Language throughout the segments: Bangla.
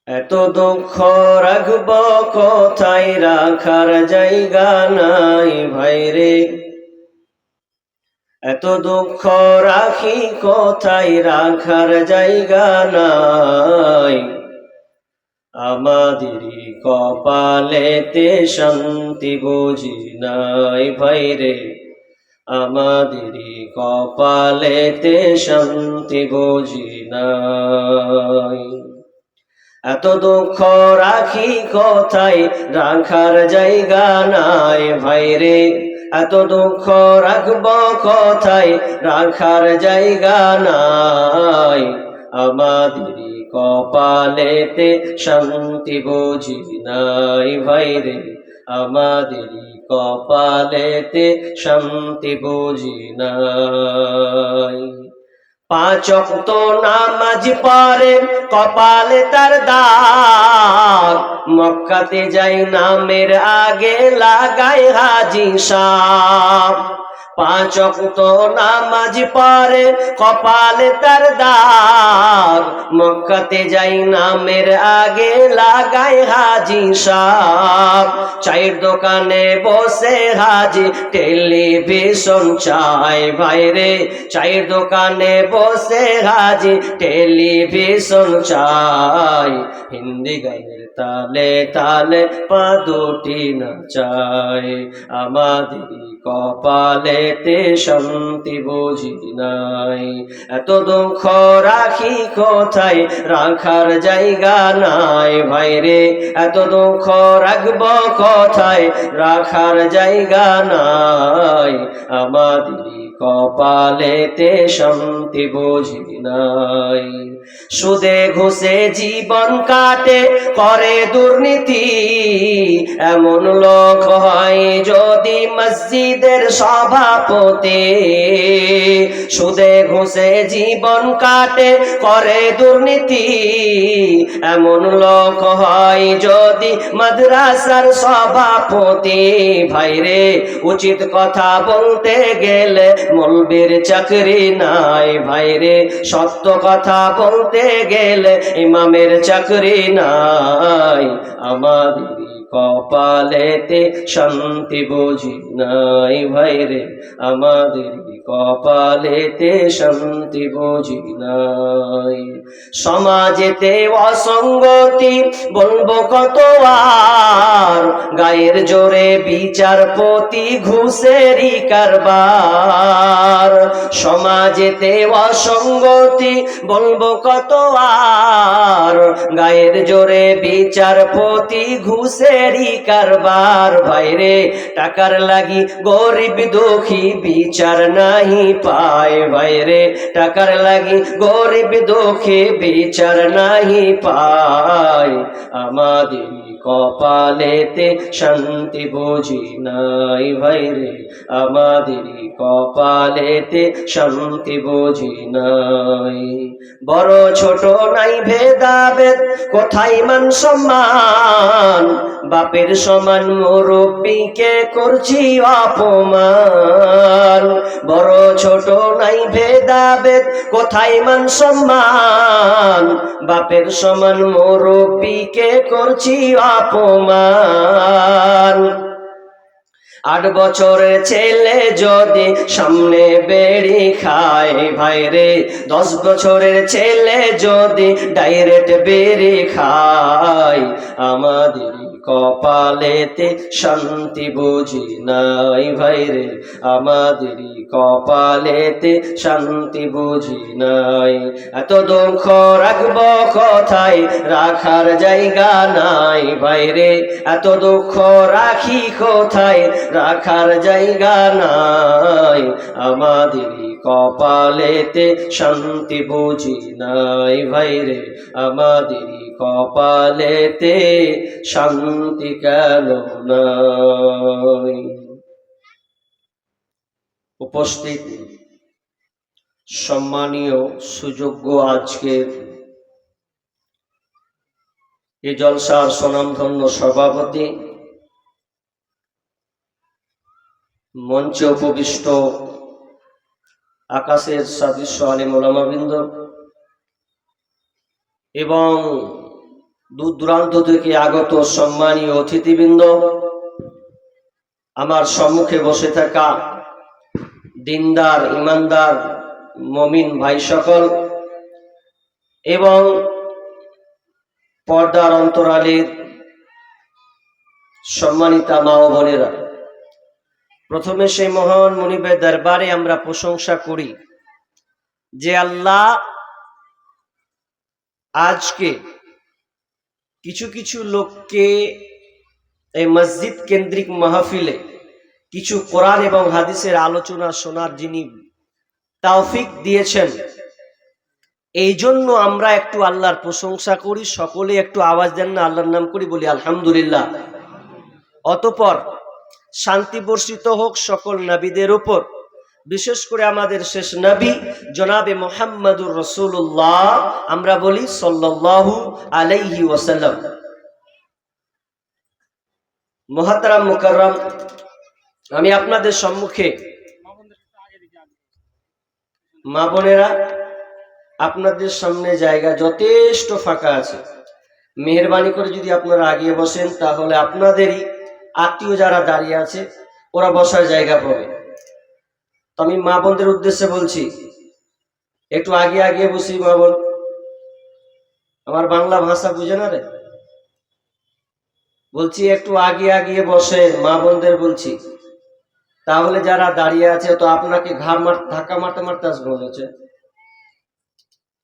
এত দুঃখ রাখব কোথায়, রাখার জায়গা নাই ভাইরে। এত দুঃখ রাখি কোথায়, রাখার জায়গা নাই। আমাদেরই কপালেতে শান্তি বুঝি নাই ভাইরে। আমাদেরই কপালেতে শান্তি বুঝি নাই। এত দুঃখ রাখি কোথায়, রাখার জায়গা নাই ভাইরে। এত দুঃখ রাখব কোথায়, রাখার জায়গা নাই। আমাদেরই কপালেতে শান্তি বুঝি নাই ভাইরে। আমাদেরই কপালেতে শান্তি বুঝি নাই। পাঁচ ওয়াক্ত নামাজ পড়ে কপালে তার দাগ, মক্কাতে যাই নামের আগে লাগায় হাজি সাহেব। পাঁচ ওয়াক্ত নামাজ পড়ে কপালে তার দাগ, মক্কাতে যাই নামের আগে লাগায় হাজি সাহেব। চায়ের দোকানে বসে হাজি টেলিভিশন চায় ভাইরে। চায়ের দোকানে বসে হাজি টেলিভিশন চায়। হিন্দি গানের তালে তালে পা দুটি নাচায়। আমাদেরই কপালেতে শান্তি বুঝি নাই। এত দুঃখ রাখি কোথায়, রাখার জায়গা নাই ভাইরে। এত দুঃখ রাখব কোথায়, রাখার জায়গা নাই। আমাদেরই কপালেতে শান্তি বুঝি নাই। সুদে ঘুষে জীবন কাটে করে দুর্নীতি, এমন লোক হয় যদি মসজিদের সভাপতি। সুদে ঘুষে জীবন কাটে করে দুর্নীতি, এমন লোক হয় যদি মাদ্রাসার সভাপতি ভাইরে। উচিত কথা বলতে গেলে মৌলবীর চাকরি নাই ভাইরে। সত্য কথা বলতে গেলে ইমামের চাকরি নাই। আমাদেরই কপালেতে শান্তি বুঝি নাই ভাইরে। আমাদেরই কপালেতে শান্তি বুঝি নাই। সমাজেতে অসঙ্গতি বলবো কত আর, গায়ের জোরে বিচারপতি ঘুষেরই কারবার। সমাজেতে অসঙ্গতি বলবো কত আর, গায়ের জোরে বিচারপতি ঘুষেরই কারবার ভাইরে। টাকার লাগি গরিব দুঃখী বিচার নাহি পায় ভাইরে। টাকার লাগি গরিব দুঃখী বিচার নাহি পায়। আমাদেরই কপালেতে শান্তি বুঝি নাই ভাইরে। আমাদেরই কপালেতে শান্তি বুঝি নাই। বড় ছোট নাই ভেদাভেদ, কোথায় মান সম্মান। বাপের সমান মুরব্বিকে করছি অপমান। বড় ছোট নাই ভেদাভেদ, কোথায় মান সম্মান। বাপের সমান মুরব্বিকে করছি অপমান। 8 বছরের ছেলে যদি সামনে বেড়ি খায় ভাইরে। 10 বছরের ছেলে যদি ডাইরেক্ট বেড়ি খায়। আমাদেরই কপালেতে শান্তি বুঝি নাই ভাইরে। আমাদেরই কপালেতে শান্তি বুঝি নাই। এত দুঃখ রাখব কোথায়, রাখার জায়গা নাই ভাইরে। এত দুঃখ রাখি কোথায়, রাখার জায়গা নাই। আমাদেরই কপালেতে শান্তি বুঝি নাই ভাইরে। আমাদেরই কপালেতে শান্তি কেন নাই। উপস্থিত সম্মানীয় সুযোগ্য আজকের এই জলসার স্বনামধন্য সভাপতি, মঞ্চে উপবিষ্ট আকাশের সাদৃশ্য আলেম ওলামাবৃন্দ এবং দূর দূরান্ত থেকে আগত সম্মানীয় অতিথিবৃন্দ, আমার সম্মুখে বসে থাকা দিনদার ইমানদার মুমিন ভাই সকল এবং পর্দার অন্তরালের সম্মানিতা মা ও বোনেরা, প্রথমে সেই মহান মুনিবের দরবারে আমরা প্রশংসা করি যে আল্লাহ আজকে কিছু কিছু লোককে এই মসজিদ কেন্দ্রিক মাহফিলে কিছু কোরআন এবং হাদিসের আলোচনা শোনার যিনি তৌফিক দিয়েছেন, এই জন্য আমরা একটু আল্লাহর প্রশংসা করি। সকলে একটু আওয়াজ দেন না, আল্লাহর নাম করি, বলি আলহামদুলিল্লাহ। অতঃপর শান্তি বর্ষিত হোক সকল নবীদের উপর, বিশেষ করে আমাদের শেষ নবী জনাবে মুহাম্মদুর রাসূলুল্লাহ, আমরা বলি সাল্লাল্লাহু আলাইহি ওয়াসাল্লাম। মুহতারাম মুকাররম, আমি আপনাদের সম্মুখে মা বোনেরা, আপনাদের সামনে জায়গা যথেষ্ট ফাঁকা আছে। মেহেরবানি করে যদি আপনারা আগিয়ে বসেন, তাহলে আপনাদেরই আত্মীয় যারা দাঁড়িয়ে আছে ওরা বসার জায়গা পাবে। তো আমি মা বোনদের উদ্দেশ্যে বলছি, একটু আগে আগিয়ে বসি। মা বোন, আমার বাংলা ভাষা বুঝে না রে, বলছি একটু আগে আগিয়ে বসে, মা বোনদের বলছি। তাহলে যারা দাঁড়িয়ে আছে, তো আপনাকে ধাক্কা মারতে মারতে আসবে মনে হচ্ছে।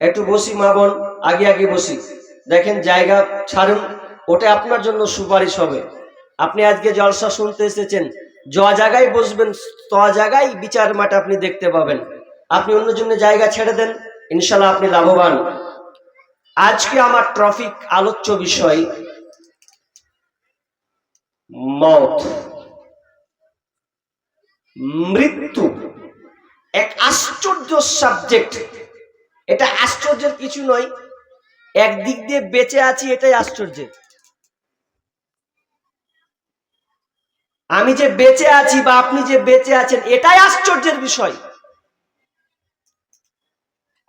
একটু বসি মা বোন, আগে আগে বসি। দেখেন জায়গা ছাড়ুন, ওটা আপনার জন্য সুপারিশ হবে। আপনি আজকে জলসা শুনতে এসেছেন, য জায়গায় বসবেন ত জায়গায় বিচার মাঠ আপনি দেখতে পাবেন। আপনি অন্য জন্য জায়গা ছেড়ে দেন, ইনশাল্লাহ আপনি লাভবান। আজকে আমার টপিক, আলোচ্য বিষয় মওত, মৃত্যু। এক আশ্চর্য সাবজেক্ট। এটা আশ্চর্যের কিছু নয়, একদিক দিয়ে বেঁচে আছি এটাই আশ্চর্যের। আমি যে বেঁচে আছি বা আপনি যে বেঁচে আছেন এটাই আশ্চর্যের বিষয়।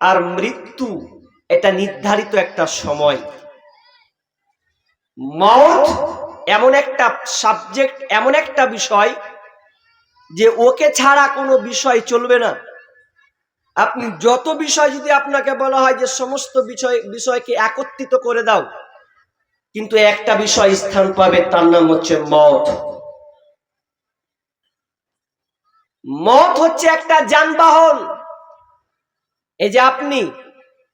আর মৃত্যু এটা নির্ধারিত একটা সময়। মওত এমন একটা সাবজেক্ট, এমন একটা বিষয় যে ওকে ছাড়া কোনো বিষয় চলবে না। আপনি যত বিষয় যদি আপনাকে বলা হয় যে সমস্ত বিষয়কে একত্রিত করে দাও, কিন্তু একটা বিষয় স্থান পাবে, তার নাম হচ্ছে মওত। মওত হচ্ছে একটা যানবাহন। এই যে আপনি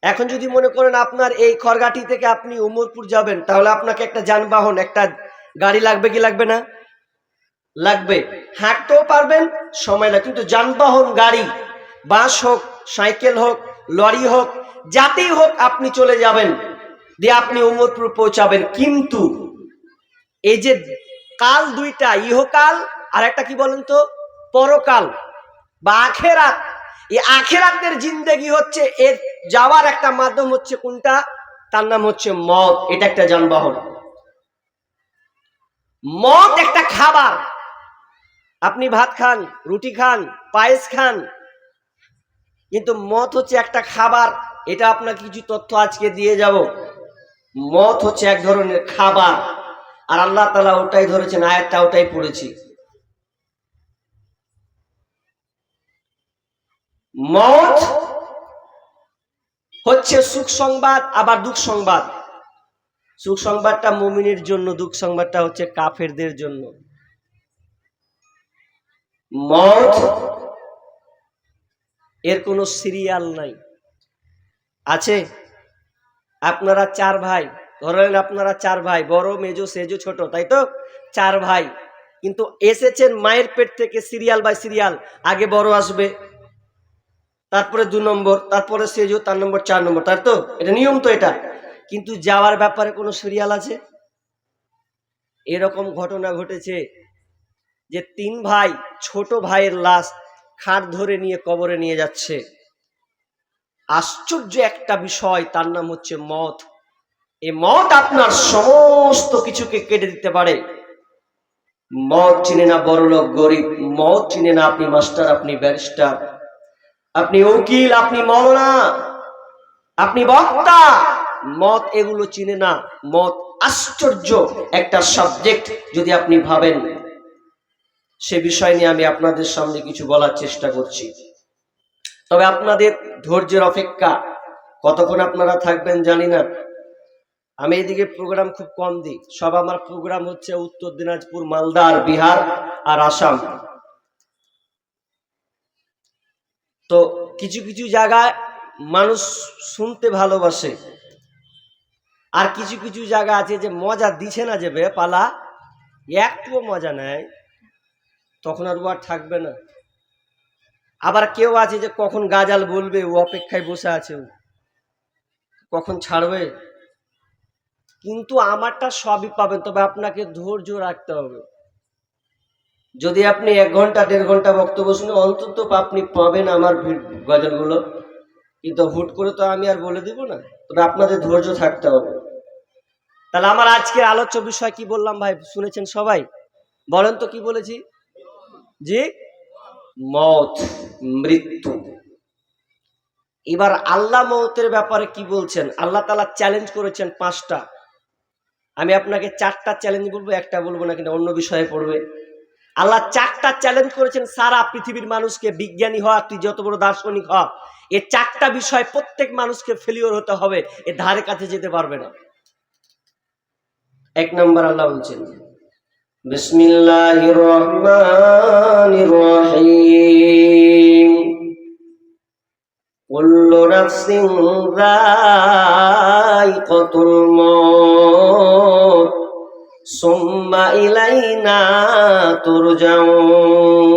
এখন যদি মনে করেন আপনার এই খড়গাটি থেকে আপনি উমরপুর যাবেন, তাহলে আপনাকে একটা যানবাহন, একটা গাড়ি লাগবে কি লাগবে না? লাগবে। হাঁটতেও পারবেন, সময় লাগে, কিন্তু যানবাহন, গাড়ি, বাস হোক, সাইকেল হোক, লরি হোক, যাতেই হোক আপনি চলে যাবেন, দিয়ে আপনি উমরপুর পৌঁছাবেন। কিন্তু এই যে কাল দুইটা, ইহকাল আর একটা কি বলেন তো, পরকাল বা আখেরাত। এই আখেরাতের জিন্দেগি হচ্ছে, এর যাওয়ার একটা মাধ্যম হচ্ছে কোনটা? তার নাম হচ্ছে মওত। এটা একটা যানবাহন। মওত একটা খাবার। আপনি ভাত খান, রুটি খান, পায়েস খান, কিন্তু মওত হচ্ছে একটা খাবার। এটা আপনাকে কিছু তথ্য আজকে দিয়ে যাব। মওত হচ্ছে এক ধরনের খাবার, আর আল্লাহ তাআলা ওটাই ধরেছেন, আয়াতটা ওটাই পড়েছি। মওত হচ্ছে সুখ সংবাদ, আবার দুঃখ সংবাদ। সুখ সংবাদটা মুমিনের জন্য, দুঃখ সংবাদটা হচ্ছে কাফেরদের জন্য। মওত এর কোনো সিরিয়াল নাই। আছে? আপনারা চার ভাই, ধরেন আপনারা চার ভাই, বড়, মেজো, সেজো, ছোট, তাই তো? চার ভাই, কিন্তু এসেছেন মায়ের পেট থেকে সিরিয়াল বাই সিরিয়াল। আগে বড় আসবে, তারপরে 2 নম্বর, তারপরে সেজো, তার নম্বর 4 নম্বর, তাই তো? এটা নিয়ম তো এটা। কিন্তু যাওয়ার ব্যাপারে কোনো সিরিয়াল আছে? এরকম ঘটনা ঘটেছে যে 3 ভাই ছোট ভাইয়ের লাশ খাট ধরে নিয়ে কবরে নিয়ে যাচ্ছে। আশ্চর্য একটা বিষয়, তার নাম হচ্ছে মওত। এই মওত আপনার সমস্ত কিছুকে কেটে দিতে পারে। মওত চিনে না বড়লোক গরিব, মওত চিনে না আপনি মাস্টার, আপনি ব্যারিস্টার, আপনি উকিল, আপনি মওলানা, আপনি বক্তা, মত এগুলো চিনে না। মত আশ্চর্য একটা সাবজেক্ট যদি আপনি ভাবেন। সে বিষয় নিয়ে আমি আপনাদের সামনে কিছু বলার চেষ্টা করছি। তবে আপনাদের ধৈর্যের অপেক্ষা, কতক্ষণ আপনারা থাকবেন জানি না। আমি এদিকে প্রোগ্রাম খুব কম দিই, সব আমার প্রোগ্রাম হচ্ছে উত্তর দিনাজপুর, মালদা, আর বিহার আর আসাম। তো কিছু কিছু জায়গায় মানুষ শুনতে ভালোবাসে, আর কিছু কিছু জায়গা আছে যে মজা দিছে না, যে পালা একটুও মজা নেয়, তখন আর ও আর থাকবে না। আবার কেউ আছে যে কখন গাজাল বলবে ও অপেক্ষায় বসে আছে, কখন ছাড়বে। কিন্তু আমারটা সবই পাবেন, তবে আপনাকে ধৈর্য রাখতে হবে। যদি আপনি 1 ঘন্টা 1.5 ঘন্টা বক্তব্য শুনে অন্তত আপনি পাবেন আমার গজলগুলো, কিন্তু হুট করে তো আমি আর বলে দিব না, তবে আপনাদের ধৈর্য থাকতে হবে। তাহলে আমার আজকের আলোচ্য বিষয় কি বললাম ভাই, শুনেছেন সবাই? বলেন তো কি বলেছি? জি, মওত, মৃত্যু। এবার আল্লাহ মওতের ব্যাপারে কি বলছেন? আল্লাহ তাআলা চ্যালেঞ্জ করেছেন 5টা। আমি আপনাকে 4টা চ্যালেঞ্জ বলবো, একটা বলবো না, কিন্তু অন্য বিষয়ে পড়বে। আল্লাহ 4টা চ্যালেঞ্জ করেছেন সারা পৃথিবীর মানুষকে। বিজ্ঞানী হওয়া, তুই যত বড় দার্শনিক হ, এই 4টা বিষয় প্রত্যেক মানুষকে ফেলিওর হতে হবে, এর ধারে কাছে যেতে পারবে না। 1 নম্বর আল্লাহ বলছেন, বিসমিল্লাহির রহমানির রহিম, কুল্লু নাফসিন যায়িকাতুল মউত সুম্মা ইলাইনা তুরজাউন।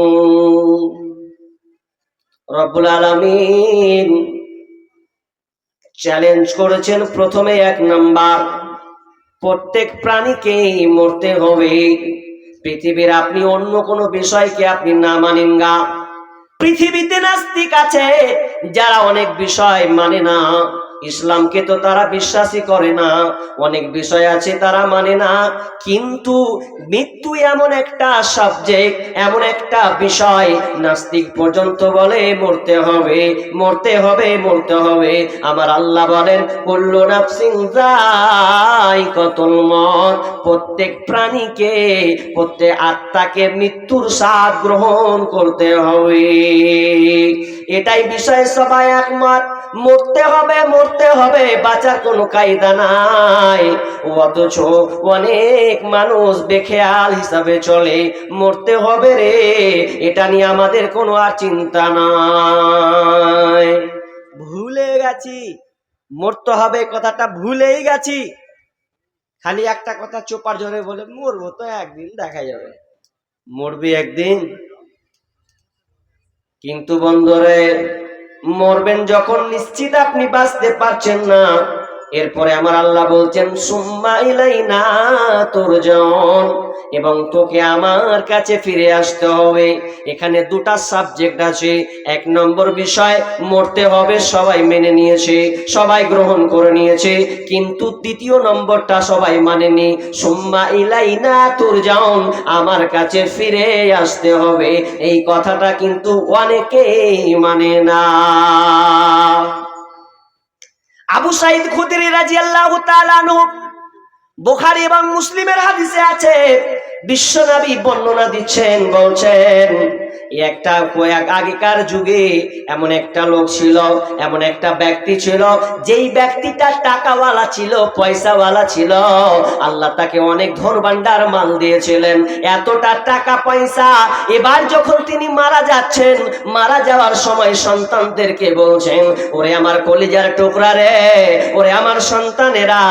রব্বুল আলামিন চ্যালেঞ্জ করেছেন প্রথমে 1 নাম্বার, প্রত্যেক প্রাণীকেই মরতে হবে। পৃথিবীর আপনি অন্য কোনো বিষয়কে আপনি না মানেন গা, পৃথিবীতে নাস্তিক আছে যারা অনেক বিষয় মানে না, ইসলামকে তো তারা বিশ্বাসই করে না, অনেক বিষয় আছে তারা মানে না। কিন্তু মৃত্যু এমন একটা সাবজেক্ট, এমন একটা বিষয়, নাস্তিক পর্যন্ত বলে মরতে হবে, মরতে হবে, মরতে হবে। আমার আল্লাহ বলেন, কুল্লু নাফসিন যায়িকাতুল মউত, প্রত্যেক প্রাণীকে, প্রত্যেক আত্মাকে মৃত্যুর স্বাদ গ্রহণ করতে হবে। এটাই বিষয় সবাই একমত, মরতে হবে, মরতে হবে, বাঁচার কোনো কায়দা নাই। অথচ অনেক মানুষ বেখেয়াল হিসাবে চলে, মরতে হবে রে, এটা নিয়ে আমাদের কোনো আর চিন্তা নাই। ভুলে গেছি মরতে হবে, কথাটা ভুলেই গেছি। খালি একটা কথা চোপার জোরে বলে, মরবো তো একদিন, দেখা যাবে। মরবি একদিন, কিন্তু বন্ধুরে মরবেন যখন নিশ্চিত আপনি বাঁচতে পারছেন না, এরপরে আমার আল্লাহ বলছেন সুম্মা ইলাইনা তুরজাউন, এবং তোকে আমার কাছে ফিরে আসতে হবে। এখানে 2টা সাবজেক্ট আছে। 1 নম্বর বিষয় মরতে হবে, সবাই মেনে নিয়েছে, সবাই গ্রহণ করে নিয়েছে, কিন্তু 2য় নম্বরটা সবাই মানেনি। সুম্মা ইলাইনা তুরজাউন, আমার কাছে ফিরে আসতে হবে, এই কথাটা কিন্তু অনেকেই মানে না। আবু সাঈদ খুদরি রাদিয়াল্লাহু তাআলা আনহু, বুখারী এবং মুসলিমের হাদিসে আছে, বিশ্বনবী বর্ণনা দিচ্ছেন, বলছেন একটা আগেকার যুগে এমন একটা লোক ছিল, এমন একটা ব্যক্তি ছিল, যেই ব্যক্তিটা টাকাওয়ালা ছিল, পয়সাওয়ালা ছিল। আল্লাহ তাকে অনেক ধন ভান্ডার মাল দিয়েছিলেন, এতটা টাকা পয়সা। এবার যখন তিনি মারা যাচ্ছেন, মারা যাওয়ার সময় সন্তানদেরকে বলছেন, ওরে আমার কলিজার টুকরা রে, ওরে আমার সন্তানেরা,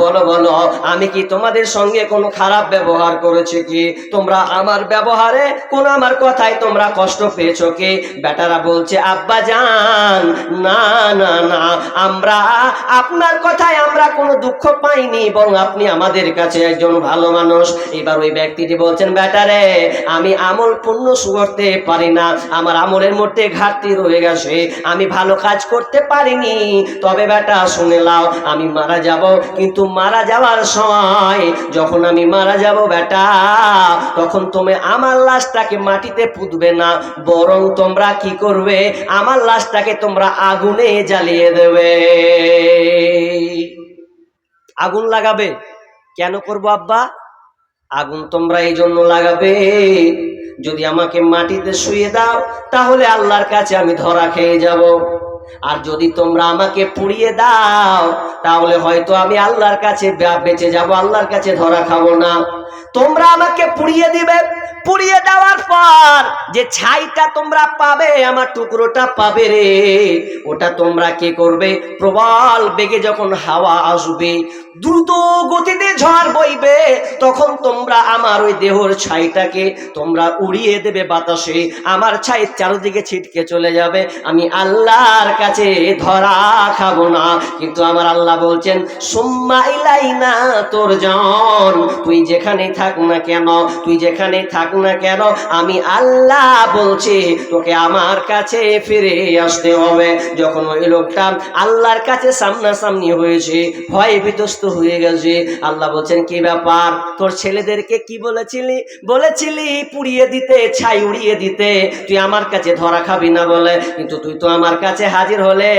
বলো বলো আমি কি তোমাদের সঙ্গে কোনো খারাপ ব্যবহার করেছি কি? তোমরা আমার ব্যবহারে, কোন আমার কথায় তোমরা কষ্ট পেয়েছো কি? বেটারা বলছে, আব্বা জান, না না না, আমরা আপনার কথায় আমরা কোনো দুঃখ পাইনি, বরং আপনি আমাদের কাছে একজন ভালো মানুষ। এবার ওই ব্যক্তিটি বলছেন, বেটারে আমি আমল পুণ্য করতে পারি না, আমার আমলের মধ্যে ঘাটতি রয়ে গেছে, আমি ভালো কাজ করতে পারিনি। তবে বেটা শুনে লাও, আমি মারা যাব, কিন্তু মারা যাওয়ার সময়, যখন আমি মারা যাব বেটা, তখন তুমি আমার লাশটাকে মাটিতে পুঁতবে না, বরং তোমরা কি করবে, আমার লাশটাকে তোমরা আগুনে জ্বালিয়ে দেবে। আগুন লাগাবে। কেন করব আব্বা? আগুন তোমরা এই জন্য লাগাবে, যদি আমাকে মাটিতে শুয়ে দাও তাহলে আল্লাহর কাছে আমি ধরা খেয়ে যাব, আর যদি তোমরা আমাকে পুড়িয়ে দাও তাহলে হয়তো আমি আল্লাহর কাছে বেঁচে যাব, আল্লাহর কাছে ধরা খাবো না। তোমরা আমাকে পুড়িয়ে দিবে, পুড়িয়ে দেওয়ার পর যে ছাইটা তোমরা পাবে, আমার টুকরোটা পাবে রে, ওটা তোমরা কি করবে? প্রবল বেগে যখন হাওয়া আসবে, দ্রুত গতিতে ঝড় বইবে, তখন তোমরা আমার ওই দেহর ছাইটাকে তোমরা উড়িয়ে দেবে বাতাসে, আমার ছাই চারদিকে ছিটকে চলে যাবে, আমি আল্লাহর কাছে ধরা খাবো না। কিন্তু আমার আল্লাহ বলছেন সুম্মা ইলাইনা তুরজাউন, তুই যেখানেই থাক না কেন, তুই যেখানেই থাক না কেন, আমি আল্লাহ বলছি তোকে আমার কাছে ফিরে আসতে হবে। যখন ওই লোকটা আল্লাহর কাছে সামনাসামনি হয়েছে, ভয়ে বিধ্বস্ত হয়ে গেছে, আল্লাহ বলছেন কি ব্যাপার, তোর ছেলেদেরকে কি বলেছিলি পুড়িয়ে দিতে, ছাই উড়িয়ে দিতে, তুই আমার কাছে ধরা খাবি না বলে, কিন্তু তুই তো আমার কাছে হাজির হলে।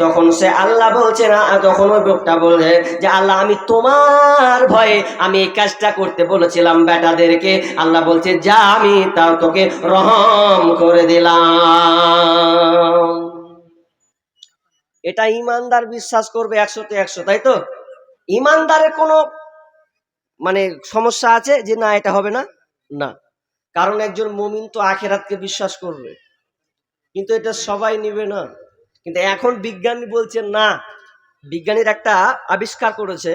তখন সে আল্লাহ বলছে না, তখন ওই লোকটা বলে যে আল্লাহ আমি তোমার ভয়ে আমি এই কাজটা করতে বলেছিলাম বেটাদেরকে। আল্লাহ বলছে যা, আমি তাও তোকে রহম করে দিলাম। এটা ইমানদার বিশ্বাস করবে 100-তে 100, তাই তো? ইমানদারের কোনো মানে সমস্যা আছে যে না এটা হবে না? না, কারণ একজন মুমিন তো আখিরাতকে বিশ্বাস করবে, কিন্তু এটা সবাই নিবে না। কিন্তু এখন বিজ্ঞানী বলছে না, বিজ্ঞানীর একটা আবিষ্কার করেছে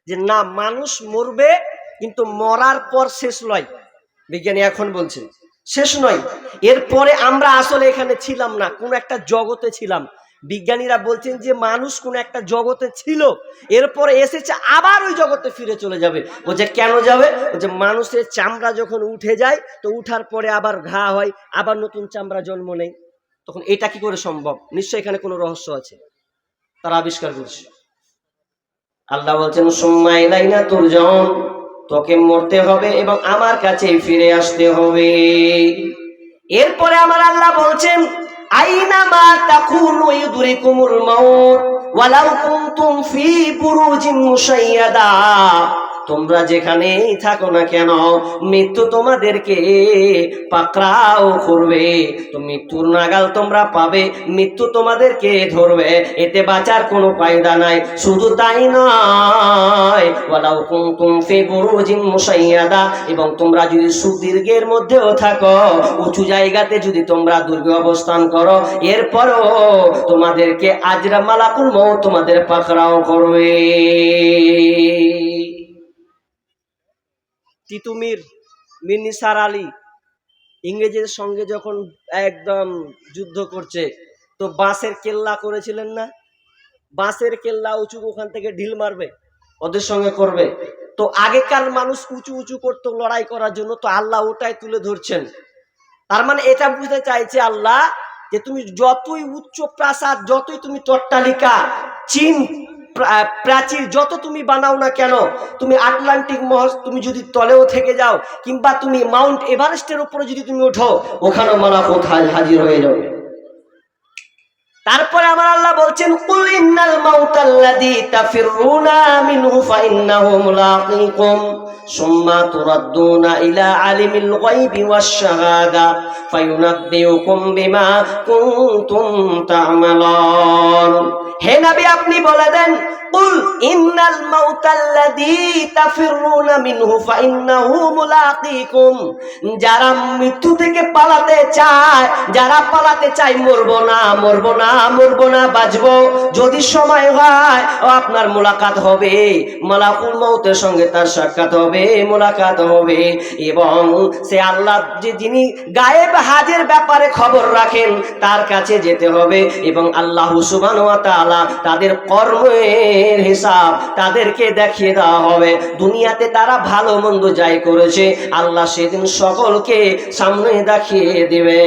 যে না, মানুষ মরবে কিন্তু মরার পর শেষ নয়। বিজ্ঞানী এখন বলছে শেষ নয়, এরপরে আমরা আসলে এখানে ছিলাম না, কোন একটা জগতে ছিলাম। বিজ্ঞানীরা বলছেন যে মানুষ কোন একটা জগতে ছিল, এরপরে এসেছে আবার ওই জগতে ফিরে চলে যাবে। ও যে কেন যাবে? ও যে মানুষের চামড়া যখন উঠে যায়, তো উঠার পরে আবার ঘা হয়, আবার নতুন চামড়া জন্ম নেয়। তখন এটা কি করে সম্ভব? নিশ্চয়ই এখানে কোনো রহস্য আছে, তারা আবিষ্কার করছে। আল্লাহ বলছেন সুম্মা ইলাইনা তুরজাউন, তোকে মরতে হবে এবং আমার কাছে ফিরে আসতে হবে। এরপরে আমার আল্লাহ বলছেন আইনামা তাকুনু ইউদরিকুমুল মাউত ওয়ালাউ কুনতুম ফি বুরুজিন মুশাইয়াদা, তোমরা যেখানেই থাকো না কেন মৃত্যু তোমাদেরকে পাকড়াও করবে, তো মৃত্যুর নাগাল তোমরা পাবে, মৃত্যু তোমাদেরকে ধরবে, এতে বাঁচার কোনো কায়দা নাই। শুধু তাই নয়, ওয়ালাউ কুনতুম ফি বুরুজিন মুশাইয়াদা, এবং তোমরা যদি সুদীর্ঘের মধ্যেও থাকো, উঁচু জায়গাতে যদি তোমরা দুর্গে অবস্থান করো, এরপরও তোমাদেরকে আজরা মালাকুল মউত তোমাদের পাকড়াও করবে। তিতুমির মীর নিসার আলী ইংরেজের সঙ্গে যখন একদম যুদ্ধ করছে, তো বাঁশের কেল্লা করেছিলেন না, বাঁশের কেল্লা উঁচু, ওখান থেকে ঢিল মারবে, ওদের সঙ্গে করবে। তো আগেকার মানুষ উঁচু উঁচু করতো লড়াই করার জন্য, তো আল্লাহ ওটাই তুলে ধরছেন। তার মানে এটা বুঝতে চাইছে আল্লাহ যে তুমি যতই উচ্চ প্রাসাদ, যতই তুমি অট্টালিকা, চীন প্রাচীর যত তুমি বানাও না কেন, তুমি আটলান্টিক মহাসাগর তুমি যদি তলেও থেকে যাও, কিংবা তুমি মাউন্ট এভারেস্টের উপরে যদি তুমি ওঠো, ওখানেও মালাকুত হাজির হয়ে যাবে। তারপরে আমার আল্লাহ বলছেন কুল ইন্নাল মাউতাল্লাযী তাফিরুনা মিনহু ফাইন্নাহু মুলাকীকুম সুম্মা তুরাদ্দুনা ইলা আলিমিল গায়বি ওয়াশ শাহাদা ফায়ুনাব্বিউকুম বিমা কুনতুম তা'মালুন। হে নবী আপনি বলে দেন কুল ইন্নাল মাউতাল্লাযী তাফিরুনা মিনহু ফাইন্নাহু মুলাকীকুম, যারা মৃত্যু থেকে পালাতে চায়, যারা পালাতে চায় মরবো না মরবো না মরবো না বাঁচবো, যদি সময় হয় ও আপনার মোলাকাত হবে, মালাকুল মউতের সঙ্গে তার সাক্ষাৎ হবে, মোলাকাত হবে। এবং সে আল্লাহ যে যিনি গায়েব হাজের ব্যাপারে খবর রাখেন, তার কাছে যেতে হবে, এবং আল্লাহ সুবহানাহু ওয়া তাআলা তাদের কর্মের হিসাব তাদেরকে দেখিয়ে দেওয়া হবে। দুনিয়াতে তারা ভালো মন্দ যাই করেছে, আল্লাহ সেদিন সকলকে সামনে দেখিয়ে দিবে,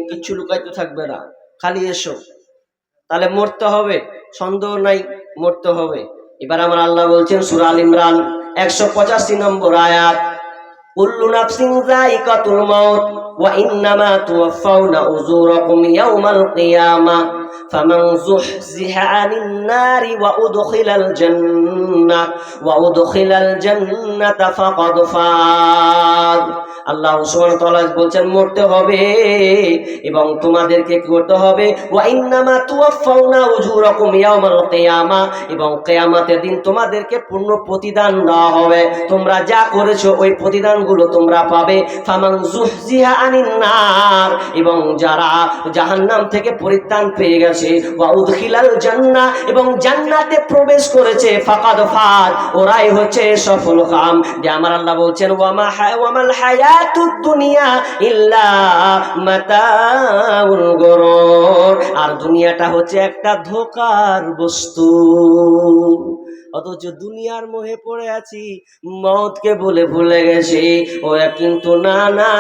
কিচ্ছু লুকাইতে থাকবে না, খালি এসো। তাহলে মরতে হবে, সন্দেহ নাই, মরতে হবে। এবার আমার আল্লাহ বলছেন সূরা আল ইমরান 185 নম্বর আয়াত, কুল্লু নাফসিন যায়িকাতুল মাউত وإنما توفون أجوركم يوم القيامة فمن زحزح عن النار وأدخل الجنة فقد فاز আল্লাহ সুবহানাহু ওয়া তাআলা বলছেন মরতে হবে এবং তোমাদেরকে কি করতে হবে ওয়া ইন্নামা তুওয়াফাউনা উজুরাকুম ইয়াওমাল কিয়ামা এবং কিয়ামতের দিন তোমাদেরকে পূর্ণ প্রতিদান দেওয়া হবে তোমরা যা করেছো ওই প্রতিদানগুলো তোমরা পাবে ফামান যুহজিহা আনিন নার এবং যারা জাহান্নাম থেকে পরিত্রাণ পেয়ে গেছে ওয়া উদখিলাল জান্নাহ এবং জান্নাতে প্রবেশ করেছে ফাকাদ ফাজ ওরাই হচ্ছে সফল কাম যে আমার আল্লাহ বলছেন ওয়ামাল হায়াতুদ দুনিয়া ইল্লা মাতাউল গুরুর আর দুনিয়াটা হচ্ছে একটা ধোঁকার বস্তু অথচ দুনিয়ার মোহে পড়ে আছি মওতকে বলে ভুলে গেছি ওরা কিন্তু না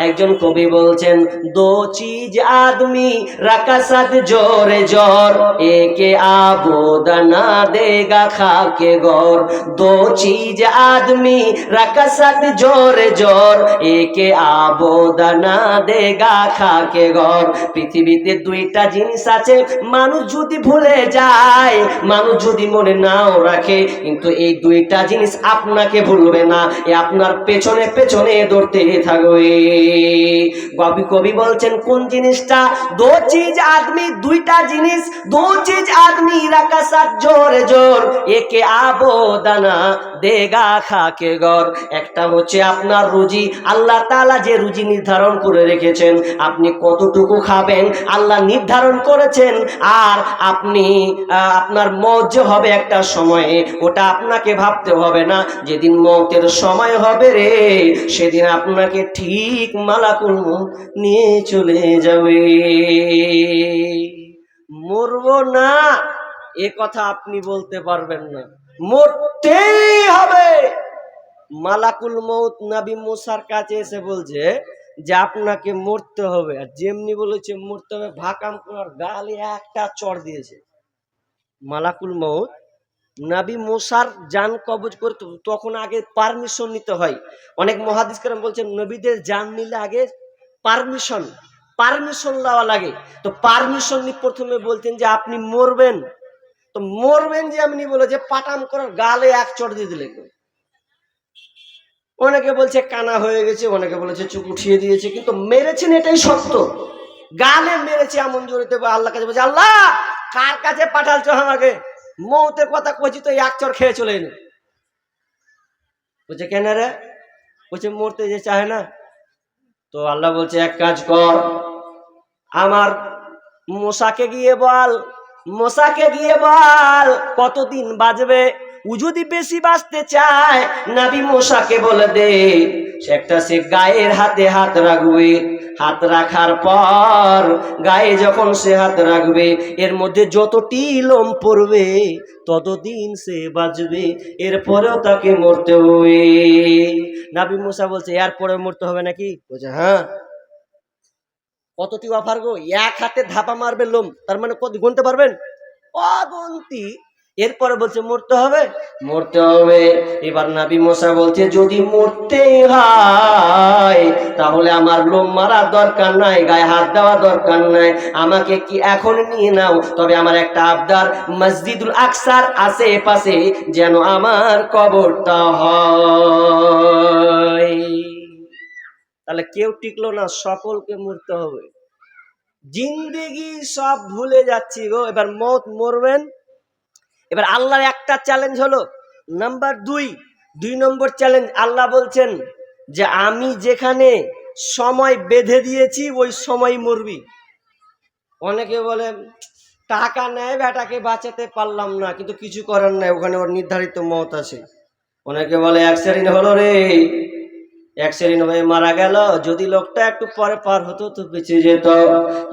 একজন কবি বলছেন দো চিজ আদমি রাকাসাত জোরে জোর একে আবোদনা দেগা খাকে গর দো চিজ আদমি রাকাসাত জোরে জোর একে আবোদনা দেগা খাকে গর পৃথিবীতে দুইটা জিনিস আছে মানুষ যদি ভুলে যায় মানুষ যদি মনে নাও রাখে কিন্তু এই দুইটা জিনিস আপনাকে ভুলবে না এ আপনার পেছনে পেছনে দৌড়তে থাকবে কবি বলছেন কোন জিনিসটা দো চিজ আদমি দুইটা জিনিস দো চিজ আদমি রাকাসাত জোরে জোর একে আবোদানা দেগা খাকে গর একটা হচ্ছে আপনার রুজি আল্লাহ তাআলা যে রুজি নির্ধারণ করে রেখেছেন আপনি কতটুকু খাবেন আল্লাহ নির্ধারণ করেছেন আর আপনি আপনার মওত যে হবে একটা সময় ওটা আপনাকে ভাবতে হবে না যেদিন মওতের সময় হবে রে সেদিন আপনাকে ঠিক মালাকুল মউত নিয়ে চলে যাবে মরবো না এ কথা আপনি বলতে পারবেন না মরতেই হবে মালাকুল মউত নবী মুসার কাছে এসে বলছে যে আপনাকে মরতে হবে আর যেমনি বলেছে মরতে হবে ভাকাম করার গালে একটা চড় দিয়েছে মালাকুল মউত নবী মুসার জান কবজ করতে তখন আগে পারমিশন নিতে হয় অনেক মুহাদ্দিস کرام বলছেন নবীদের জান নিলে আগে পারমিশন দেওয়া লাগে তো পারমিশন নি প্রথমে বলতেন যে আপনি মরবেন তো মরবেন যে এমনি বলে যে পাটাম করার গালে এক চড় দিয়ে দিলে অনেকে বলছে কানা হয়ে গেছে অনেকে বলেছে চুপ উঠিয়ে দিয়েছে কিন্তু মেরেছেন এটাই সত্য গালে মেরেছে এমন জোরেতে আল্লাহর কাছে বলছে আল্লাহ কার কাছে পাঠালছো আমাকে মওতের কথা কইছি তো এক চড় খেয়ে চলে এলো বলছে কেন রে বলছে মরতে যে চায় না তো আল্লাহ বলছে এক কাজ কর আমার মুসাকে গিয়ে বল কতদিন বাঁচবে ও যদি বেশি বাঁচতে চায় নবী মুসাকে বলে দে সে গায়ের হাতে হাত রাখবে হাত রাখার পর গায়ে যখন সে হাত রাখবে এর মধ্যে যতটি লোম পড়বে ততদিন সে বাঁচবে এরপরেও তাকে মরতে হবে নবী মুসা বলছে এরপরে মরতে হবে নাকি বলছে হ্যাঁ কতটি অফার গো এক হাতে ধাপা মারবে লোম তার মানে কত গুনতে পারবেন অগন্তি এরপরে বলছে মরতে হবে এবার নবী মুসা বলছে যদি মরতে হয় তাহলে আমার লোম মারার দরকার নাই গায়ে হাত দেওয়ার দরকার নাই আমাকে কি এখন নিয়ে নাও তবে আমার একটা আবদার মসজিদুল আকসার আশেপাশে যেন আমার কবরটা হয় তাহলে কেউ টিকলো না সকলকে মরতে হবে জিন্দেগি সব ভুলে যাচ্ছি গো এবার মওত মরবেন এবার আল্লাহর একটা চ্যালেঞ্জ হলো নাম্বার 2 নম্বর চ্যালেঞ্জ আল্লাহ বলছেন যে আমি যেখানে সময় বেঁধে দিয়েছি ওই সময় মরবি অনেকে বলে টাকা নেয় বেটাকে বাঁচাতে পারলাম না কিন্তু কিছু করার নাই ওখানে ওর নির্ধারিত মওত আছে অনেকে বলে অ্যাক্সিডেন্ট হলো রে অ্যাক্সিডেন্ট হয়ে মারা গেল যদি লোকটা একটু পরে পার হতো তো বেঁচে যেত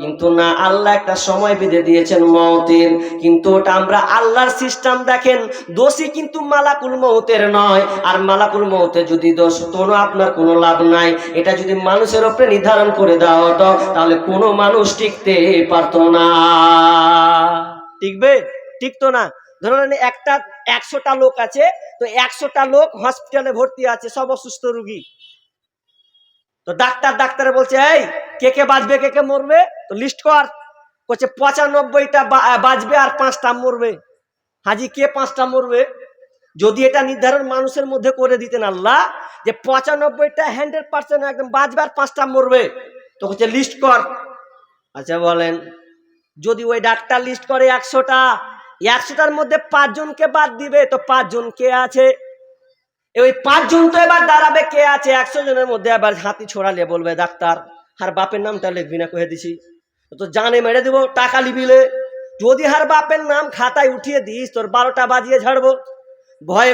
কিন্তু না আল্লাহ একটা সময় বেঁধে দিয়েছেন মওতের কিন্তু ওটা আমরা আল্লাহর সিস্টেম দেখেন দোষী কিন্তু মালাকুল মওতের নয় আর মালাকুল মওতের যদি দোষ হতো না আপনার কোনো লাভ নাই এটা যদি মানুষের উপরে নির্ধারণ করে দেওয়া হতো তাহলে কোনো মানুষ টিকতে পারতো না টিকতো না ধরুন একটা 100টা লোক আছে তো 100টা লোক হসপিটালে ভর্তি আছে সব অসুস্থ রোগী তো ডাক্তারে বলছে, এই কে কে বাঁচবে কে কে মরবে, তো লিস্ট কর। বলছে 95টা বাঁচবে আর 5টা মরবে। হাজি কে 5টা মরবে? যদি এটা নির্ধারণ মানুষের মধ্যে করে দিতেন আল্লাহ যে 95টা 100% একদম বাঁচবে আর 5টা মরবে, তো হচ্ছে লিস্ট কর। আচ্ছা বলেন, যদি ওই ডাক্তার লিস্ট করে 100টার মধ্যে 5 জনকে বাদ দিবে, তো 5 জন কে আছে? ওই 5 জন তো এবার দাঁড়াবে কে আছে 100 জনের মধ্যে। এবার হাতি ছড়ালে বলবে ডাক্তার হার বাপের নামটা লিখবি না, কহে দিছি তো জানে মেরে দিব, টাকা লিবিলে। যদি হার বাপের নাম খাতায় উঠিয়ে দিস, তোর 12টা বাজিয়ে ছাড়বো। ভয়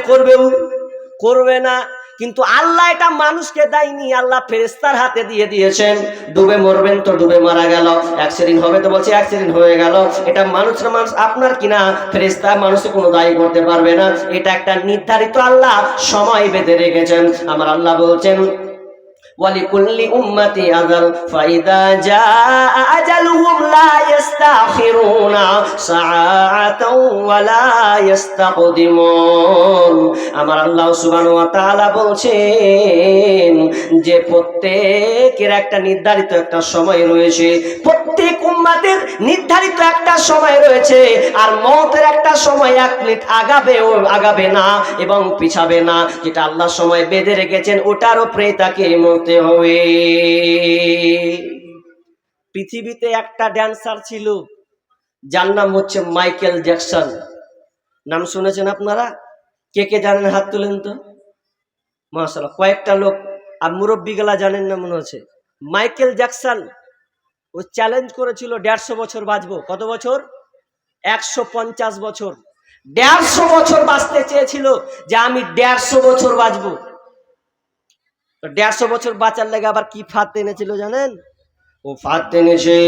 করবে না। কিন্তু আল্লাহ এটা মানুষকে দেয়নি, আল্লাহ ফেরেশতার হাতে দিয়ে দিয়েছেন। ডুবে মরবেন তো ডুবে মারা গেল, অ্যাক্সিডেন্ট হবে তো বলছে অ্যাক্সিডেন্ট হয়ে গেল। এটা মানুষ আপনার কিনা, ফেরেশতা মানুষে কোনো দায়ী করতে পারবে না। এটা একটা নির্ধারিত আল্লাহ সময় বেঁধে রেখেছেন। আমার আল্লাহ বলছেন, ওয়ালিকুল্লি উম্মতি আজাল ফাইদা জাআ আজালুহুম লা ইস্তাখিরুনা সাআতাও ওয়া লা ইস্তাকদিমুন। আমার আল্লাহ সুবহানাহু ওয়া তাআলা বলছেন যে প্রত্যেকের একটা নির্ধারিত একটা সময় রয়েছে, প্রত্যেক উম্মতের নির্ধারিত একটা সময় রয়েছে। আর মওতের একটা সময় 1 মিনিট আগাবে না এবং পিছাবে না। যেটা আল্লাহ সময় বেঁধে রেখেছেন ওটার উপরে তাকে মরতে হবে। পৃথিবীতে একটা ড্যান্সার ছিল, যার নাম হচ্ছে মাইকেল জ্যাকসন। নাম শুনেছেন আপনারা? কে কে জানেন হাত তুলেন তো। মাশাআল্লাহ, কয়েকটা লোক। আর মুরব্বীগুলা জানেন না মনে হচ্ছে। মাইকেল জ্যাকসন ও চ্যালেঞ্জ করেছিল 150 বছর বাঁচবো। কত বছর? 150 বছর। 150 বছর বাঁচতে চেয়েছিল যে আমি 150 বছর বাঁচবো। 150 বছর বাঁচার লেগে আবার কি ফাঁদ এনেছিল জানেন? ও ফাঁদ এনেছে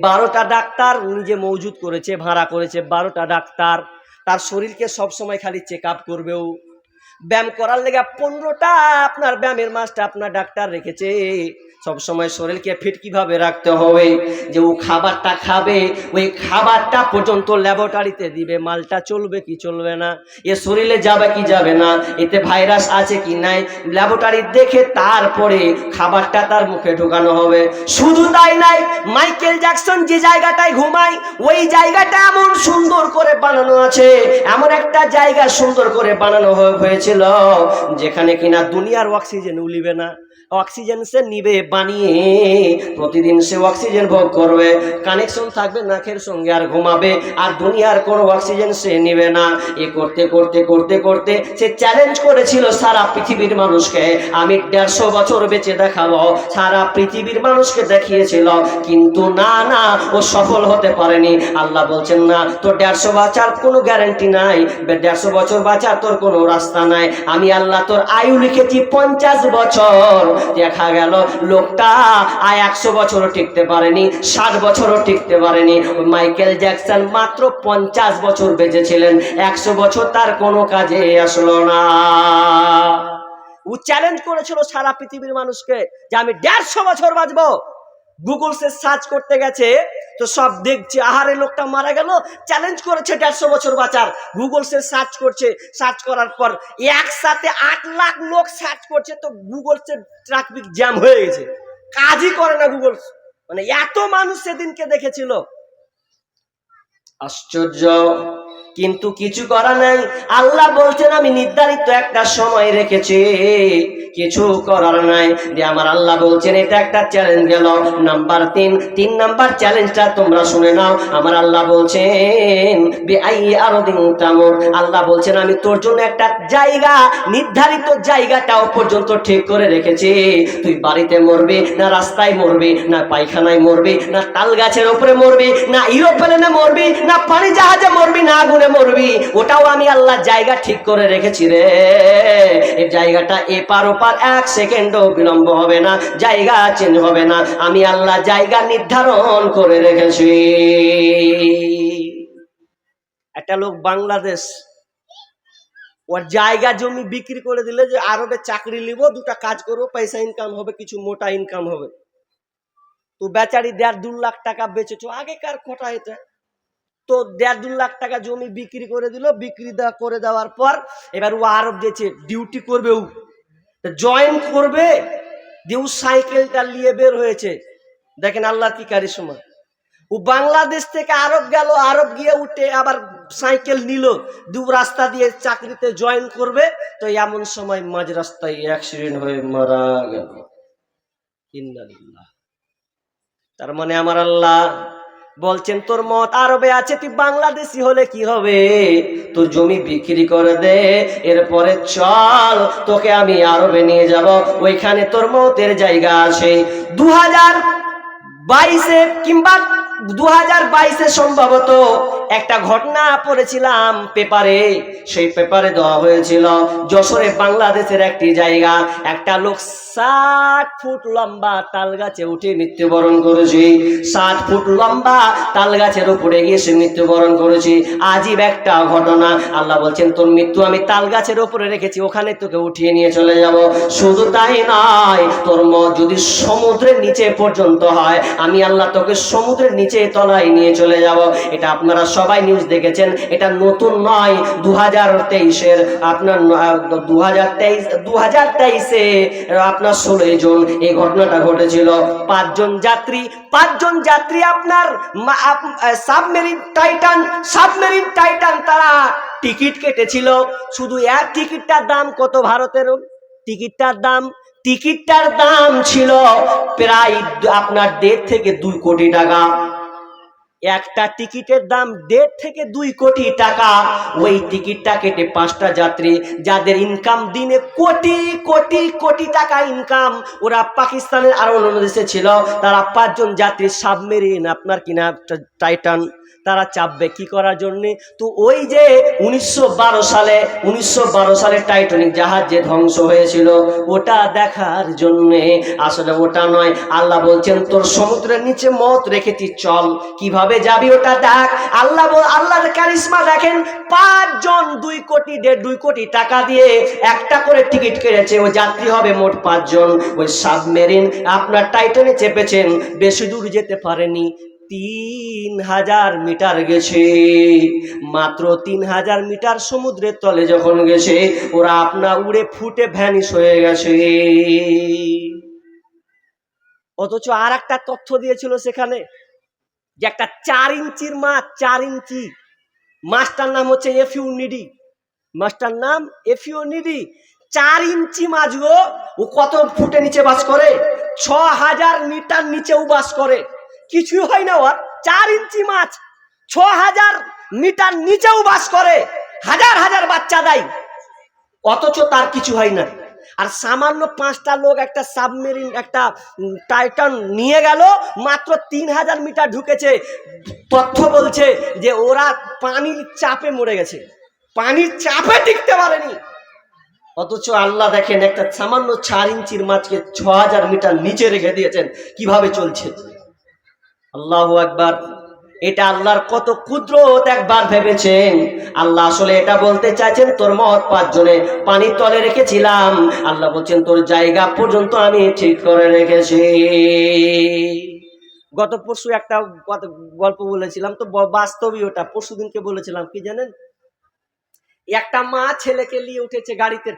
12টা ডাক্তার নিজে মজুদ করেছে, ভাড়া করেছে। 12টা ডাক্তার তার শরীরকে সবসময় খালি চেক আপ করবেও। ব্যায়াম করার লেগে 15টা আপনার ব্যায়ামের মাস্টার আপনার ডাক্তার রেখেছে। সবসময় শরীরকে ফিট কিভাবে রাখতে হবে, যে ও খাবারটা খাবে ওই খাবারটা পর্যন্ত ল্যাবরেটরিতে দিবে, মালটা চলবে কি চলবে না, এ শরীরে যাবে কি যাবে না, এতে ভাইরাস আছে কি নাই, ল্যাবরেটরি দেখে তারপরে খাবারটা তার মুখে ঢোকানো হবে। শুধু তাই নাই, মাইকেল জ্যাকসন যে জায়গাটায় ঘুমায় ওই জায়গাটা এমন সুন্দর করে বানানো আছে, এমন একটা জায়গা সুন্দর করে বানানো হয়েছিল যেখানে কিনা দুনিয়ার অক্সিজেন উলিবে না। অক্সিজেন সে নিবে বানিয়ে, প্রতিদিন সে অক্সিজেন ভোগ করবে, কানেকশন থাকবে নাকের সঙ্গে আর ঘুমাবে, আর দুনিয়ার কোনো অক্সিজেন সে নিবে না। এ করতে করতে করতে করতে সে চ্যালেঞ্জ করেছিল সারা পৃথিবীর মানুষকে, আমি 150 বছর বেঁচে দেখাবো। সারা পৃথিবীর মানুষকে দেখিয়েছিল, কিন্তু না ও সফল হতে পারেনি। আল্লাহ বলছেন না, তোর 150 বাঁচার কোনো গ্যারান্টি নাই, 150 বছর বাঁচার তোর কোনো রাস্তা নাই। আমি আল্লাহ তোর আয়ু লিখেছি 50 বছর। দেখা গেল লোকটা 100 বছরও টিকতে পারেনি, 60 বছরও টিকতে পারেনি। মাইকেল জ্যাকসন মাত্র 50 বছর বেঁচেছিলেন, 100 বছর তার কোনো কাজে আসলো না। ও চ্যালেঞ্জ করেছিল সারা পৃথিবীর মানুষকে যে আমি 150 বছর বাঁচবো। গুগল সে সার্চ করতে গেছে তো সব দেখছে, আহারে লোকটা মারা গেল, চ্যালেঞ্জ করেছে 150 বছর বাঁচার। গুগল সে সার্চ করছে, সার্চ করার পর একসাথে 8 লাখ লোক সার্চ করছে, তো গুগল সে ট্রাফিক জ্যাম হয়ে গেছে, কাজই করে না গুগল। মানে এত মানুষ সেদিনকে দেখেছিল, আশ্চর্য। কিন্তু কিছু করা নাই, আল্লাহ বলছেন আমি নির্ধারিত একটা সময় রেখেছি, কিছু করার নাই। যে আমার আল্লাহ বলছেন এটা একটা চ্যালেঞ্জ গেল। নাম্বার 3 নাম্বার চ্যালেঞ্জটা তোমরা শুনে নাও। আমার আল্লাহ বলছেন আল্লাহ বলছেন আমি তোর জন্য একটা জায়গা, নির্ধারিত জায়গাটাও পর্যন্ত ঠিক করে রেখেছি। তুই বাড়িতে মরবি না, রাস্তায় মরবি না, পায়খানায় মরবি না, তাল গাছের উপরে মরবি না, এরোপ্লেনে মরবি না, পানি জাহাজে মরবি না, আগুনে মরবি, ওটাও আমি আল্লাহ জায়গা ঠিক করে রেখেছি রে। এই জায়গাটা এপার ওপার 1 সেকেন্ডও বিলম্ব হবে না, জায়গা চেঞ্জ হবে না, আমি আল্লাহ জায়গা নির্ধারণ করে রেখেছি। একটা লোক বাংলাদেশ, ওর জায়গা জমি বিক্রি করে দিলে যে আরবে চাকরি নিব, 2টা কাজ করবো, পয়সা ইনকাম হবে, কিছু মোটা ইনকাম হবে। তো বেচারি 1.5-2 লাখ টাকা বেচেছো, আগেকার কথা এটা। তো 1.5-2 লাখ টাকা জমি বিক্রি করে দিল, বিক্রি করে দেওয়ার পর এবার ও আরব গেছে, ডিউটি করবে, ও জয়েন করবে দিয়ে ও সাইকেলটা নিয়ে বের হয়েছে। দেখেন আল্লাহ কি কারিশমা, ও বাংলাদেশ থেকে আরব গেল, আরব গিয়ে উঠে আবার সাইকেল নিল, দু রাস্তা দিয়ে চাকরিতে জয়েন করবে, তো এমন সময় মাঝ রাস্তায় অ্যাক্সিডেন্ট হয়ে মারা গেল। ইন্নালিল্লাহ। তার মানে আমার আল্লাহ বলছেন তোর মত আরবে আছে, তুই বাংলাদেশি হলে কি হবে, তোর জমি বিক্রি করে দে, এরপরে চল তোকে আমি আরবে নিয়ে যাব, ওইখানে তোর মতের জায়গা আছে। 2022-এ কিংবা 2022-এ সম্ভবত একটা ঘটনা পড়েছিলাম পেপারে, সেই পেপারে দেওয়া হয়েছিল যশোরে বাংলাদেশের একটি জায়গা, একটা লোক 60 ফুট লম্বা তাল গাছে উঠে মৃত্যুবরণ করেছে। 60 ফুট লম্বা তাল গাছের উপরে গিয়ে সে মৃত্যুবরণ করেছে। আজীব একটা ঘটনা। আল্লাহ বলছেন তোর মৃত্যু আমি তাল গাছের উপরে রেখেছি, ওখানে তোকে উঠিয়ে নিয়ে চলে যাব। শুধু তাই নয়, তোর মত যদি সমুদ্রের নিচে পর্যন্ত হয়, আমি আল্লাহ তোকে সমুদ্রের নিচে তলায় নিয়ে চলে যাব। এটা আপনারা সবাই নিউজ দেখেছেন, এটা নতুন নয়। 2023-এর আপনার 2023-এ আপনার 16 জুন এই ঘটনাটা ঘটেছিল। 5 জন যাত্রী আপনার সাবমেরিন টাইটান তারা টিকিট কেটেছিল। শুধু এক টিকিটটার দাম কত ভারতের? টিকিটটার দাম ছিল প্রায় আপনার 1.5 থেকে 2 কোটি টাকা। একটা টিকিটের দাম 1.5 থেকে 2 কোটি টাকা। ওই টিকিটটা কেটে 5টা যাত্রী, যাদের ইনকাম দিনে কোটি কোটি কোটি টাকা ইনকাম, ওরা পাকিস্তানের আর অন্য দেশে ছিল, তারা 5 জন যাত্রী সাবমেরিন আপনার কিনা টাইটান তারা চাপবে কি করার জন্য? তো ওই যে 1912 সালে টাইটানিক জাহাজ যে ধ্বংস হয়েছিল, ওটা দেখার জন্য। আসলে ওটা নয়, আল্লাহ বলছেন তোর সমুদ্রের নিচে মত রেখেছি, চল কিভাবে যাবি ওটা দেখ। আল্লাহর কারিশমা দেখেন, 5 জন 2 কোটি 1.5-2 কোটি টাকা দিয়ে একটা করে টিকিট কেটেছে, ওই যাত্রী হবে মোট 5 জন। ওই সাবমেরিন আপনার টাইটানে চেপেছেন, বেশি দূর যেতে পারেনি, 3000 মিটার গেছে। মাত্র 3000 মিটার সমুদ্রের তলে যখন গেছে, ওরা আপনা উড়ে ফুটে ভ্যানিশ হয়ে গেছে। অথচ আর একটা তথ্য দিয়েছিল সেখানে, যে একটা 4 ইঞ্চির মাছ, 4 ইঞ্চি মাছটার নাম হচ্ছে এফিউনিডি, মাছটার নাম এফিউনিডি। 4 ইঞ্চি মাছ গো, ও কত ফুটে নিচে বাস করে? 6000 মিটার নিচেও বাস করে, কিছুই হয় না ওর। 4 ইঞ্চি মাছ 6000 মিটার নিচেও বাস করে, হাজার হাজার বাচ্চা দেয়, অথচ তার কিছু হয় না। আর সামান্য 5টা লোক একটা সাবমেরিন একটা টাইটান নিয়ে গেল, মাত্র 3000 মিটার ঢুকেছে। তথ্য বলছে যে ওরা পানির চাপে মরে গেছে, পানির চাপে টিকতে পারেনি। অথচ আল্লাহ দেখেন একটা সামান্য 4 ইঞ্চির মাছকে 6000 মিটার নিচে রেখে দিয়েছেন, কিভাবে চলছে। আল্লাহু আকবার। এটা আল্লাহর কত কুদরত একবার ভেবেছেন? আল্লাহ আসলে এটা বলতে চাইছেন তোর মত 5 জনে পানির তলে রেখেছিলাম, আল্লাহ বলছেন তোর জায়গা পর্যন্ত আমি ঠিক করে রেখেছি। গত পরশু একটা গল্প বলেছিলাম, তো বাস্তবই ওটা পরশু দিনকে বলেছিলাম, কি জানেন? একটা মা ছেলেকে নিয়ে উঠেছে গাড়িতে,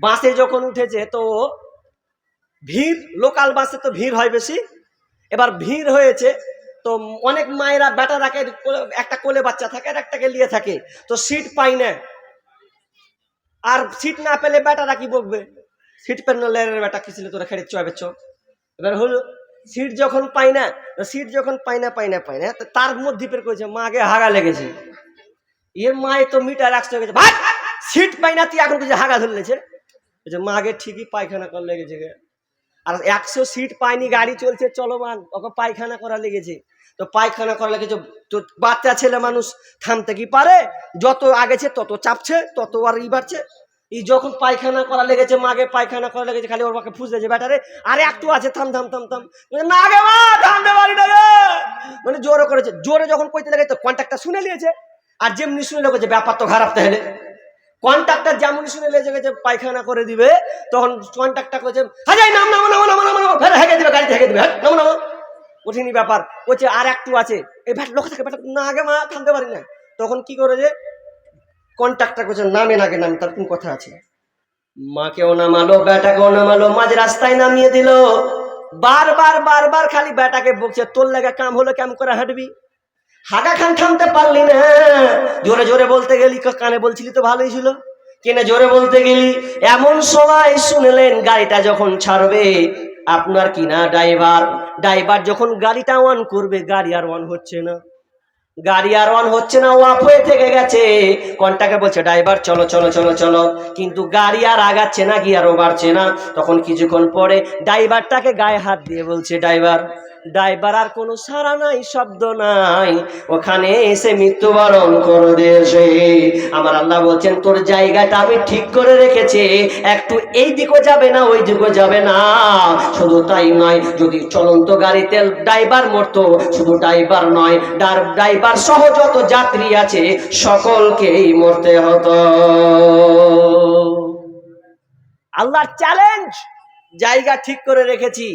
বাসে যখন উঠেছে, তো ভিড়, লোকাল বাসে তো ভিড় হয় বেশি। এবার ভিড় হয়েছে, তো অনেক মায়েরা বেটারাকে, একটা কোলে বাচ্চা থাকে আর একটাকে নিয়ে থাকে, তো সিট পাই না। আর সিট না পেলে বেটারা কি বকবে, সিট পেলে বেটা কি ছিল তোরা খেড়ে চবে চ। এবার হলো সিট যখন পাই না, তার মধ্যে ফের করেছে মা আগে হাগা লেগেছে। এর মায়ে তো মিটার 100 হয়ে গেছে, ভাই সিট পাই না তুই এখন কিছু হাগা ধরলেছে। মা আগে ঠিকই পায়খানা করা লেগেছে, আর 100 সিট পায়নি, গাড়ি চলছে চলমান, ওকে পায়খানা করা লেগেছে। তো পায়খানা করা লেগেছে, তো বাচ্চা ছেলে মানুষ থামতে কি পারে, যত আগেছে তত চাপছে, তত আর বাড়ছে। এই যখন পায়খানা করা লেগেছে, মাকে পায়খানা করা লেগেছে, খালি ওর মাকে ফুসলেছে ব্যাটারে, আরে একটু আছে, থাম থাম থাম থাম, না গে মা থামতে পারি না গে, মানে জোরে করেছে। জোরে যখন কইতে লেগে, তো কন্ট্রাক্টর শুনে নিয়েছে, আর যেমনি শুনে লেগেছে ব্যাপার তো খারাপ তাহলে। কন্ট্রাক্টর যেমন শুনে লেগে গেছে পায়খানা করে দিবে, তখন কন্ট্রাক্টর করেছে নাম নাম নাম নাম নাম নাম হেগে দিবে, গাড়িতে হেগে দিবে, নাম নাম কঠিনই ব্যাপার। বলছে আর একটু আছে, এই ভ্যাট লোক থাকে, না আগে মা থামতে পারি না। তখন কি করেছে কন্ট্রাক্টর করছে, নামে নাগে নামে, তার কোন কথা আছে। মাকেও নামালো, বেটাকেও নামালো, মাঝ রাস্তায় নামিয়ে দিল। বারবার বারবার খালি বেটাকে বকছে, তোর লাগা কাম হলো, কেমন করে হাঁটবি? হাগা খান থামতে পারলি না, জোরে জোরে বলতে গেলি, কানে বলছিলি তো ভালোই ছিল, কেনে জোরে বলতে গেলি। এমন সময় শুনলেন গাড়িটা যখন ছাড়বে, আপনার কিনা ড্রাইভার যখন গাড়িটা অন করবে, গাড়ি আর অন হচ্ছে না, অফ হয়ে থেকে গেছে। কন্টাকে বলছে, ড্রাইভার চলো চলো চলো চলো, কিন্তু গাড়ি আর আগাচ্ছে না, গিয়ারও বাড়ছে না। তখন কিছুক্ষণ পরে ড্রাইভারটাকে গায়ে হাত দিয়ে বলছে, ড্রাইভার আর কোনো সাড়া নাই, শব্দ নাই, ওখানে এসে মৃত্যুবরণ করে দিয়েছে। আমার আল্লাহ বলছেন, তোর জায়গাটা আমি ঠিক করে রেখেছি, একটু এই দিকও যাবে না, ওই দিকও যাবে না। শুধু তাই নয়, যদি চলন্ত গাড়িতে ড্রাইভার মরতো, শুধু ড্রাইভার নয়, ড্রাইভার সহ যত যাত্রী আছে সকলকেই মরতে হতো। আল্লাহর চ্যালেঞ্জ, জায়গা ঠিক করে রেখেছি।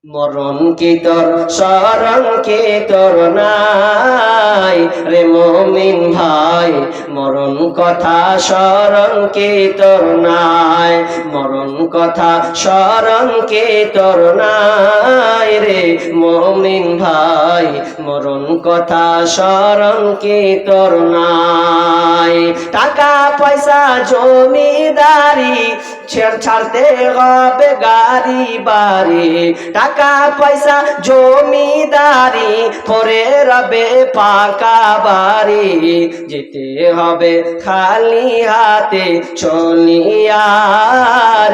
মরণ কি তোর শরণ কি তোর নাই রে মুমিন ভাই, মরণ কথা স্মরণ কি তোর নাই, মরণ কথা স্মরণ কি তোর নাই রে মুমিন ভাই, মরণ কথা স্মরণ কি তোর নাই। টাকা পয়সা জমিদারি ছাড়তে হবে গাড়ি বাড়ি, টাকা পয়সা জমিদারি পরে রবে পাকা বাড়ি, যেতে হবে খালি হাতে চলিয়া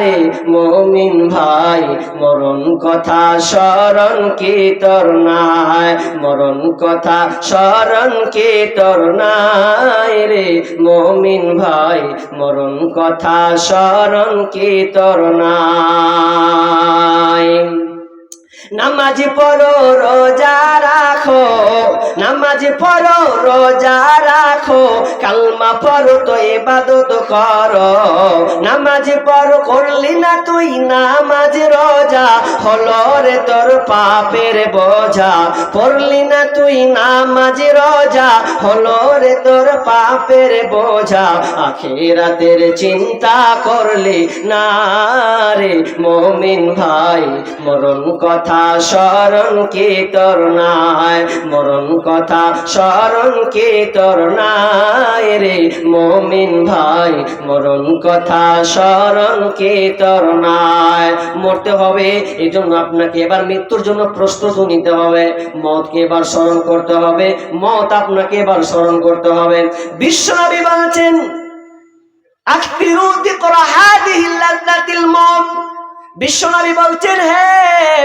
রে মুমিন ভাই, মরণ কথা স্মরণ কি তোর নাই, মরণ কথা স্মরণ কি তোর নাই রে মুমিন ভাই, মরণ কথা স্মরণ কি তোর নাই। নামাজ পড়ো রোজা রাখো, নামাজ পড়ো রোজা রাখো, কালমা পড়ো তো ইবাদত করো। নামাজ পড়ো, করলি না তুই নামাজ রোজা, হলো রে তোর পাপের বোঝা। পড়লি না তুই নামাজ রোজা, হলো রে তোর পাপের বোঝা। আখিরাতের চিন্তা করলি না রে মুমিন ভাই, মরণ কথা স্মরণ কি তোর নাই, মরণ কথা স্মরণ কি তোর নাই রে মুমিন ভাই, মরণ কথা স্মরণ কি তোর নাই। মরতে হবে, এই জন্য আপনাকে এবার মৃত্যুর জন্য প্রস্তুতি নিতে হবে, মওতকে এবার স্মরণ করতে হবে, মওত আপনাকে এবার স্মরণ করতে হবে। বিশ্বনবী বলছেন, আকসিরু যিকরা হাদিহি লাযযাতিল মওত। বিশ্বনবী বলছেন, হে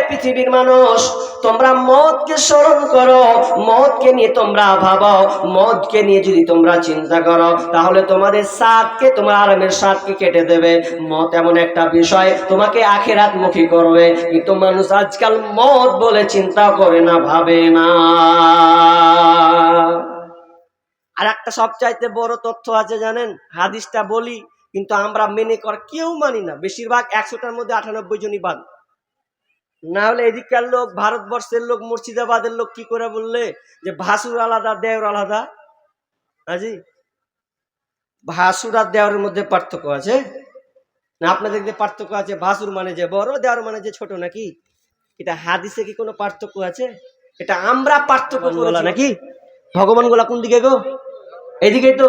পৃথিবীর মানুষ, তোমরা মওতকে স্মরণ করো, মওতকে নিয়ে তোমরা ভাবো, মওতকে নিয়ে যদি তোমরা চিন্তা করো, তাহলে তোমাদের স্বাদকে, তোমার আরামের স্বাদকে কেটে দেবে। মওত এমন একটা বিষয় তোমাকে আখিরাত মুখী করবে, কিন্তু মানুষ আজকাল মওত বলে চিন্তা করে না, ভাবে না। আর একটা সবচাইতে বড় তথ্য আছে জানেন, হাদিসটা বলি কিন্তু আমরা মেনে কর কেউ মানি না, বেশিরভাগ 100টার মধ্যে 98 জনই বাদ। না হলে এদিককার লোক, ভারতবর্ষের লোক, মুর্শিদাবাদের লোক কি করে বললে যে ভাসুর আলাদা দেওর আলাদা। আজি ভাসুর আর দেওরের মধ্যে পার্থক্য আছে না? আপনাদের যে পার্থক্য আছে, ভাসুর মানে যে বড়, দেওর মানে যে ছোট, নাকি? এটা হাদিসে কি কোনো পার্থক্য আছে? এটা আমরা পার্থক্য বলা নাকি? ভগবান গোলা কোন দিকে গো? এদিকেই তো।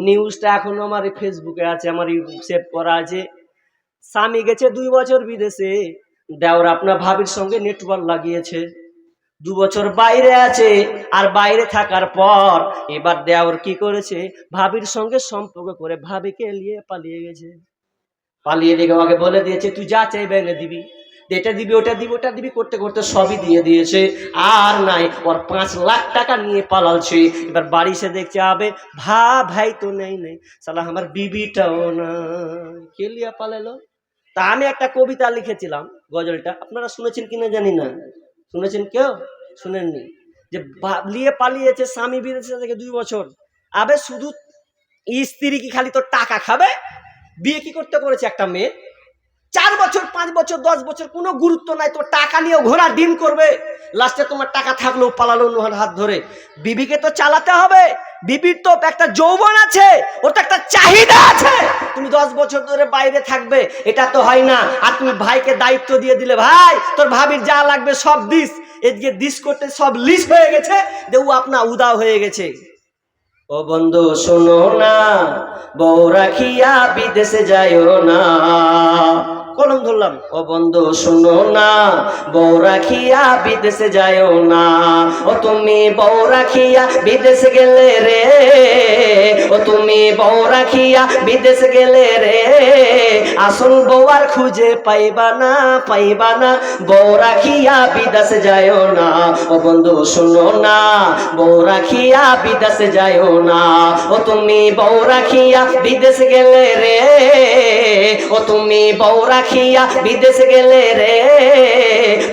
নিউজটা এখনো আমার ফেসবুকে আছে, আমার সেভ করা আছে। স্বামী গেছে 2 বছর বিদেশে, দেওর আপনার ভাবির সঙ্গে নেটওয়ার্ক লাগিয়েছে, 2 বছর বাইরে আছে। আর বাইরে থাকার পর এবার দেওর কি করেছে, ভাবির সঙ্গে সম্পর্ক করে ভাবিকে নিয়ে পালিয়ে গেছে। পালিয়ে দিকে আগে বলে দিয়েছে, তুই যা চাইবে এনে দিবি, এটা দিবি, ওটা দিবি, ওটা দিবি, করতে করতে সবই দিয়ে দিয়েছে। আর নাই, ওর 5 লাখ টাকা নিয়ে পালালছে। এবার বাড়ি এসে দেখছে, আবে ভাই তো নেই, সালা আমার বিবিটাও না, কে লিয়া পালালো। তা আমি একটা কবিতা লিখেছিলাম, গজলটা আপনারা শুনেছেন কিনা জানি না। শুনেছেন কেউ? শুনেননি? যে লিয়ে পালিয়েছে স্বামী বিদেশে থেকে 2 বছর। আবে শুধু স্ত্রী কি খালি তোর টাকা খাবে? বিয়ে কি করতে করেছে একটা মেয়ে? 4 বছর, 5 বছর, 10 বছর কোনো গুরুত্ব নাই, তোর টাকা নিয়ে ঘোড়া ডিম করবে। লাস্টে তোমার টাকা থাকলেও পালালো নোহার হাত ধরে। বিবিকে তো চালাতে হবে, বিবির তো একটা যৌবন আছে, ওর তো একটা চাহিদা আছে। তুমি 10 বছর ধরে বাইরে থাকবে, এটা তো হয় না। আর তুমি ভাইকে দায়িত্ব দিয়ে দিলে, ভাই তোর ভাবির যা লাগবে সব দিস, এদিকে দিস করতে সব লিস্ট হয়ে গেছে, দেউ আপনা উদা হয়ে গেছে। ও বন্ধু শোনো না, বউ রাখিয়া বিদেশে যাইও না। কলম ধরলাম। ও বন্ধু শোনো না, বউ রাখিয়া বিদেশে যাইও না। ও তুমি বউ রাখিয়া বিদেশে গেলে রে, ও তুমি বউ রাখিয়া বিদেশে গেলে রে, আসল বউ আর খুঁজে পাইবা না, পাইবা না। বউ রাখিয়া বিদেশে যাইও না। ও বন্ধু শোনো না, বউ রাখিয়া বিদেশে যাইও না। ও তুমি বউ রাখিয়া বিদেশে গেলে রে, ও তুমি বউ রাখিয়া বিদেশে গেলে রে,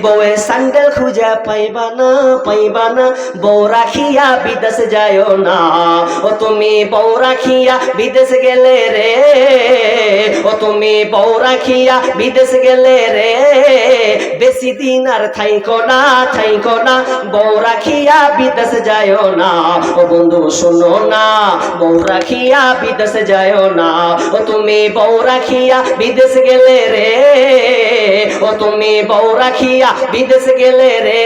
বউয়ের স্যান্ডেল খুঁজে পাইবা না, পাইবা না। বউ রাখিয়া বিদেশে যাইও না। ও তুমি বউ রাখিয়া বিদেশে গেলে রে, ও তুমি বউ রাখিয়া বিদেশে গেলে রে, বেশি দিন আর থাইকো না, থাইকো না। বউ রাখিয়া বিদেশে যাইও না। ও বন্ধু শোনো না, বউ রাখিয়া বিদেশে যাইও না। ও তুমি বউ রাখিয়া বিদেশে গেলে রে, ও তুমি বউ রাখিয়া বিদেশে গেলে রে,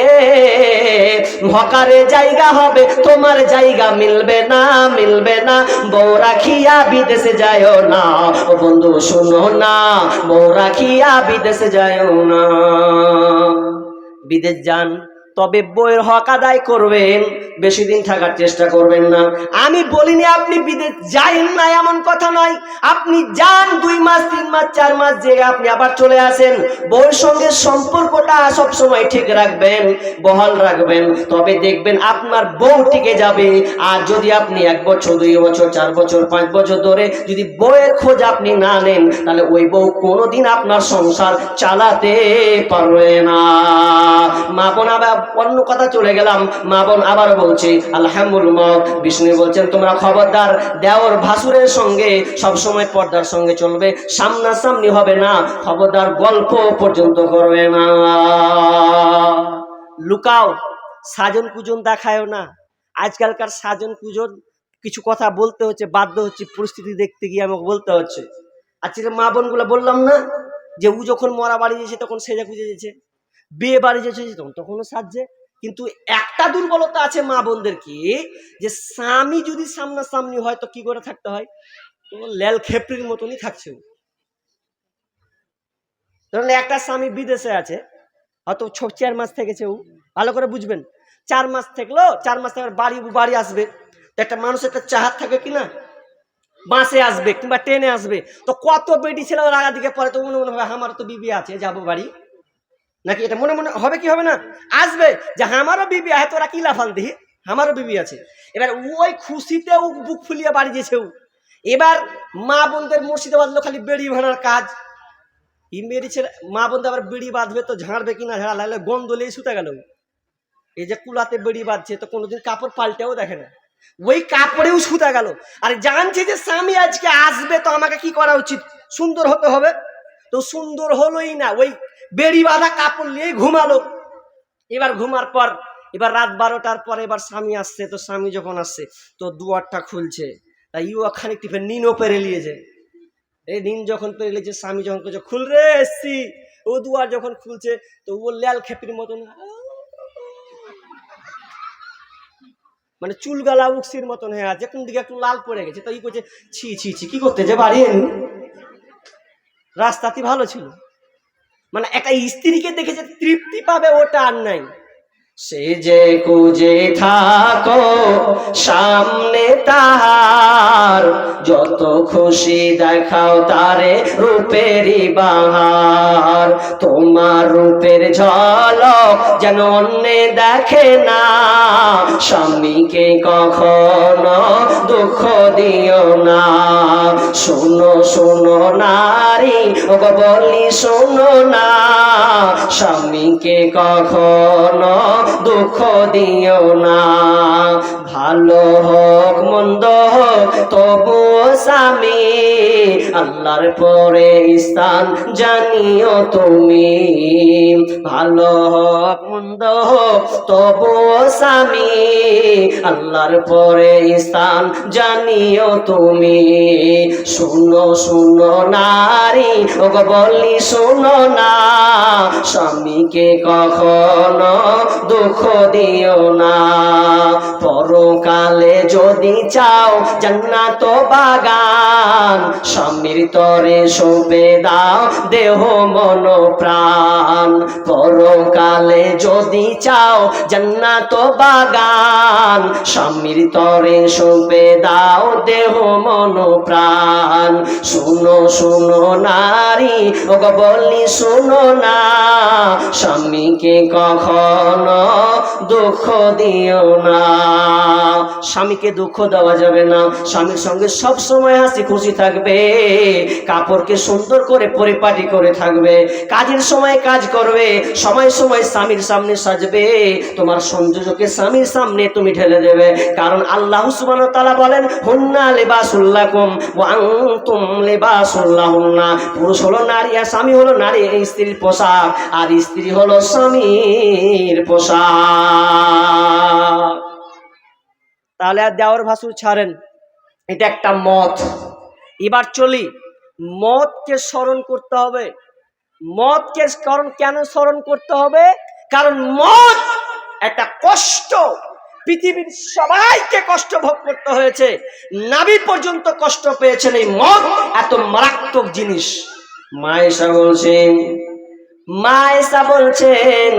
হকারে জায়গা হবে তোমার জায়গা মিলবে না, মিলবে না। বউ রাখিয়া বিদেশে যাইও না। ও বন্ধু শোনো না, বউ রাখিয়া বিদেশে যাইও না। বিদেশ যান, তবে বইয়ের হক আদায় করবেন, বেশি দিন থাকার চেষ্টা করবেন না। আমি বলিনি আপনি বিদেশ যাইন না, এমন কথা নয়। আপনি যান 2 মাস 3 মাস 4 মাস যে আপনি আবার চলে আসেন। বউয়ের সঙ্গে সম্পর্কটা সব সময় ঠিক রাখবেন, বহাল রাখবেন, তবে দেখবেন আপনার বউ টিকে যাবে। আর যদি আপনি 1 বছর 2 বছর 4 বছর 5 বছর ধরে যদি বউয়ের খোঁজ আপনি না নেন, তাহলে ওই বউ কোনোদিন আপনার সংসার চালাতে পারবে না। মা বোন, আবার অন্য কথা চলে গেলাম। মা বোন আবার বলছি আলহামদুলিল্লাহ, বিষ্ণু বলছেন তোমরা খবরদার দেওর ভাসুরের সঙ্গে সবসময় পর্দার সঙ্গে চলবে, সামনাসামনি হবে না। খবরদার গল্প পর্যন্ত করবে না। লুকাও, সাজন কুজন দেখায়ও না। আজকালকার সাজন কুজন কিছু কথা বলতে হচ্ছে, বাধ্য হচ্ছে, পরিস্থিতি দেখতে গিয়ে আমাকে বলতে হচ্ছে। আজকে মা বোনগুলো বললাম না যে ও যখন মরা বাড়ি যেছে তখন সেজা খুঁজে যেছে, বিয়ে বাড়ি যেছে তখনও সাজছে। কিন্তু একটা দুর্বলতা আছে মা বোনদের, কি যে স্বামী যদি সামনাসামনি হয় তো কি করে থাকতে হয়, তো লেল খেপড়ির মতনই থাকছে। ধরুন একটা স্বামী বিদেশে আছে, হয়তো 4 মাস থেকেছে, ও ভালো করে বুঝবেন। 4 মাস থাকলো, 4 মাস থেকে বাড়ি আসবে। তো একটা মানুষ একটা চাহাত থাকে কিনা, বাসে আসবে কিংবা ট্রেনে আসবে, তো কত বেটি ছিল আগা দিকে পরে তো মনে হবে আমার তো বিবি আছে, যাবো বাড়ি, নাকি এটা মনে মনে হবে কি হবে না? আসবে যে আমারও বিবি আছে, তোরা কি লাফান দিহি, আমারও বিবি আছে। এবার ওই খুশিতে ও বুক ফুলিয়ে বাড়ি যেছে। এবার মা বোনদের মুর্শিদাবাদ লো খালি বেড়ি ভাঙার কাজ। ই মেরি ছেলে মা বোনদের আবার বেড়ি বাঁধবে তো ঝাড়বে কিনা ঝাড়া লাগলে গন্ধ লেই শুতে গেল। এই যে কুলাতে বেড়ি বাঁধছে তো কোনোদিন কাপড় পাল্টেও দেখে না, ওই কাপড়েও শুতে গেল। আর জানছে যে স্বামী আজকে আসবে, তো আমাকে কি করা উচিত, সুন্দর হতে হবে। তো সুন্দর হলোই না, ওই বেড়ি বাঁধা কাপড় নিয়ে ঘুমালো। এবার ঘুমার পর এবার রাত 12টার পরে এবার স্বামী আসছে। তো স্বামী যখন আসছে তো দুয়ারটা খুলছে, তাই ইউ খানিক টিপে নিনও পেরে নিয়েছে। এই নিন যখন পেরে নিয়েছে, স্বামী যখন করছে খুল রে এসছি, ও দুয়ার যখন খুলছে তো ও ল্যাল খেপির মতন, মানে চুলগালা উকসির মতন হয়ে আছে, কোন দিকে একটু লাল পড়ে গেছে। তো ই করছে ছি ছি ছি, কি করতে যে বাড়ি এনে, রাস্তাটি ভালো ছিল। মানে একটা স্ত্রীকে দেখেছে তৃপ্তি পাবে, ওটা আর নাই। সে যে কুজে থাকো সামনে তাহার, যত খুশি দেখাও তারে রূপেরই বাহার। তোমার রূপের ঝলক যেন অন্যে দেখে না, স্বামীকে কখনো দুঃখ দিও না। শোনো শোনো নারী, ওগো বলি শোনো না, স্বামীকে কখনো দুঃখ দিও না। ভালো হোক মন্দ হোক তবুও স্বামী, আল্লাহর পরে স্থান জানিও তুমি। ভালো হোক মন্দ হোক তবুও স্বামী, আল্লাহর পরে স্থান জানিও তুমি। শুনো শুনো নারী, ওগো বলি শুনো না, স্বামীকে কখনো দুঃখ দিও না। পরকালে যদি চাও জান্নাত বাগান, স্বামীর তরে সঁপে দাও দেহ মন প্রাণ। পরকালে যদি চাও জান্নাত বাগান, স্বামীর তরে সঁপে দাও দেহ মন প্রাণ। শুনো শুনো নারী, ওগো বলি শুনো না, স্বামীকে কখনো দুঃখ দিও না। স্বামীকে দুঃখ দেওয়া যাবে না, স্বামীর সঙ্গে সব সময় হাসি খুশি থাকবে, কাপড়কে সুন্দর করে পরিপাটি করে থাকবে, কাজের সময় কাজ করবে, সময় সময় স্বামীর সামনে সাজবে, তোমার সংযোজকে স্বামীর সামনে তুমি ঢেলে দেবে। কারণ আল্লাহ সুবহানাহু ওয়া তাআলা বলেন, হুন্না লিবাসুল লাকুম ওয়া আনতুম লিবাসুল লাহুন্না। পুরুষ হলো নারী আর স্বামী হলো নারী স্ত্রীর পোশাক, আর স্ত্রী হলো স্বামীর পোশাক। তাহলে আর দেওয়ার ভাসুর ছাড়েন, এটা একটা মত। এবার চলি, মতকে স্মরণ করতে হবে। মতকে কেন স্মরণ করতে হবে? কারণ মত একটা কষ্ট, পৃথিবীর সবাইকে কষ্ট ভোগ করতে হয়েছে, নবী পর্যন্ত কষ্ট পেয়েছেন। এই মত এত মারাত্মক জিনিস। মা এসা বলছেন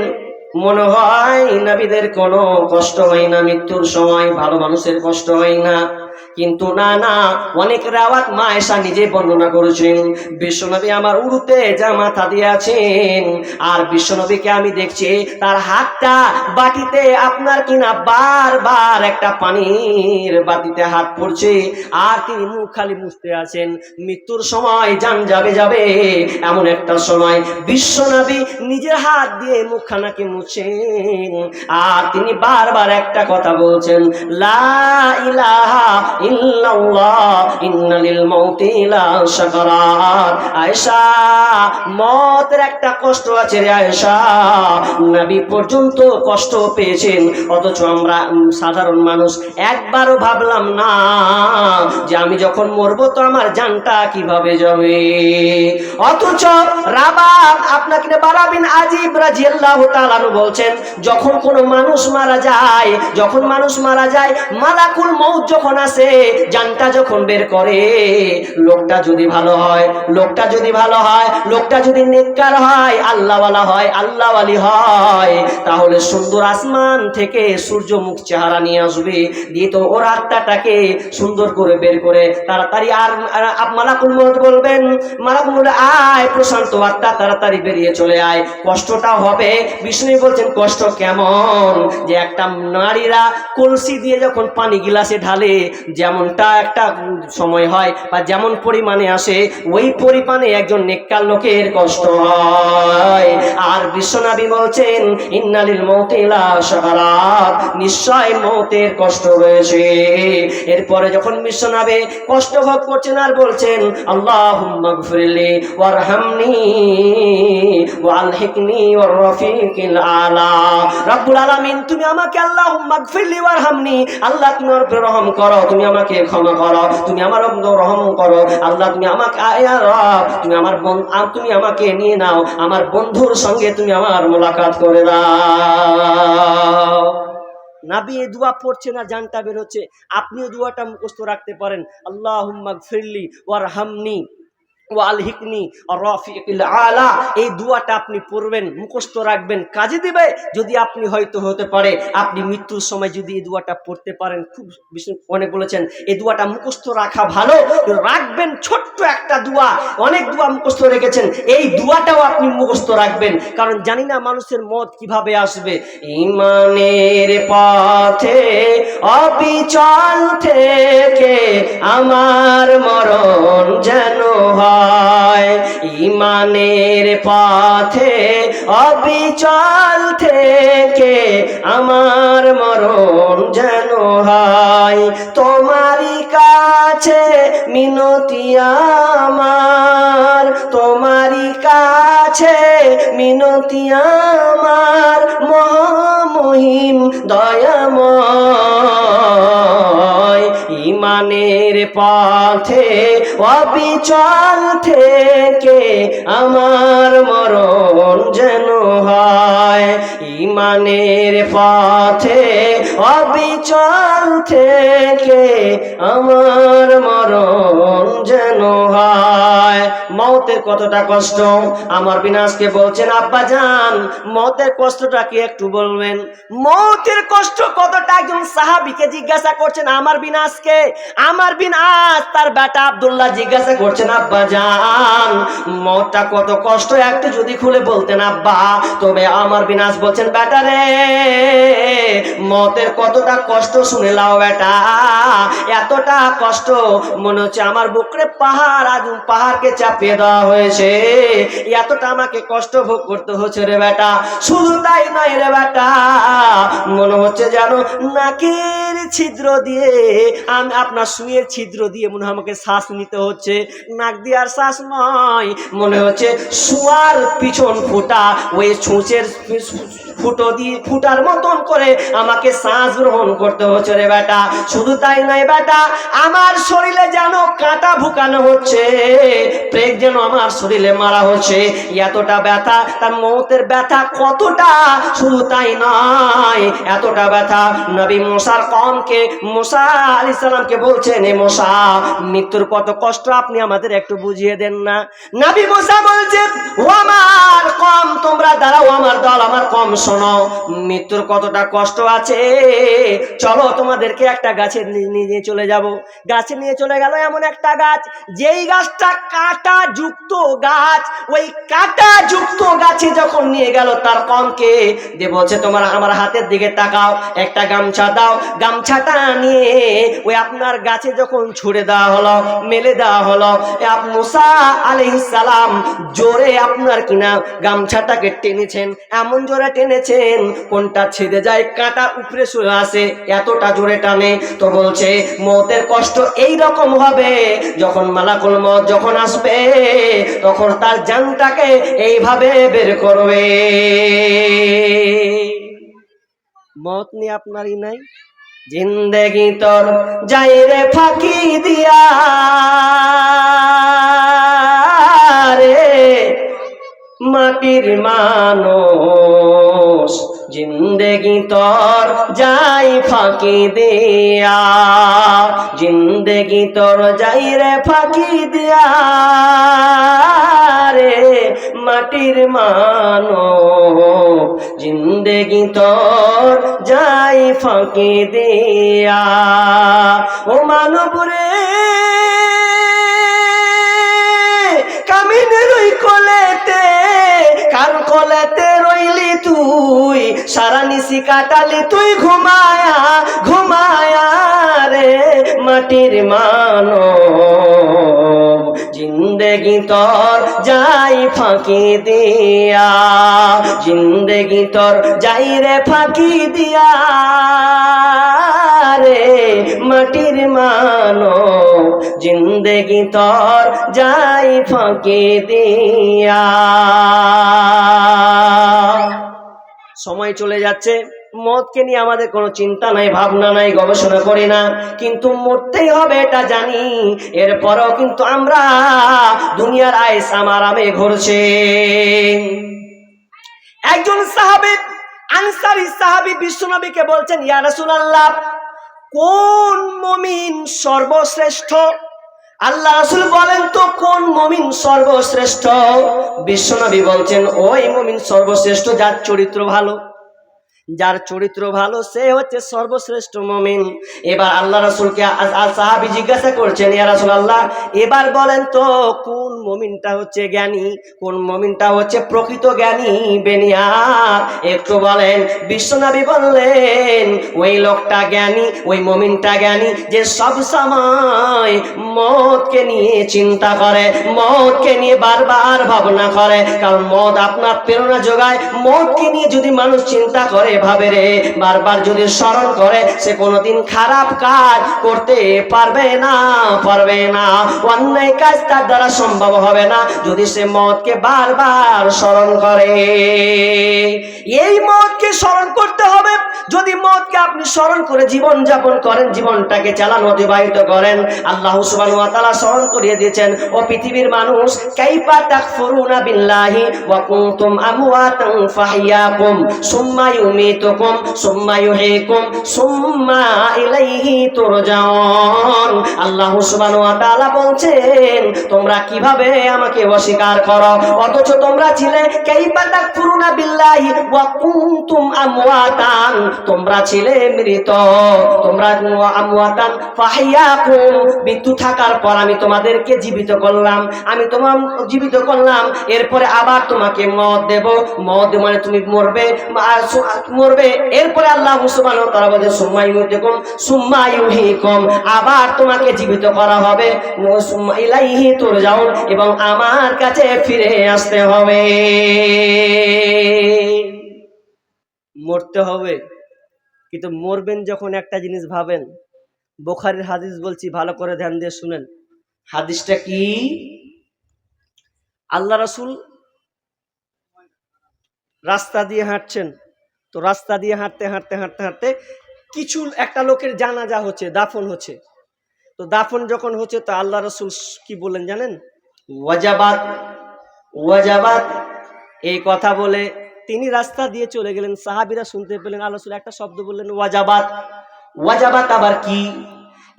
মনে হয় নবীদের কোনো কষ্ট হয় না, মৃত্যুর সময় ভালো মানুষের কষ্ট হয় না। কিন্তু না না, অনেক রাওয়াত মা এসা নিজে বর্ণনা করেছেন, বিশ্বনবী আমার উরুতে যা মাথা দিয়ে আছেন, আর বিশ্বনবীকে আমি দেখছি তার হাতটা বাটিতে আপনার কিনা বারবার একটা পানির বাটিতে হাত পড়ছে, আর তিনি মুখ খালি মুছতে আছেন। মৃত্যুর সময় জান যাবে যাবে এমন একটা সময় বিশ্বনবী নিজের হাত দিয়ে মুখখানাকে মুছেন, আর তিনি বারবার একটা কথা বলছেন, লা ইলাহা ইল্লাল্লাহ ইন্নালিল মাউতি লা সাকারাত। আয়েশা, মতের একটা কষ্ট আছে রে আয়েশা, নবী পর্যন্ত কষ্ট পেয়েছেন, অথচ আমরা সাধারণ মানুষ একবারও ভাবলাম না যে আমি যখন মরবো তো আমার জানটা কিভাবে যাবে। অথচ রাবাব আপনাকে বারা বিন আজিব রাদিয়াল্লাহু তাআলা বলছেন, যখন কোনো মানুষ মারা যায়, যখন মানুষ মারা যায়, মালাকুল মউত যখন আসে, জানটা যখন বের করে, লোকটা যদি ভালো হয়, লোকটা যদি ভালো হয়, লোকটা যদি নেককার হয়, আল্লাহওয়ালা হয়, আল্লাহওয়ালি হয়, তাহলে সুন্দর আসমান থেকে সূর্যমুখ চেহারা নিয়ে আসবে, দিয়ে তো ওর আত্মাটাকে সুন্দর করে বের করে তাড়াতাড়ি আর মালাকুল মউত বলবেন, মালাকুল মউত আয় প্রশান্ত আত্মা তাড়াতাড়ি বেরিয়ে চলে আয়। কষ্টটা হবে, বিষ্ণু বলছেন কষ্ট কেমন, যে একটা নারীরা কলসি দিয়ে যখন পানি গিলাসে ঢালে, যেমনটা একটা সময় হয় বা যেমন পরিমাণে আসে, ওই পরিমাণে একজন নেককার লোকের কষ্ট হয়। আর বিশ্বনবী বলছেন, ইন্নালিল মাউতি লা সাকারাত, নিশ্চয় মৌতের কষ্ট রয়েছে। এরপরে যখন বিশ্বনবী কষ্ট ভোগ করছেন আর বলছেন, আল্লাহুম্মা গফিরলি ওয়ারহামনি ওয়ালহিকনি ওয়ার রাফিকিল আলা। রব্বুল আলামিন, তুমি আমাকে আল্লাহুম্মা গফিরলি ওয়ারহামনি, আল্লাহ তুমি আমার উপরে রহম করো, তুমি আমাকে ক্ষমা করো, তুমি আমার উপরে রহম করো, আল্লাহ তুমি আমাকে ইয়া রব তুমি আমাকে নিয়ে নাও, আমার বন্ধুর সঙ্গে তুমি আমার মোলাকাত করে দাও। নবী এই দোয়া পড়ছে না, জানটা বের হচ্ছে। আপনিও দোয়াটা মুখস্থ রাখতে পারেন, আল্লাহুম্মা গফিরলি ওয়ারহামনি ওয়ালহিকনি রাফিকিল আলা। এই দোয়াটা আপনি পড়বেন, মুখস্থ রাখবেন, কাজে দিবে। যদি আপনি হয়তো হতে পারে আপনি মৃত্যুর সময় যদি এই দোয়াটা পড়তে পারেন, খুব বিষ্ণু অনেক বলেছেন এই দোয়াটা মুখস্থ রাখা ভালো, রাখবেন। ছোট্ট একটা দোয়া, অনেক দোয়া মুখস্থ রেখেছেন, এই দোয়াটাও আপনি মুখস্থ রাখবেন, কারণ জানি না মানুষের মত কিভাবে আসবে। ইমানের পথে অবিচল থেকে আমার মরণ যেন হয়, ইমানের পথে অবিচল থেকে আমার মরণ যেন হয়, তোমারই কাছে মিনতি আমার, তোমারই কাছে মিনতি আমার, মহামহিম দয়াময়। ইমানের পথে অবিচল থেকে আমার মরণ যেন হয়, ইমানের পথে অবিচল থেকে আমার মরণ যেন হয়। মওতের কতটা কষ্ট আমার বিনাশকে বলছেন আব্বাজান, মওতের কষ্টটা কি একটু বলবেন? মওতের কষ্ট কতটা একজন সাহাবীকে জিজ্ঞাসা করছেন আমার বিনাশকে, আমার বিনাশ তার বেটা আব্দুল্লাহ জিজ্ঞাসা করছেন আব্বাজান মওতটা কত কষ্ট একটু যদি খুলে বলতেন আব্বা। তবে আমার বিনাশ বলছেন বেটা রে মওতের কতটা কষ্ট শুনে লাও বেটা, এতটা কষ্ট মনে হচ্ছে আমার বুকরে পাহাড়, আজ পাহাড়কে চাপিয়ে দেওয়া হয়েছে, এতটা আমাকে কষ্ট ভোগ করতে হচ্ছে রে বেটা। শুধু তাই নয় রে বেটা, মনে হচ্ছে যেন নাকের ছিদ্র দিয়ে আমি আপনার সুয়ের ছিদ্র দিয়ে মনে হয় আমাকে শ্বাস নিতে হচ্ছে, নাক দিয়ে আর শ্বাস নয়, মনে হচ্ছে শুয়ার পিছন ফুটা ওই ছুঁচের ফুটো দিয়ে ফুটার মতন করে আমাকে শ্বাস গ্রহণ করতে হচ্ছে রে বেটা। শুধু তাই নয় বেটা, আমার শরীরে যেন কাঁটা ঢুকানো হচ্ছে, প্রেগ যেন আমার শরীরে মারা হচ্ছে, এতটা ব্যথা। তার মওতের ব্যথা কতটা, শুধু তাই নয় এতটা ব্যথা নবী মুসার কওমকে, মুসা আলাইহিস সালামকে বলছেন এ মুসা মৃত্যুর কত কষ্ট আপনি আমাদের একটু বুঝিয়ে দেন না। নবী মুসা বলছেন ও আমার কওম তোমরা দাঁড়াও, আমার দল আমার কওম শোনো, মৃত্যুর কতটা কষ্ট আছে, চলো তোমাদেরকে একটা গাছে নিয়ে চলে যাব। গাছে নিয়ে চলে গেল, এমন একটা গাছ যেই গাছটা কাঁটা যুক্ত গাছ, ওই কাঁটা যুক্ত গাছে যখন নিয়ে গেল তার কওমকে দিয়ে বলছে তোমরা আমার হাতের দিকে তাকাও, একটা গামছা দাও। গামছাটা নিয়ে ওই আপনার গাছে যখন ছুড়ে দেওয়া হলো, মেলে দেওয়া হলো, মুসা আলাইহিস সালাম জোরে আপনার কিনা গামছাটাকে টেনেছেন, এমন জোরে টেনেছেন কোনটা ছিঁড়ে যায়, কাঁটা উপরে চলে আসে, এতটা জোরে টানে। তো বলছে মওতের কষ্ট এই রকম হবে যখন মালাকুল মওত যখন আসবে তখন তার জানটাকে এইভাবে বের করবে। মওত নিয়ে আপনারই নাই, জিন্দেগি তোর যাই রে ফাঁকি দিয়া রে মাটির মানুষ, জিন্দেগি তোর যাই ফাঁকি দিয়া, জিন্দেগি তোর যাই রে ফাঁকি দিয়া রে মাটির মানুষ, জিন্দেগি তোর যাই ফাঁকি দিয়া। ও মানব রে কামিনের ওই কোলেতে, কার কোলেতে রইলি তুই, সারা নিশি কাটালি তুই ঘুমায়া ঘুমায়া রে মাটির মানব, জিন্দেগি তোর যাই ফাঁকি দিয়া, জিন্দেগি তোর যাই রে ফাঁকি দিয়া রে মাটির মানব, জিন্দেগি তোর যাই ফাঁকি দিয়া। সময় চলে যাচ্ছে, মওতকে নিয়ে আমাদের কোনো চিন্তা নাই, ভাবনা নাই, গবেষণা করি না, কিন্তু মরতেই হবে এটা জানি। এরপরও কিন্তু আমরা দুনিয়ার আয়েশ আরামে ঘুরছে। একজন সাহাবী আনসারী সাহাবী বিশ্বনবীকে বলছেন ইয়া রাসূলুল্লাহ কোন মুমিন সর্বশ্রেষ্ঠ? আল্লাহ রাসূল বলেন তো কোন মুমিন সর্বশ্রেষ্ঠ? বিশ্বনবী বলছেন ওই মুমিন সর্বশ্রেষ্ঠ যার চরিত্র ভালো, যার চরিত্র ভালো সে হচ্ছে সর্বশ্রেষ্ঠ মুমিন। এবার আল্লাহ রাসূলকে সাহাবী জিজ্ঞাসা করছেন ইয়া রাসূলুল্লাহ এবার বলেন তো কোন মুমিনটা হচ্ছে জ্ঞানী, কোন মুমিনটা হচ্ছে প্রকৃত জ্ঞানী বেনিয়াত একটু বলেন। বিশ্বনবী বললেন ওই লোকটা জ্ঞানী, ওই মুমিনটা জ্ঞানী যে সব সময় মওতকে নিয়ে চিন্তা করে, মওতকে নিয়ে বারবার ভাবনা করে, কারণ মওত আপনার প্রেরণা যোগায়। মওতকে নিয়ে যদি মানুষ চিন্তা করে ভাবে রে, বারবার যদি স্মরণ করে সে কোনোদিন খারাপ কাজ করতে পারবে না। অন্যায় কাজ তার দ্বারা সম্ভব হবে না যদি সে মওতকে বারবার স্মরণ করে। এই মওতকে স্মরণ করতে হবে। যদি মওতকে আপনি স্মরণ করে জীবন যাপন করেন, জীবনটাকে চালান, অতিবাহিত করেন, আল্লাহ সুবহানাহু ওয়া তাআলা স্মরণ করিয়ে দিয়েছেন, ও পৃথিবীর মানুষ, কাইফা তাকফুরুনা বিল্লাহি ওয়া কুনতুম আমওয়াতান ফাহইয়াকুম সুম্মা ইউমীতুকুম সুম্মা ইউহয়িকুম সুম্মা ইলাইহি তুরজাউন। আল্লাহ সুবহানাহু ওয়া তাআলা বলছেন, তোমরা কিভাবে আমাকে অস্বীকার করো, অথচ তোমরা ছিলে কাইফা তাকফুরুনা বিল্লাহি ওয়া কুনতুম আমওয়াতান, তোমরা ছিলে মৃত, তোমরা আমওয়াতান ফাহইয়াকুম, মৃত্যু থাকার পর আমি তোমাদেরকে জীবিত করলাম, আমি তোমার জীবিত করলাম, এরপরে আবার তোমাকে মওত দেব, মওত মানে তুমি মরবে, এরপরে আল্লাহ সুবহানাহু ওয়া তাআলা বলেন সুম্মা ইউমীতুকুম সুম্মা ইউহয়িকুম, আবার তোমাকে জীবিত করা হবে, সুম্মা ইলাইহি তুরজাউন, এবং আমার কাছে ফিরে আসতে হবে। মরতে হবে, কিন্তু মরবেন যখন একটা জিনিস ভাবেন। বুখারীর হাদিস বলছি, ভালো করে ধ্যান দিয়ে শুনেন। হাদিসটা কি? আল্লাহ রাসূল রাস্তা দিয়ে হাঁটছেন, তো রাস্তা দিয়ে হাঁটতে হাঁটতে হাঁটতে হাঁটতে কিছু একটা লোকের জানাজা হচ্ছে, দাফন হচ্ছে। তো দাফন যখন হচ্ছে, তো আল্লাহ রাসূল কি বললেন জানেন? ওয়াজাবাত ওয়াজাবাত, এই কথা বলে তিনি রাস্তা দিয়ে চলে গেলেন। সাহাবীরা শুনতে পেলেন, আল্লাহ রাসূল একটা শব্দ বললেন, ওয়াজাবাত। ওয়াজাবাত আবার কি?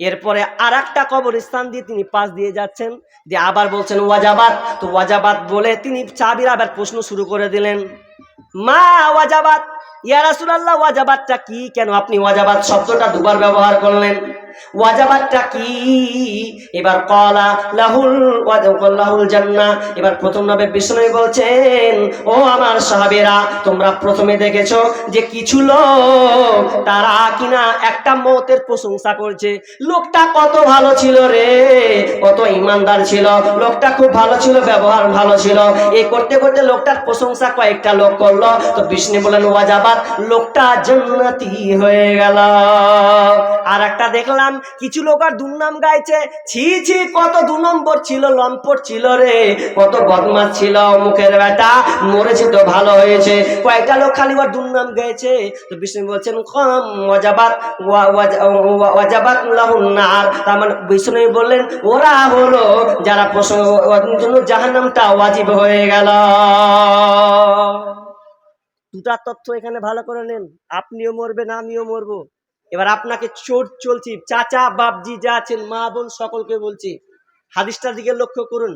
এরপরে আর একটা কবরস্থান দিয়ে তিনি পাশ দিয়ে যাচ্ছেন, দিয়ে আবার বলছেন ওয়াজাবাত। তো ওয়াজাবাত বলে তিনি সাহাবীরা আবার প্রশ্ন শুরু করে দিলেন, মা ওয়াজাবাত, ইয়া রাসূলুল্লাহ, ওয়াজাবাতটা কি? কেন আপনি ওয়াজাবাত শব্দটা দুবার ব্যবহার করলেন? ওয়াজাবাতটা কি? এবার ক্বালা লাহুল জান্নাহ, এবার প্রথম নবী বিষ্ণু বলছেন, ও আমার সাহাবীরা, তোমরা প্রথমে দেখেছো যে কিছু লোক তারা কিনা একটা মওতের প্রশংসা করছে, লোকটা কত ভালো ছিল রে, কত ইমানদার ছিল, লোকটা খুব ভালো ছিল, ব্যবহার ভালো ছিল, এই করতে করতে লোকটার প্রশংসা কয়েকটা লোক করলো, তো বিষ্ণু বলেন ওয়াজাবাত, লোকটা জান্নাতি হয়ে গেল। আর একটা দেখলাম কিছু লোক আর দুর্নাম গাইছে, ছি ছি কত দু নম্বর ছিল, লম্পট ছিল রে, কত বদমাশ ছিল, মুখের বেটা, মরেছে তো ভালো হয়েছে, কয়েকটা লোক খালি ওর দুর্নাম গাইছে। তো বিষ্ণু বলছেন কম ওয়াজাবাত লাহুন নার, তার মানে বিষ্ণু বললেন ওরা হলো যারা জন্য জাহান্নামটা ওয়াজিব হয়ে গেল। দুটা তথ্য এখানে ভালো করে নেন, আপনিও মরবেন, আমিও মরবো। এবার আপনাকে চলছি, চাচা বাপজি যা আছেন, মা বোন, সকলকে বলছি, হাদিসটার দিকে লক্ষ্য করুন।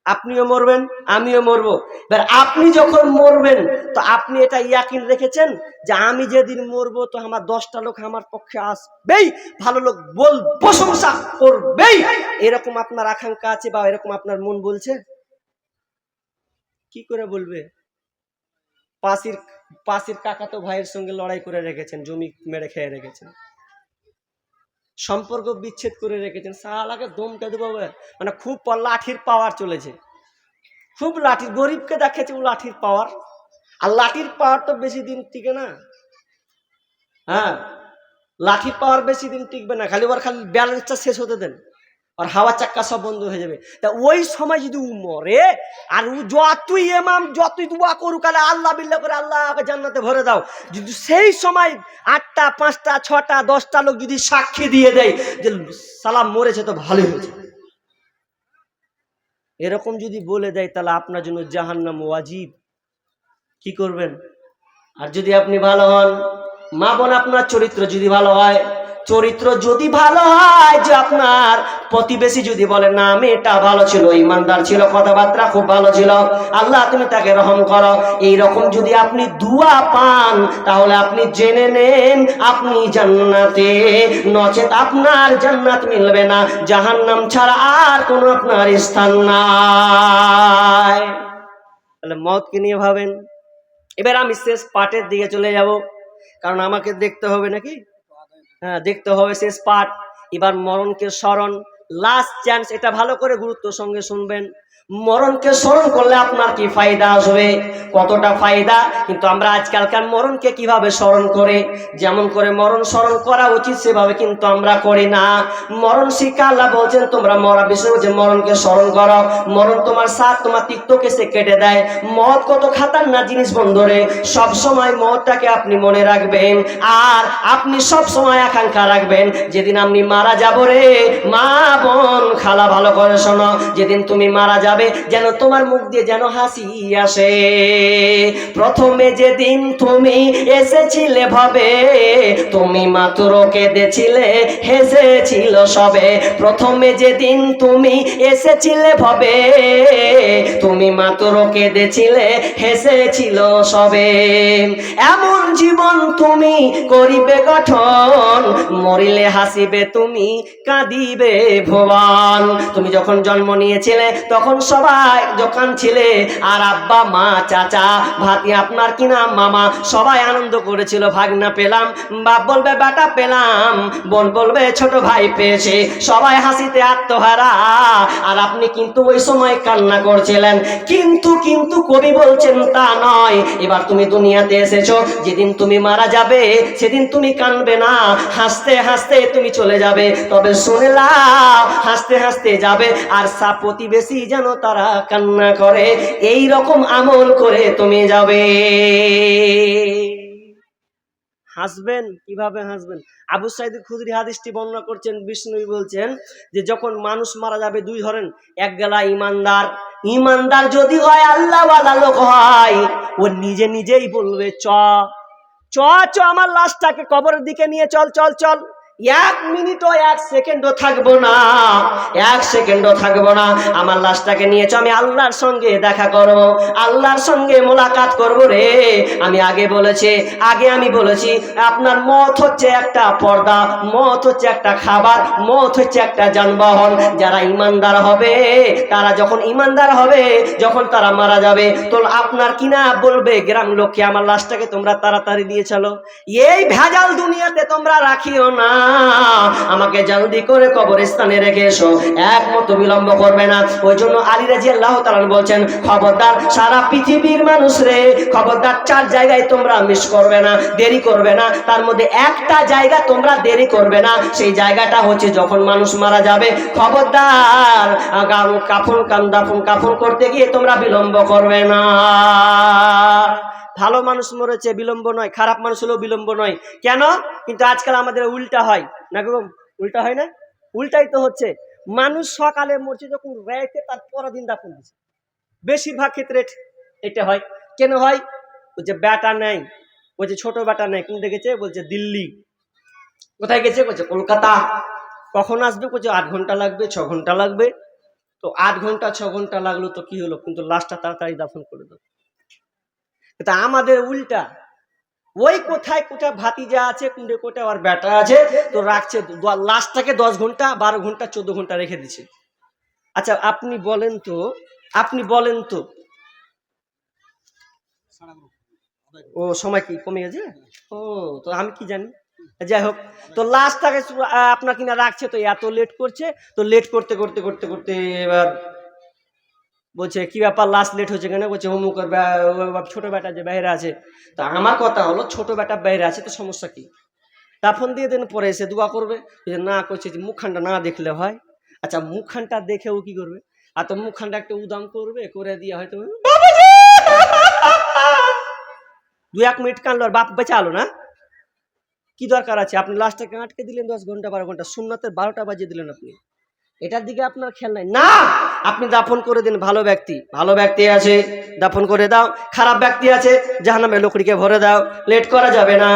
আপনিও মরবেন, আমিও মরবো। এবার আপনি যখন মরবেন, তো আপনি এটা ইয়াকিন রেখেছেন যে আমি যেদিন মরবো, তো আমার 10টা লোক আমার পক্ষে আসবেই, ভালো লোক প্রশংসা করবেই, এরকম আপনার আকাঙ্ক্ষা আছে, বা এরকম আপনার মন বলছে? কি করে বলবে? পাশের কাকাতো ভাইয়ের সঙ্গে লড়াই করে রেখেছেন, জমি মেরে খেয়ে রেখেছেন, সম্পর্ক বিচ্ছেদ করে রেখেছেন, শালাকে দমটা দেবো, মানে খুব লাঠির পাওয়ার চলেছে, খুব লাঠির, গরিবকে দেখেছে ও লাঠির পাওয়ার, আর লাঠির পাওয়ার তো বেশি দিন টিকে না। হ্যাঁ, লাঠির পাওয়ার বেশি দিন টিকবে না, খালি ব্যালেন্সটা শেষ হতে দেন, আর হাওয়া চাক্কা সব বন্ধ হয়ে যাবে। তা ওই সময় যদি ও মরে, আর ও যতই ইমাম যতই দোয়া করুক, আল্লাহ বিল্লাহ করে আল্লাহকে জান্নাতে ভরে দাও, যদি সেই সময় 8টা 5টা 6টা 10টা লোক যদি সাক্ষী দিয়ে দেয় যে সালাম মরেছে, তো ভালোই হয়েছে, এরকম যদি বলে দেয়, তাহলে আপনার জন্য জাহান্নাম ওয়াজিব। কি করবেন? আর যদি আপনি ভালো হন, মা বোন, আপনার চরিত্র যদি ভালো হয়, চরিত্র যদি ভালো হয়, যে আপনার প্রতিবেশী যদি বলে না মেয়েটা ভালো ছিল, ইমানদার ছিল, কথাবার্তা খুব ভালো ছিল, আল্লাহ তুমি তাকে রহম করো, এইরকম যদি আপনি দুয়া পান, তাহলে আপনি জেনে নেন আপনি জান্নাতে, নচেত আপনার জান্নাত মিলবে না, জাহান্নাম ছাড়া আর কোনো আপনার স্থান নাই। তাহলে মওতকে নিয়ে ভাবেন। এবার আমি শেষ পার্টের দিকে চলে যাব, কারণ আমাকে দেখতে হবে নাকি, হ্যাঁ দেখতে হবে শেষ পার্ট। এবার মরণকে স্মরণ, লাস্ট চান্স, এটা ভালো করে গুরুত্ব সঙ্গে শুনবেন। মরণকে স্মরণ করলে আপনার কি ফায়দা আসবে, কতটা ফায়দা। কিন্তু আমরা আজকালকার মরণকে কিভাবে স্মরণ করে, যেমন করে মরণ স্মরণ করা উচিত সেভাবে কিন্তু আমরা করি না। মরণ শিক্ষা আল্লাহ বলছেন তোমরা মরা বিষয় যে মরণকে স্মরণ করো, মরণ তোমার সাথ তোমার তিক্তকে সে কেটে দেয়। মত কত খাতারনাক জিনিস বন্ধুরে, সব সময় মতটাকে আপনি মনে রাখবেন, আর আপনি সব সময় আকাঙ্ক্ষা রাখবেন যেদিন আপনি মারা যাব রে মা বোন খালা ভালো করে শোনো, যেদিন তুমি মারা যাবে যেন তোমার মুখ দিয়ে যেন হাসি আসে। প্রথমে যেদিন তুমি এসেছিলে ভাবে, তুমি মাত্র কেঁদেছিলে হেসেছিল সবে। প্রথমে যেদিন তুমি এসেছিলে ভাবে, তুমি মাত্র কেঁদেছিলে হেসেছিল সবে। এমন জীবন তুমি করিবে গঠন, মরিলে হাসিবে তুমি কাঁদিবে ভুবন। তুমি যখন জন্ম নিয়েছিলে তখন সবাই যখন ছিলে, আর আব্বা মা চাচা ভাতি আপনার কি নাম মামা সবাই আনন্দ করেছিল, ভাগনা পেলাম, বাপ বলবে বেটা পেলাম, বোন বলবে ছোট ভাই পেয়েছে, সবাই হাসিতে আত্মহারা, আর আপনি কিন্তু ওই সময় কান্না করছিলেন। কিন্তু কিন্তু কবি বলছেন তা নয়, এবার তুমি দুনিয়াতে এসেছো, যেদিন তুমি মারা যাবে সেদিন তুমি কাঁদবে না, হাসতে হাসতে তুমি চলে যাবে। তবে শুনলাম হাসতে হাসতে যাবে, আর প্রতিবেশী যেন তারা কান্না করে, এই রকম আমল করে তুমি যাবে। হাসবেন, কিভাবে হাসবেন? আবু সাঈদ খুদরি হাদিসটি বর্ণনা করছেন, বিষ্ণু বলছেন যে যখন মানুষ মারা যাবে দুই ধরেন, এক গেলা ইমানদার, ইমানদার যদি হয় আল্লাহওয়ালা লোক হয়, ও নিজে নিজেই বলবে চ চ চ আমার লাশটাকে কবরের দিকে নিয়ে চল চল চল, 1 মিনিটও 1 সেকেন্ডও থাকবো না, 1 সেকেন্ডও থাকবো না, আমার লাশটাকে নিয়েছো, আমি আল্লাহর সঙ্গে দেখা করব, আল্লাহর সঙ্গে মোলাকাত করব রে। আমি আগে বলেছি আপনার মত হচ্ছে একটা পর্দা, মত হচ্ছে একটা খাবার, মত হচ্ছে একটা যানবাহন। যারা ইমানদার হবে, তারা যখন ইমানদার হবে, যখন তারা মারা যাবে, তো আপনার কিনা বলবে গ্রাম লোককে আমার লাশটাকে তোমরা তাড়াতাড়ি দিয়ে চলো। এই ভেজাল দুনিয়াতে তোমরা রাখিও না, আমাকে জলদি করে কবরস্থানে রেখে এসো, একমত বিলম্ব করবে না। ওই জন্য আলী রাদিয়াল্লাহু তাআলা বলছেন খবরদার সারা পৃথিবীর মানুষ রে, খবরদার 4 জায়গায় তোমরা মিস করবে না, দেরি করবে না, তার মধ্যে একটা জায়গা তোমরা দেরি করবে না, সেই জায়গাটা হচ্ছে যখন মানুষ মারা যাবে। খবরদার কাফন করতে গিয়ে তোমরা বিলম্ব করবে না। ভালো মানুষ মরেছে বিলম্ব নয়, খারাপ মানুষ হলেও বিলম্ব নয়। কেন? কিন্তু আজকাল আমাদের উল্টা হয় না গো, উল্টা হয় না? উল্টাই তো হচ্ছে, মানুষ সকালে মরছে যখন রাতে তার পরের দিন দাফন দিচ্ছে, বেশিরভাগ ক্ষেত্রে এটা হয়। কেন হয়? ওই যে বেটা নেই, ওই যে ছোট বেটা নেই, কোন দেখেছে? বলছে দিল্লি। কোথায় গেছে? বলছে কলকাতা। কখন আসবে? বলছে 8 ঘন্টা লাগবে, 6 ঘন্টা লাগবে। তো 8 ঘন্টা 6 ঘন্টা লাগলো তো কি হলো, কিন্তু লাশটা তাড়াতাড়ি দাফন করে দাও। তা আমাদের উল্টা, ওই কোথায় কোথায় ভাতিজা আছে, কুন্ডে কোথায় আর বেটা আছে, তো রাখছে লাশটাকে 10 ঘন্টা 12 ঘন্টা 14 ঘন্টা রেখে দিচ্ছে। আচ্ছা আপনি বলেন তো ও সময় কি কমে গেছে? ও তো আমি কি জানি, যাই হোক, তো লাশটাকে আপনার কিনা রাখছে, তো এত লেট করছে, তো লেট করতে করতে করতে করতে এবার বলছে কি ব্যাপার লাশ লেট হচ্ছে কেন? বলছে অমুক ছোট বেটা যে বাইরে আছে। তা আমার কথা হলো ছোট বেটা বাইরে আছে তো সমস্যা কি? দাফন দিয়ে দেন, পরে এসে দোয়া করবে। না করছে যে মুখখানটা না দেখলে হয়। আচ্ছা মুখখানটা দেখেও কি করবে? আর তো মুখখানটা একটা উদাম করবে, করে দিয়ে হয়তো 2-1 মিনিট কানলো আর বাপ বেঁচে আলো না। কি দরকার আছে? আপনি লাশটাকে আটকে দিলেন 10 ঘন্টা 12 ঘন্টা, সুন্নাতের 12টা বাজিয়ে দিলেন আপনি, এটার দিকে আপনার খেয়াল নাই না। আপনি দাফন করে দিন, ভালো ব্যক্তি আছে দাফন করে দাও, খারাপ ব্যক্তি আছে জাহান্নামে লোকড়িকে ভরে দাও, লেট করা যাবে না।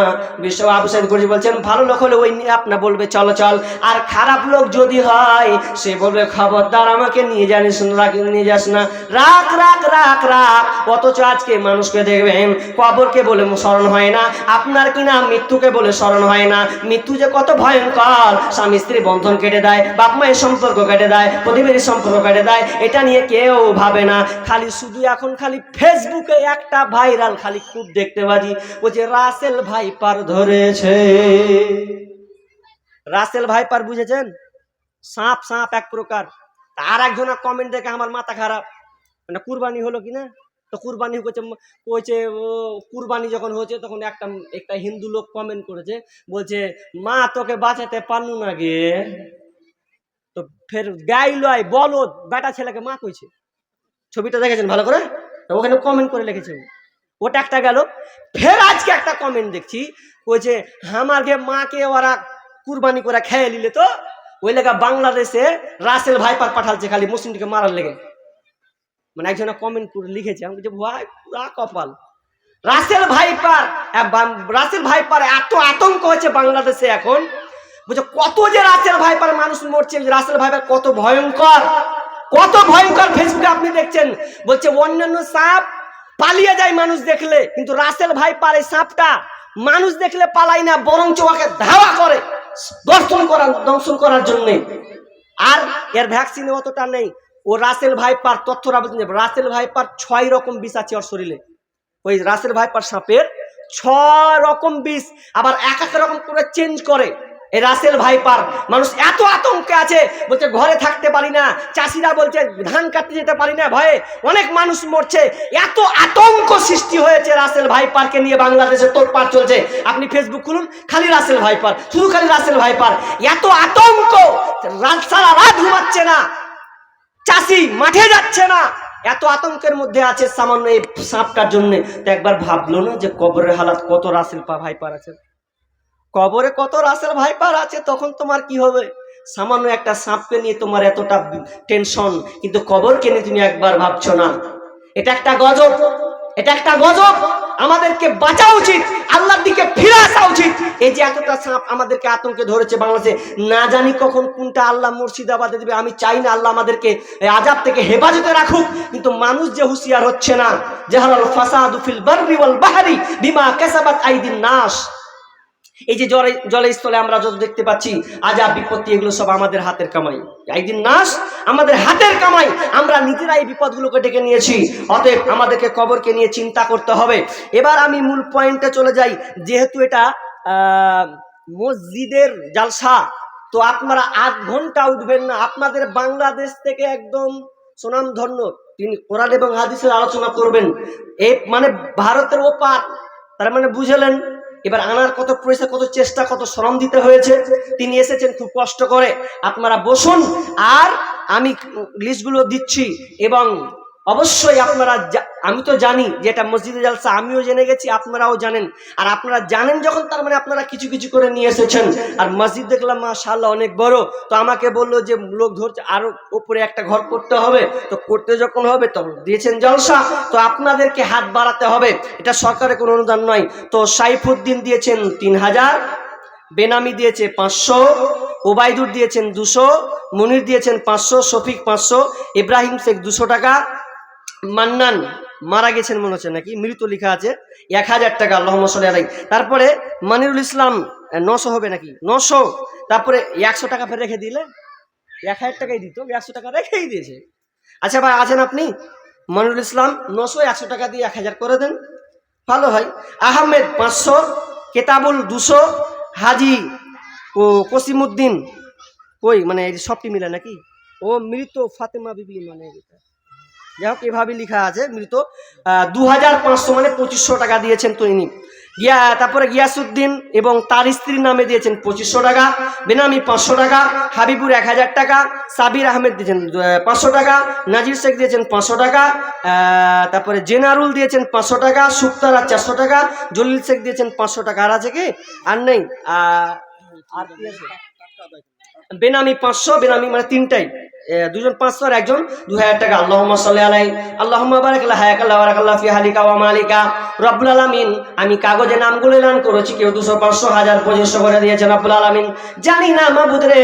বিশ্ব আবু সাঈদ খুদরি বলছেন ভালো লোক হলে ওই আপনার বলবে চলো চল, আর খারাপ লোক যদি হয় সে বলবে খবরদার আমাকে নিয়ে যাস না, রাখ রাখ রাখ রাখ। অথচ আজকে মানুষকে দেখবেন কবরকে বলে স্মরণ হয় না, আপনার কিনা মৃত্যুকে বলে স্মরণ হয় না। মৃত্যু যে কত ভয়ঙ্কর, স্বামী স্ত্রী বন্ধন কেটে দেয়, বাপ মায়ের সম্পর্ক কেটে দেয়, প্রতিবেশীর সম্পর্ক কেটে দেয়, এটা নিয়ে কেউ ভাবে না। খালি শুধু এখন খালি ফেসবুকে একটা ভাইরাল খালি খুব দেখতে পাচ্ছি, বলছে রাসেল ভাইপার ধরেছে। রাসেল ভাইপার বুঝেছেন? সাপ এক প্রকার। আর একজনের কমেন্ট দেখে আমার মাথা খারাপ, মানে কুরবানি হলো কি না? তো কুরবানি কইছে কুরবানি যখন হয়েছে তখন একটা হিন্দু লোক কমেন্ট করেছে, বলছে মা তোকে বাঁচাতে পারনু না গে। তো ফের গাইলয় বলদ বেটা ছেলেকে মা কইছে, ছবিটা দেখেছেন ভালো করে? ওখানে কমেন্ট করে লিখেছে, ওটা একটা গেল। ফের আজকে একটা কমেন্ট দেখছি, কইছে আমার গে মাকে ওরা কুরবানি করে খেয়ে নিলে, তো ওই লেগা বাংলাদেশে রাসেল ভাইপার পাঠালছে খালি মুসলিমকে মারার লেগে। মানে একজনে কমেন্ট করে লিখেছে, আমি বলছি ভাই পুরা কপাল। রাসেল ভাইপার এত আতঙ্ক হয়েছে বাংলাদেশে এখন, বুঝছো কত যে রাসেল ভাইপার মানুষ মরছে, রাসেল ভাইপার কত ভয়ঙ্কর, কত ভয়ঙ্কর। ফেসবুকে আপনি দেখছেন, বলছে অন্যান্য সাপ পালিয়ে যায় মানুষ দেখলে, কিন্তু রাসেল ভাইপার এই সাপটা মানুষ দেখলে পালাই না, বরং ওকে ধাওয়া করে দংশন করার জন্য। আর এর ভ্যাকসিন অতটা নেই। ও রাসেল ভাইপার তথ্যরা বলতে, রাসেল ভাইপার 6 রকম বিষ আছে ওর শরীরে। ওই রাসেল ভাইপার সাপের 6 রকম বিষ, আবার এক এক রকম করে চেঞ্জ করে। এই রাসেল ভাইপার মানুষ এত আতঙ্কে আছে, বলছে ঘরে থাকতে পারি না, চাষিরা বলছে ধান কাটতে যেতে পারি না ভয়ে, অনেক মানুষ মরছে। এত আতঙ্ক সৃষ্টি হয়েছে রাসেল ভাইপারকে নিয়ে, বাংলাদেশে তোলপাড় চলছে। আপনি ফেসবুক খুলুন, খালি রাসেল ভাইপার, শুধু খালি রাসেল ভাইপার। এত আতঙ্ক, সারা রাত ঘুমাচ্ছে না, চাষি মাঠে যাচ্ছে না, এত আতঙ্কের মধ্যে আছে সামান্য এই সাপটার জন্য। তো একবার ভাবলো না যে কবরের হালাত কত রাসেল ভাইপার আছে, কবরে কত রাসেল ভাইপার আছে, তখন তোমার কি হবে? সামান্য একটা সাপকে নিয়ে তোমার এতটা টেনশন, কিন্তু কবরকে নিয়ে তুমি একবার ভাবছো না। এটা একটা গজব, এটা একটা গজব। আমাদেরকে বাঁচা উচিত, আল্লাহর দিকে ফিরে আসা উচিত। এই যে এতটা সাপ আমাদেরকে আতঙ্কে ধরেছে বাংলাদেশে, না জানি কখন কোনটা আল্লাহ মুর্শিদাবাদে দেবে। আমি চাই না আল্লাহ আমাদেরকে আযাব থেকে হেফাজতে রাখুক, কিন্তু মানুষ যে হুঁশিয়ার হচ্ছে না। জাহারাল ফাসাদু ফিল বাররি ওয়াল বাহরি বিমা কাসাবাত আইদিন নাস। এই যে জলে স্থলে আমরা যত দেখতে পাচ্ছি আযাব বিপত্তি, এগুলো সব আমাদের হাতের কামাই। আইদিন নাস, আমাদের হাতের কামাই। আমরা নিজেরা এই বিপদগুলোকে ডেকে নিয়েছি। অতএব আমাদেরকে কবরকে নিয়ে চিন্তা করতে হবে। এবার আমি মূল পয়েন্টে চলে যাই। যেহেতু এটা মসজিদের জালসা, তো আপনারা 8 ঘন্টা উঠবেন না। আপনাদের বাংলাদেশ থেকে একদম সুনামধন্য তিনি কোরআন এবং হাদিসের আলোচনা করবেন, এই মানে ভারতের ওপার, তার মানে বুঝলেন। এবার আনার কত পয়সা, কত চেষ্টা, কত শ্রম দিতে হয়েছে। তিনি এসেছেন খুব কষ্ট করে। আপনারা বসুন, আর আমি লিস্টগুলো দিচ্ছি। এবং অবশ্যই আপনারা, আমি তো জানি যে এটা মসজিদে জালসা, আমিও জেনে গেছি, আপনারাও জানেন। আর আপনারা জানেন যখন, তার মানে আপনারা কিছু কিছু করে নিয়ে এসেছেন। আর মসজিদ দেখলাম মাশাআল্লাহ অনেক বড়। তো আমাকে বললো যে লোক ধরছে, আরো উপরে একটা ঘর করতে হবে। তো করতে যখন হবে তখন দিয়েছেন জলসা, তো আপনাদেরকে হাত বাড়াতে হবে। এটা সরকারের কোনো অনুদান নয়। তো সাইফুদ্দিন দিয়েছেন 3000, বেনামি দিয়েছে 500, ওবায়দুর দিয়েছেন 200, মুনির দিয়েছেন 500, শফিক 500, ইব্রাহিম শেখ 200 টাকা, মান্নান মারা গেছেন মনে হচ্ছে নাকি, মৃত লেখা আছে 1000 টাকা, আল্লাহুম্মা সাল্লি আলাইহি। তারপরে মানিরুল ইসলাম 900 হবে নাকি, 900। তারপরে 100 টাকা ফের রেখে দিলে, 1000 টাকাই দিত, 100 টাকা রেখেই দিয়েছে। আচ্ছা ভাই আছেন আপনি, মানিরুল ইসলাম 900, 100 টাকা দিয়ে 1000 করে দেন, ভালো হয়। আহমেদ 500, কেতাবুল 200, হাজি ও কসিমউদ্দিন কই, মানে সবটি মিলে নাকি, ও মৃত ফাতেমা বিবি, মানে যাই হোক এভাবে লেখা আছে মৃত। 2500 মানে 2500 টাকা দিয়েছেন তো ইনি। তারপরে গিয়াসউদ্দিন এবং তার স্ত্রীর নামে দিয়েছেন 2500 টাকা, বেনামি 500 টাকা, হাবিবুর 1000 টাকা, সাবির আহমেদ দিয়েছেন 500 টাকা, নাজির শেখ দিয়েছেন 500 টাকা, তারপরে জেনারুল দিয়েছেন 500 টাকা, সুক্তারা 400 টাকা, জলিল শেখ দিয়েছেন 500 টাকা। আর আছে কি? আর নেই। আর কি আছে? বেনামি 500, বেনামি মানে তিনটাই, দুজন 500 আর একজন 2000 টাকা। আল্লাহুম্মা সাল্লি আলাইহি, আল্লাহুম্মা বারিক লা হায়াকাল্লাহ বারাকাল্লাহ ফি হালিকা ওয়া মালিকা রব্বুল আলামিন। আমি কাগজে নামগুলো এলান করেছি, কেউ 200, 500, 1000, 2500 করে দিয়েছেন রব্বুল আলামিন। জানি না মাবুদ রে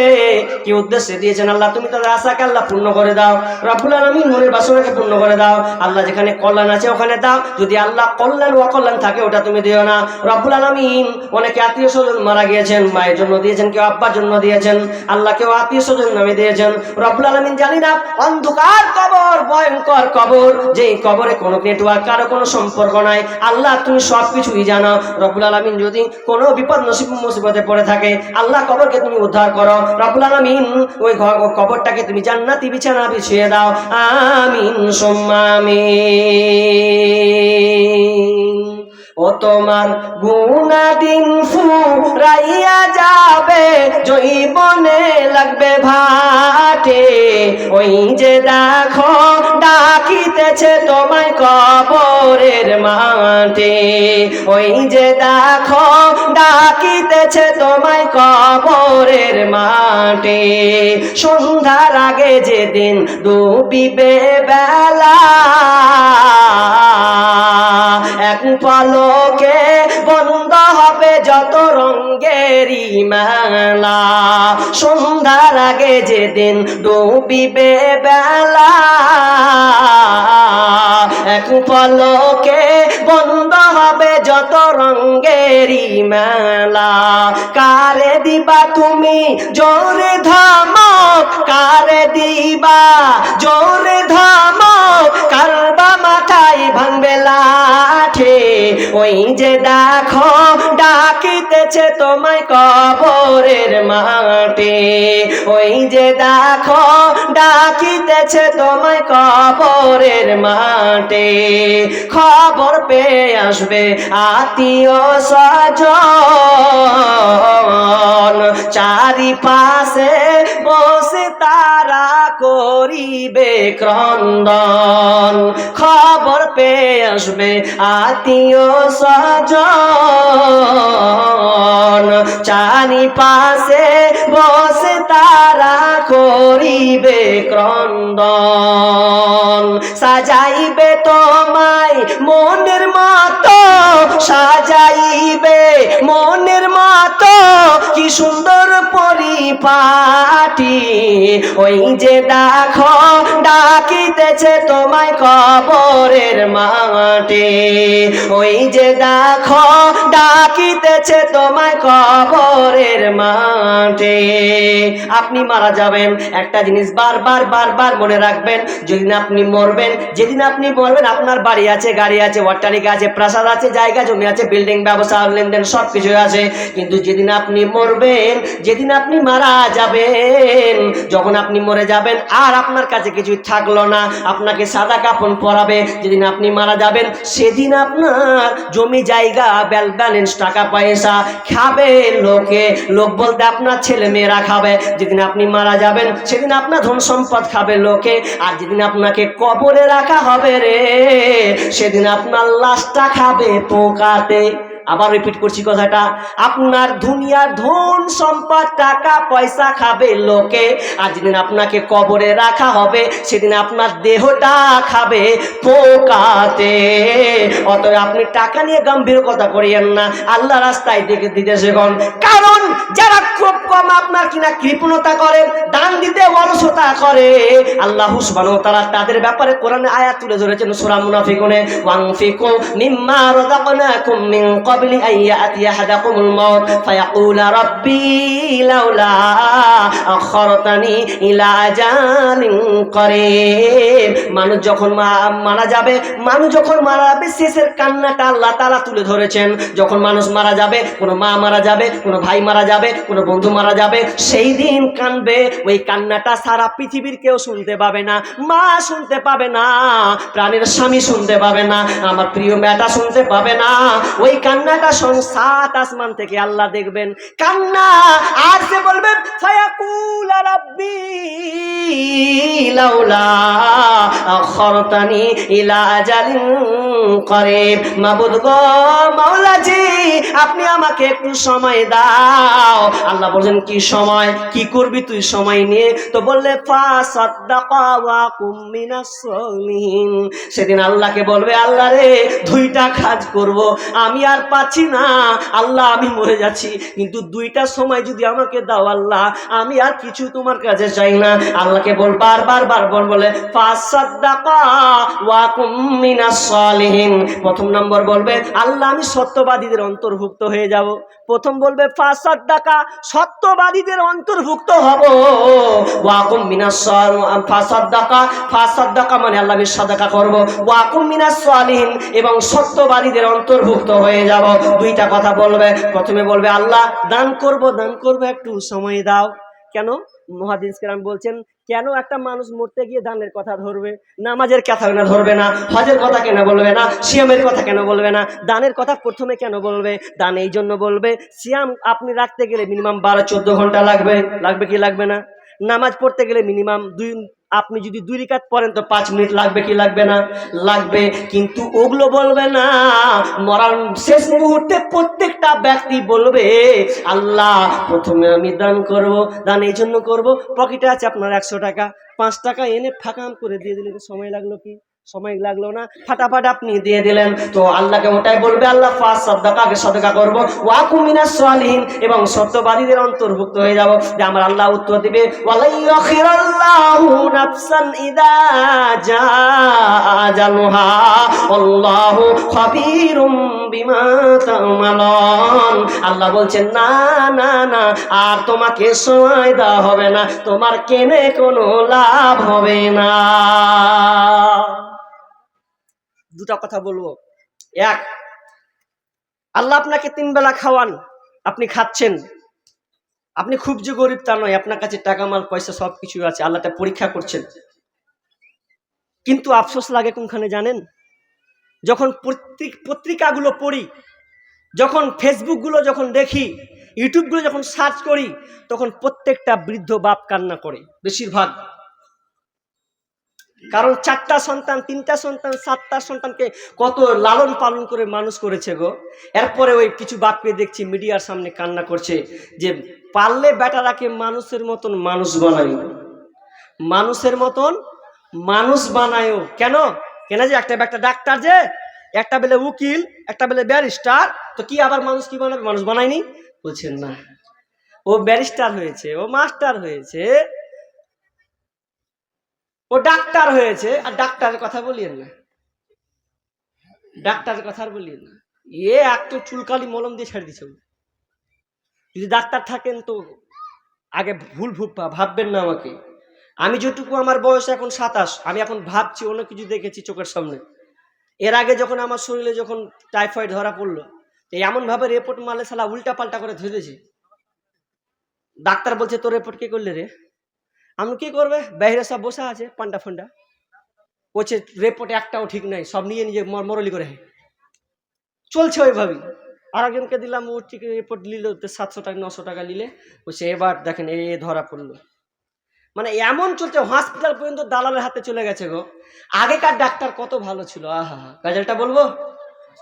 কি উদ্দেশ্যে দিয়েছেন। আল্লাহ তুমি তাদের আশাকে আল্লাহ পূর্ণ করে দাও রব্বুল আলামিন, মনের বাসনাকে পূর্ণ করে দাও আল্লাহ। যেখানে কল্যাণ আছে ওখানে দাও, যদি আল্লাহ কল্যাণ অকল্যাণ থাকে ওটা তুমি দিও না রব্বুল আলামিন। অনেকে আত্মীয় স্বজন মারা গিয়েছেন, মায়ের জন্য দিয়েছেন, কেউ আব্বার জন্য দিয়েছেন, আল্লাহ কেউ আত্মীয় স্বজন নামে দিয়েছেন রব্বুল আলামিন জানি না অন্ধকার কবর, ভয়ঙ্কর কবর, যে কবরে কোনো নেটওয়ার্ক, কারো কোনো সম্পর্ক নাই। আল্লাহ তুমি সবকিছুই জানো। রব্বুল আলামিন যদি কোনো বিপদ মুসিবতে পড়ে থাকে, আল্লাহ কবরকে তুমি উদ্ধার করো। রব্বুল আলামিন ওই কবরটাকে তুমি জান্নাতি বিছানা বিছিয়ে দাও। আমিন সুম্মা আমিন। ও তোমার গুনাহ দিন ফুরাইয়া যাবে, জৈবনে লাগবে ভাটে। ওই যে দেখো ডাকিতেছে তোমায় কবরের মাঠে। ওই যে দেখো ডাকিতেছে তোমায় কবরের মাঠে। সন্ধ্যার আগে যেদিন ডুবিবে বেলা, এক পলকে বন্ধ হবে যত রঙেরই মেলা। সন্ধ্যার আগে যেদিন ডুবিবে বেলা, এক পলকে বন্ধ হবে যত রঙেরই মেলা। কারে দিবা তুমি জোরে ধমক, কারে দিবা জোরে ধমক, কারবা মাথায় ভাঙবে লাঠি। ওই যে দেখো ডাকিতেছে তোমায় কবরের মাঠে। ওই যে দেখো ডাকিতেছে তোমায় কবরের মাঠে। খবর পেয়ে আসবে আত্মীয় স্বজন, চারিপাশে বসে তারা করিবে ক্রন্দন। খবর পেয়ে আসবে আত্মীয় স্বজন, চারিপাশে বসে তারা করিবে ক্রন্দন। সাজাইবে তোমায় মনের মতো, সাজাইবে মনের মতো, কি সুন্দর পরিপাটি। ওই যে দেখো ডাকিতেছে তোমায় কবরের মাঠে। ওই যে দেখো ডাকিতেছে তোমায় কবরের মাঠে। আপনি মারা যাবেন, একটা জিনিস বারবার বারবার মনে রাখবেন, যেদিন আপনি মরবেন, যেদিন আপনি মরবেন আপনার বাড়ি আছে, গাড়ি আছে, অট্টালিকা আছে, প্রাসাদ আছে, জায়গা জমি আছে, বিল্ডিং, ব্যবসা, লেনদেন সবকিছু আছে। কিন্তু যেদিন আপনি মরবেন, যেদিন আপনি মারা যাবেন, যখন আপনি মরে যাবেন আর আপনার কাছে কিছুই থাকলো না, আপনাকে সাদা কাফন পরাবে। যেদিন আপনি মারা যাবেন সেদিন আপনার জমি জায়গা, ব্যালেন্স, টাকা পয়সা খাবে লোকে, লোক বলতে আপনার ছেলে মেয়েরা খাবে। যেদিন আপনি মারা যাবেন সেদিন আপনার ধন সম্পদ খাবে লোকে। আর যেদিন আপনাকে কবরে রাখা হবে রে, সেদিন আপনার লাশটা খাবে পোকাতে। আবার রিপিট করছি কথাটা, আপনার দুনিয়ার ধন সম্পদ টাকা পয়সা খাবে লোকে। আর যেদিন আপনাকে কবরে রাখা হবে সেদিন আপনার দেহটা খাবে পোকাতে। অতএব আপনি টাকা নিয়ে গাম্ভীর্যতা করিয়েন না, আল্লাহ রাস্তায় দেখে দিতে শেখুন। কারণ যারা খুব কম আপনার কিনা কৃপণতা করে, দান দিতে অলসতা করে, আল্লাহ সুবহানাহু ওয়া তাআলা তাদের ব্যাপারে কোরআনে আয়াত তুলে ধরেছেন সূরা মুনাফিকুনে, ওয়ানফিকু মিম্মা রাযাকনাকুম মিন قبل أن يأتي أحدكم الموت فيقول ربي لولا أخرتني إلى أجل قريب। মানুষ যখন মারা যাবে, মানুষ যখন মারা যাবে শেষের কান্নাটা আল্লাহ তাআলা তুলে ধরেছেন। যখন মানুষ মারা যাবে, কোনো মা মারা যাবে, কোনো ভাই মারা যাবে, কোনো বন্ধু মারা যাবে, সেই দিন কানবে। ওই কান্নাটা সারা পৃথিবীর কেউ শুনতে পাবে না। মা শুনতে পাবে না, প্রাণের স্বামী শুনতে পাবে না, আমার প্রিয় মেয়েটা শুনতে পাবে না। ওই কান্নাটা সাত আসমান থেকে আল্লাহ দেখবেন, কান্না। আর সে বলবেন ফায়াকুল রাব্বি লাউলা আখরতানি ইলা আজালিন করিব। মাবুদ গো, মাওলাজি, আপনি আমাকে একটু সময় দাও। আল্লাহ বলেন কি সময়, কি করবি তুই সময় নিয়ে? তো বললে ফাসাদদাকা ওয়া কুম মিনাস সালিহিন। সেদিন আল্লাহকে বলবে, আল্লাহ রে, দুইটা কাজ করব, আমি আর পাচ্ছি না আল্লাহ, আমি মরে যাচ্ছি, কিন্তু দুইটা সময় যদি আমাকে দাও আল্লাহ, আমি আর কিছু তোমার কাছে চাই না। আল্লাহকে বারবার বলে ফাসাদ্দাকা ওয়া কুম মিনাস সালিহিন। প্রথম নম্বর বলবে আল্লাহ আমি সত্যবাদীদের অন্তর্ভুক্ত হয়ে যাব। প্রথম বলবে ফাসাদ্দাকা, সত্যবাদীদের অন্তর্ভুক্ত হব। ওয়া কুম মিনাস ফাসাদ্দাকা মানে আল্লাহ আমি সাদাকা করব। ওয়া কুম মিনাস সালিহিন, এবং সত্যবাদীদের অন্তর্ভুক্ত হয়ে যাব। দুইটা কথা বলবে। প্রথমে বলবে আল্লাহ দান করব, একটু সময় দাও। কেন? মুহাদ্দিস কেরাম বলছেন, কেন একটা মানুষ মরতে গিয়ে দানের কথা ধরবে? নামাজের কথা কেন ধরবে না? হজের কথা কেন বলবে না? সিয়ামের কথা কেন বলবে না? দানের কথা প্রথমে কেন বলবে? দান এই জন্য বলবে, সিয়াম আপনি রাখতে গেলে মিনিমাম 12-14 ঘন্টা লাগবে কি লাগবে না? নামাজ পড়তে গেলে মিনিমাম আপনি যদি 2 রাকাত পড়েন তো 5 মিনিট লাগবে কি লাগবে না? লাগবে। কিন্তু ওগুলো বলবে না। মরার শেষ মুহূর্তে প্রত্যেকটা ব্যক্তি বলবে আল্লাহ প্রথমে আমি দান করব। দান এই জন্য করব, পকেটে আছে আপনার 100 টাকা, 5 টাকা এনে ফাঁকাম করে দিয়ে দিলেন, সময় লাগলো কি? সময় লাগলো না, ফাটাফাট আপনি দিয়ে দিলেন। তো আল্লাহকে ওটাই বলবে আল্লাহ ফাসাদ্দাকা, সাদাকা করব, ওয়া কুম মিনাস সালিহিন, এবং সত্যবাদীদের অন্তর্ভুক্ত হয়ে যাব। যে আমার আল্লাহ উত্তর দিবে ওয়ালাইয়াখিরাল্লাহু নাফসান ইযা জাআ আজালুহা আল্লাহু খাবীরুম বিমা তা'মালুন। আল্লাহ বলছেন না না না, আর তোমাকে সময় দেওয়া হবে না, তোমার কেনে কোনো লাভ হবে না। দুটা কথা বলবো। এক, আল্লাহ আপনাকে 3 বেলা খাওয়ান, আপনি খাচ্ছেন, আপনি খুব যে গরিব তা নয়, আপনার কাছে টাকা মাল পয়সা সবকিছু আছে, আল্লাহটা পরীক্ষা করছেন। কিন্তু আফসোস লাগে কোনখানে জানেন? যখন পত্রিকাগুলো পড়ি, যখন ফেসবুকগুলো যখন দেখি, ইউটিউবগুলো যখন সার্চ করি, তখন প্রত্যেকটা বৃদ্ধ বাপ কান্না করে বেশিরভাগ। কারণ 4টা সন্তান, 3টা সন্তান, 7টা সন্তানকে কত লালন পালন করে মানুষ করেছে গো। এরপরে ওই কিছু বাপকে দেখছি মিডিয়ার সামনে কান্না করছে যে পারলে বেটারাকে মানুষের মতন মানুষ বানায়, মানুষের মতন মানুষ বানায়ও। কেন? যে একটা ডাক্তার, যে একটা বেলে উকিল, একটা বেলে ব্যারিস্টার, তো কি আবার মানুষ কি বানাবে? মানুষ বানায়নি? বলছেন না, ও ব্যারিস্টার হয়েছে, ও মাস্টার হয়েছে, ও ডাক্তার হয়েছে। আর ডাক্তারের কথা বলিয়েন না, ডাক্তারের কথা আর বলিয়েন না। এ এক তো চুলকালি মলম দিয়ে ছেড়ে দিচ্ছে। যদি ডাক্তার থাকেন তো আগে ভুল ভাববেন না আমাকে। আমি যেটুকু, আমার বয়স এখন 27, আমি এখন ভাবছি অন্য কিছু দেখেছি চোখের সামনে। এর আগে যখন আমার শরীরে যখন টাইফয়েড ধরা পড়লো, এমনভাবে রিপোর্ট মারলে শালা উল্টা পাল্টা করে ধরেছে। ডাক্তার বলছে তোর রিপোর্ট কে করলে রে? আমি কি করবে, বাইরে সব বসে আছে পান্ডা ফান্ডা, বলছে রিপোর্ট একটাও ঠিক নাই, সব নিয়ে নিজে মরলি করে চলছে ওইভাবেই। আর একজনকে দিলাম, ও ঠিক রিপোর্ট নিল 700 টাকা 900 টাকা নিলে, বলছে এবার দেখেন এ ধরা পড়লো। মানে এমন চলছে, হসপিটাল পর্যন্ত দালালের হাতে চলে গেছে গো। আগেকার ডাক্তার কত ভালো ছিল। আহা, গাজালটা বলবো,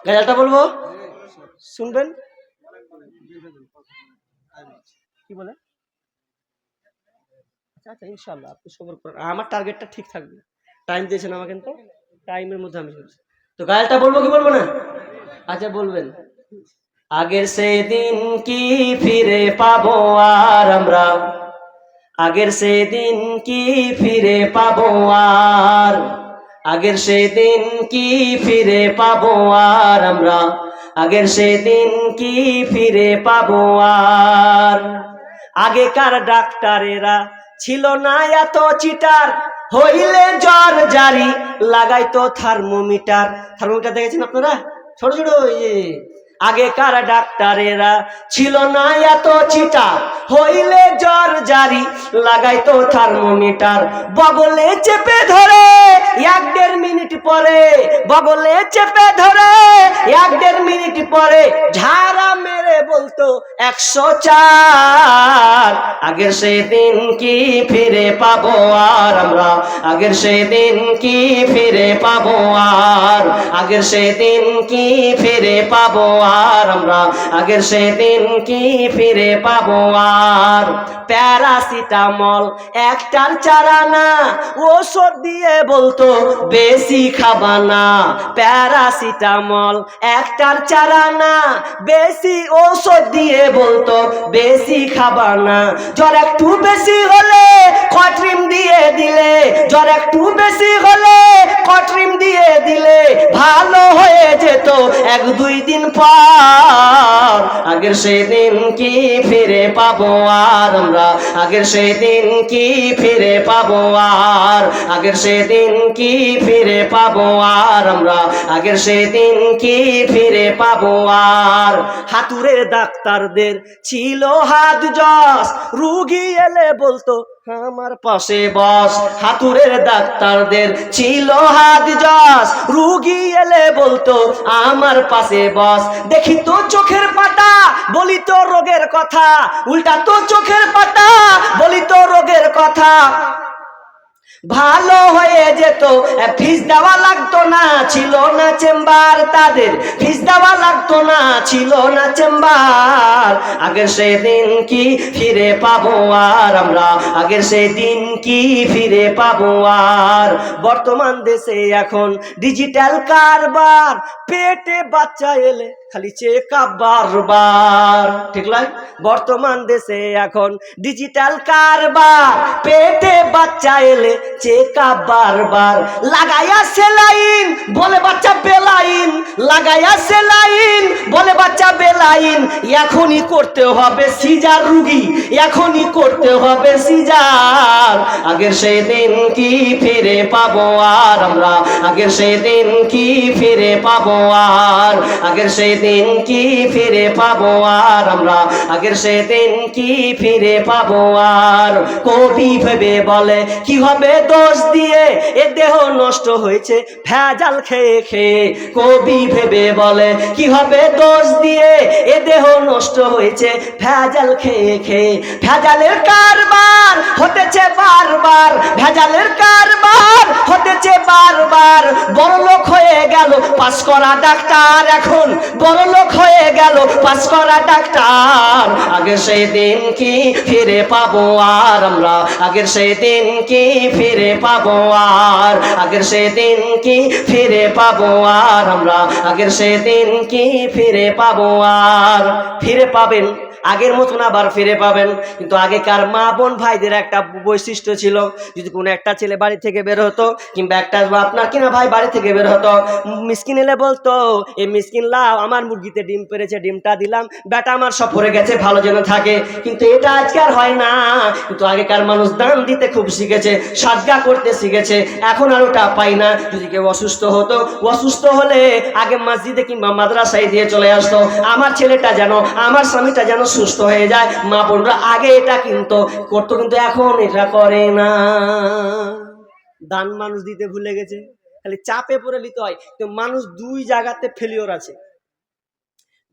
গাজালটা বলবো, শুনবেন? কি বলে? আচ্ছা ইনশাল্লাহ আপনি সবর করেন, আমার টার্গেটটা ঠিক থাকবে। টাইম দিয়েছেন আমাকে, তো টাইমের মধ্যে আমি চলছি। তো গায়ালটা বলবো কি বলবো না? আচ্ছা বলবেন। আগের সেদিন কি ফিরে পাবো আর আমরা, আগের সেদিন কি ফিরে পাবো আর, আগের সেদিন কি ফিরে পাবো আর আমরা, আগের সেদিন কি ফিরে পাবো আর। আগেকার ডাক্তারেরা ছিল না এত চিটার, হইলে জ্বর জারি লাগাইতো থার্মোমিটার। থার্মোমিটার দেখেছেন আপনারা? ছোট ছোট আগেকার ডাক্তারেরা ছিল না এত চিটার, হইলে জ্বর জারি লাগাইতো থার্মোমিটার। বগলে চেপে ধরে 1-1.5 মিনিট পরে, বগলে চেপে ধরে 1-1.5 মিনিট পরে ঝাড়া মেরে বলতো 104। আগের সেদিন কি ফিরে পাবো আর আমরা, আগের সেদিন কি ফিরে ফিরে পাবো আর? আগের সেদিন কি ফিরে পাবো আর আমরা? আগের সেদিন কি ফিরে পাবো আর? প্যারাসিটামল একটার চারানা, ওষুধ দিয়ে বলতো বেশি খাবা না। প্যারাসিটামল একটার চারানা, বেশি ওষুধ দিয়ে বলতো বেশি খাবা না। জ্বর একটু বেশি হলে কট্রিম দিয়ে দিলে, জ্বর একটু বেশি হলে কট্রিম দিয়ে দিলে ভালো হয়ে যেত এক দুই দিন পর। আগের সেদিন কি ফিরে পাবো আর আমরা? আগের সেদিন কি ফিরে পাবো আর? আগের সেদিন কি ফিরে পাবো আর আমরা? আগের সেদিন কি ফিরে পাবো আর? হাতুড়ের ডাক্তারদের ছিল হাত জস, রুগী এলে বলতো আমার পাশে বস। হাতুড়ের ডাক্তারদের ছিল হাত জস, রুগী এলে বলতো আমার পাশে বস। দেখি তো চোখের পাতা বলি তো রোগের কথা, উল্টা তো চোখের পাতা বলি তো রোগের কথা। ভালো হয়ে যেত, ফিস দেওয়া লাগতো না, ছিল না চেম্বার তাদের, ফিস দেওয়া লাগতো না, ছিল না চেম্বার। আগের সেদিন কি ফিরে পাবো আর আমরা? আগের সেদিন কি ফিরে পাবো আর? বর্তমান দেশে এখন ডিজিটাল কারবার, পেটে বাচ্চা এলে খালি চেকআপ বারবার, ঠিক নয়? বর্তমান দেশে এখন ডিজিটাল কারবার, পেটে বাচ্চা এলে চেকআপ বারবার। লাগাইয়া সেলাইন বলে বাচ্চা বেলাইন, লাগাইয়া সেলাইন বলে বাচ্চা বেলাইন। এখনই করতে হবে সিজার রুগী, এখনই করতে হবে সিজার। আগের সেদিন কি ফিরে পাবো আর আমরা? আগের সেদিন কি ফিরে পাবো আর? আগের সেদিন কি ফিরে পাবো আর আমরা? আগের সেদিন কি ফিরে পাবো আর? কবি ভেবে বলে কি হবে দোষ দিয়ে, এ দেহ নষ্ট হয়েছে ভেজাল খেয়ে খেয়ে। কবি ভেবে বলে কি হবে দোষ দিয়ে, এ দেহ নষ্ট হয়েছে ভেজাল খেয়ে খেয়ে। ভেজালের কারবার হতেছে বারবার, ভেজালের কারবার হতেছে বারবার। বড় লোক হয়ে গেল পাস করা ডাক্তার, এখন বড় লোক হয়ে গেল পাস করা ডাক্তার। আগের সেই দিন কি ফিরে পাবো আর আমরা? আগের সেই দিন কি ফিরে পাবো আর? আগের সেই দিন কি ফিরে পাবো আর আমরা? আগের সেই দিন কি ফিরে পাবো আর? ফিরে পাবেন, আগের মতন আবার ফিরে পাবেন। কিন্তু আগেকার মা বোন ভাইদের একটা বৈশিষ্ট্য ছিল, যদি কোনো একটা ছেলে বাড়ি থেকে বের হতো কিংবা একটা আপনার কিনা ভাই বাড়ি থেকে বের হতো, মিসকিন এলে বলতো এই মিসকিন লাও আমার মুরগিতে ডিম পেড়েছে, ডিমটা দিলাম, বেটা আমার সফরে গেছে ভালো যেন থাকে। কিন্তু এটা আজকে আর হয় না। কিন্তু আগেকার মানুষ দান দিতে খুব শিখেছে, সাজগা করতে শিখেছে। এখন আর ওটা পাই না। যদি কেউ অসুস্থ হতো, অসুস্থ হলে আগে মসজিদে কিংবা মাদ্রাসায় দিয়ে চলে আসতো, আমার ছেলেটা যেন, আমার স্বামীটা যেন সুস্থ হয়ে যায়। মা বোনরা আগে এটা কিন্তু করতো, কিন্তু এখন এটা করে না। দান মানুষ দিতে ভুলে গেছে, খালি চাপে পড়ে নিতে হয়। কিন্তু মানুষ দুই জায়গাতে ফেলিওর আছে।